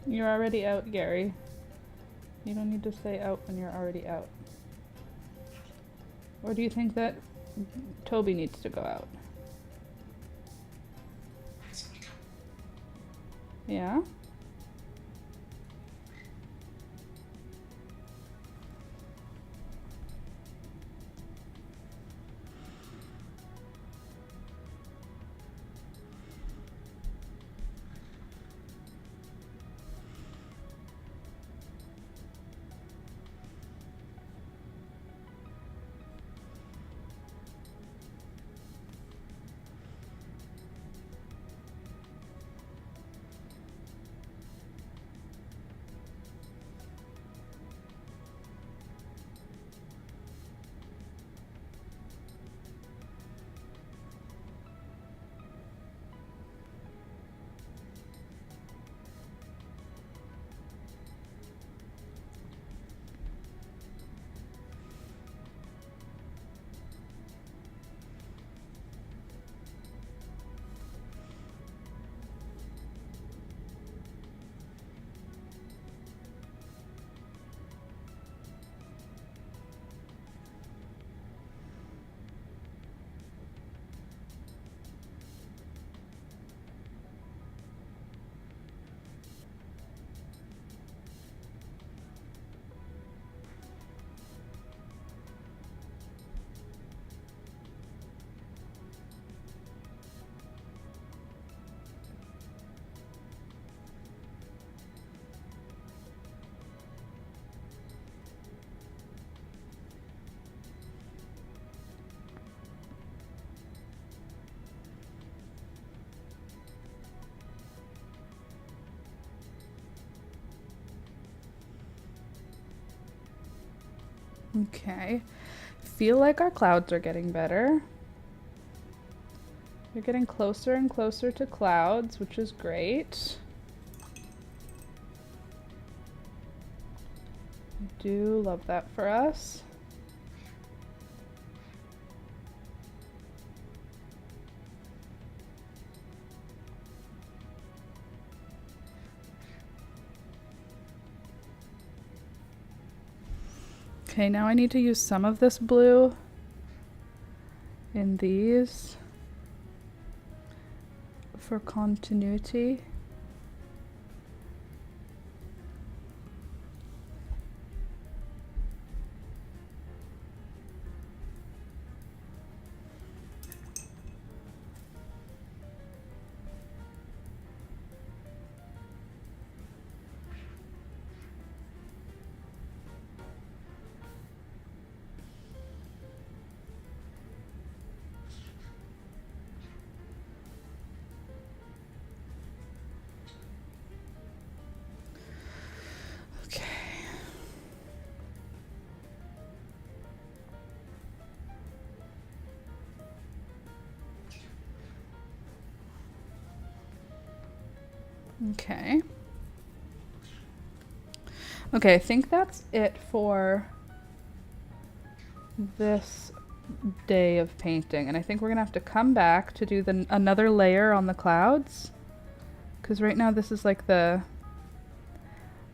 You're already out, Gary. You don't need to say out when you're already out. Or do you think that Toby needs to go out? Yeah? Okay. Feel like our clouds are getting better. We're getting closer and closer to clouds, which is great. I do love that for us. Okay, now I need to use some of this blue in these for continuity. Okay. Okay. Okay, I think that's it for this day of painting. And I think we're gonna have to come back to do another layer on the clouds. Because right now this is like the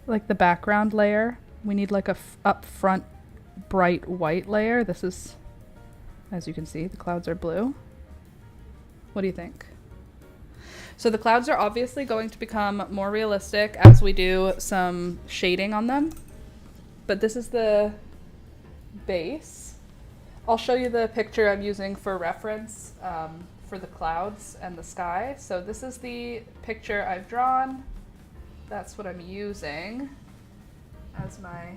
background layer. We need like a up front bright white layer. This is, as you can see, the clouds are blue. What do you think? So the clouds are obviously going to become more realistic as we do some shading on them. But this is the base. I'll show you the picture I'm using for reference for the clouds and the sky. So this is the picture I've drawn. That's what I'm using as my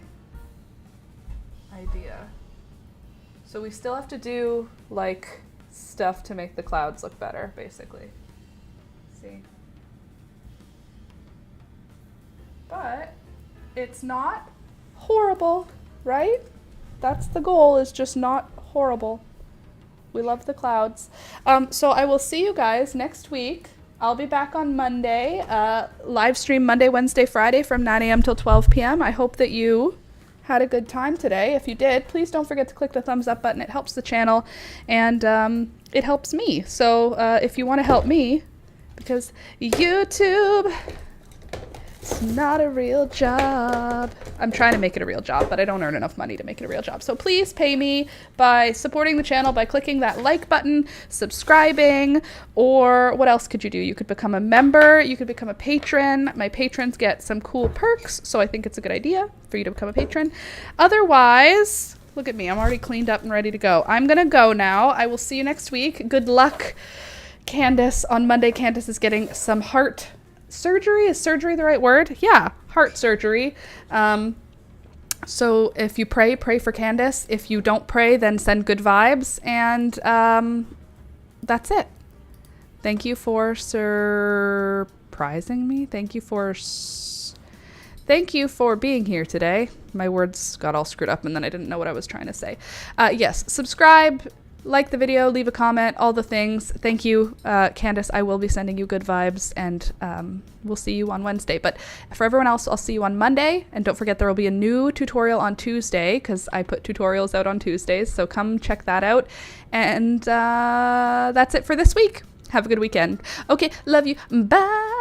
idea. So we still have to do like stuff to make the clouds look better, basically. See? But it's not horrible, right? That's the goal, is just not horrible. We love the clouds. So I will see you guys next week. I'll be back on Monday, live stream Monday, Wednesday, Friday from 9 a.m. till 12 p.m. I hope that you had a good time today. If you did, please don't forget to click the thumbs up button. It helps the channel and it helps me. So if you want to help me, because YouTube, it's not a real job. I'm trying to make it a real job, but I don't earn enough money to make it a real job. So please pay me by supporting the channel by clicking that like button, subscribing, or what else could you do? You could become a member, you could become a patron. My patrons get some cool perks, so I think it's a good idea for you to become a patron. Otherwise, look at me, I'm already cleaned up and ready to go. I'm gonna go now. I will see you next week. Good luck, Candace. On Monday, Candace is getting some heart surgery. Is surgery the right word? Yeah, heart surgery. So if you pray for Candace. If you don't pray, then send good vibes. And that's it. Thank you for surprising me. Thank you for being here today. My words got all screwed up and then I didn't know what I was trying to say. Yes, subscribe, like the video, leave a comment, all the things. Thank you, Candace. I will be sending you good vibes, and we'll see you on Wednesday. But for everyone else, I'll see you on Monday. And don't forget, there will be a new tutorial on Tuesday, because I put tutorials out on Tuesdays. So come check that out. And that's it for this week. Have a good weekend. Okay, love you. Bye.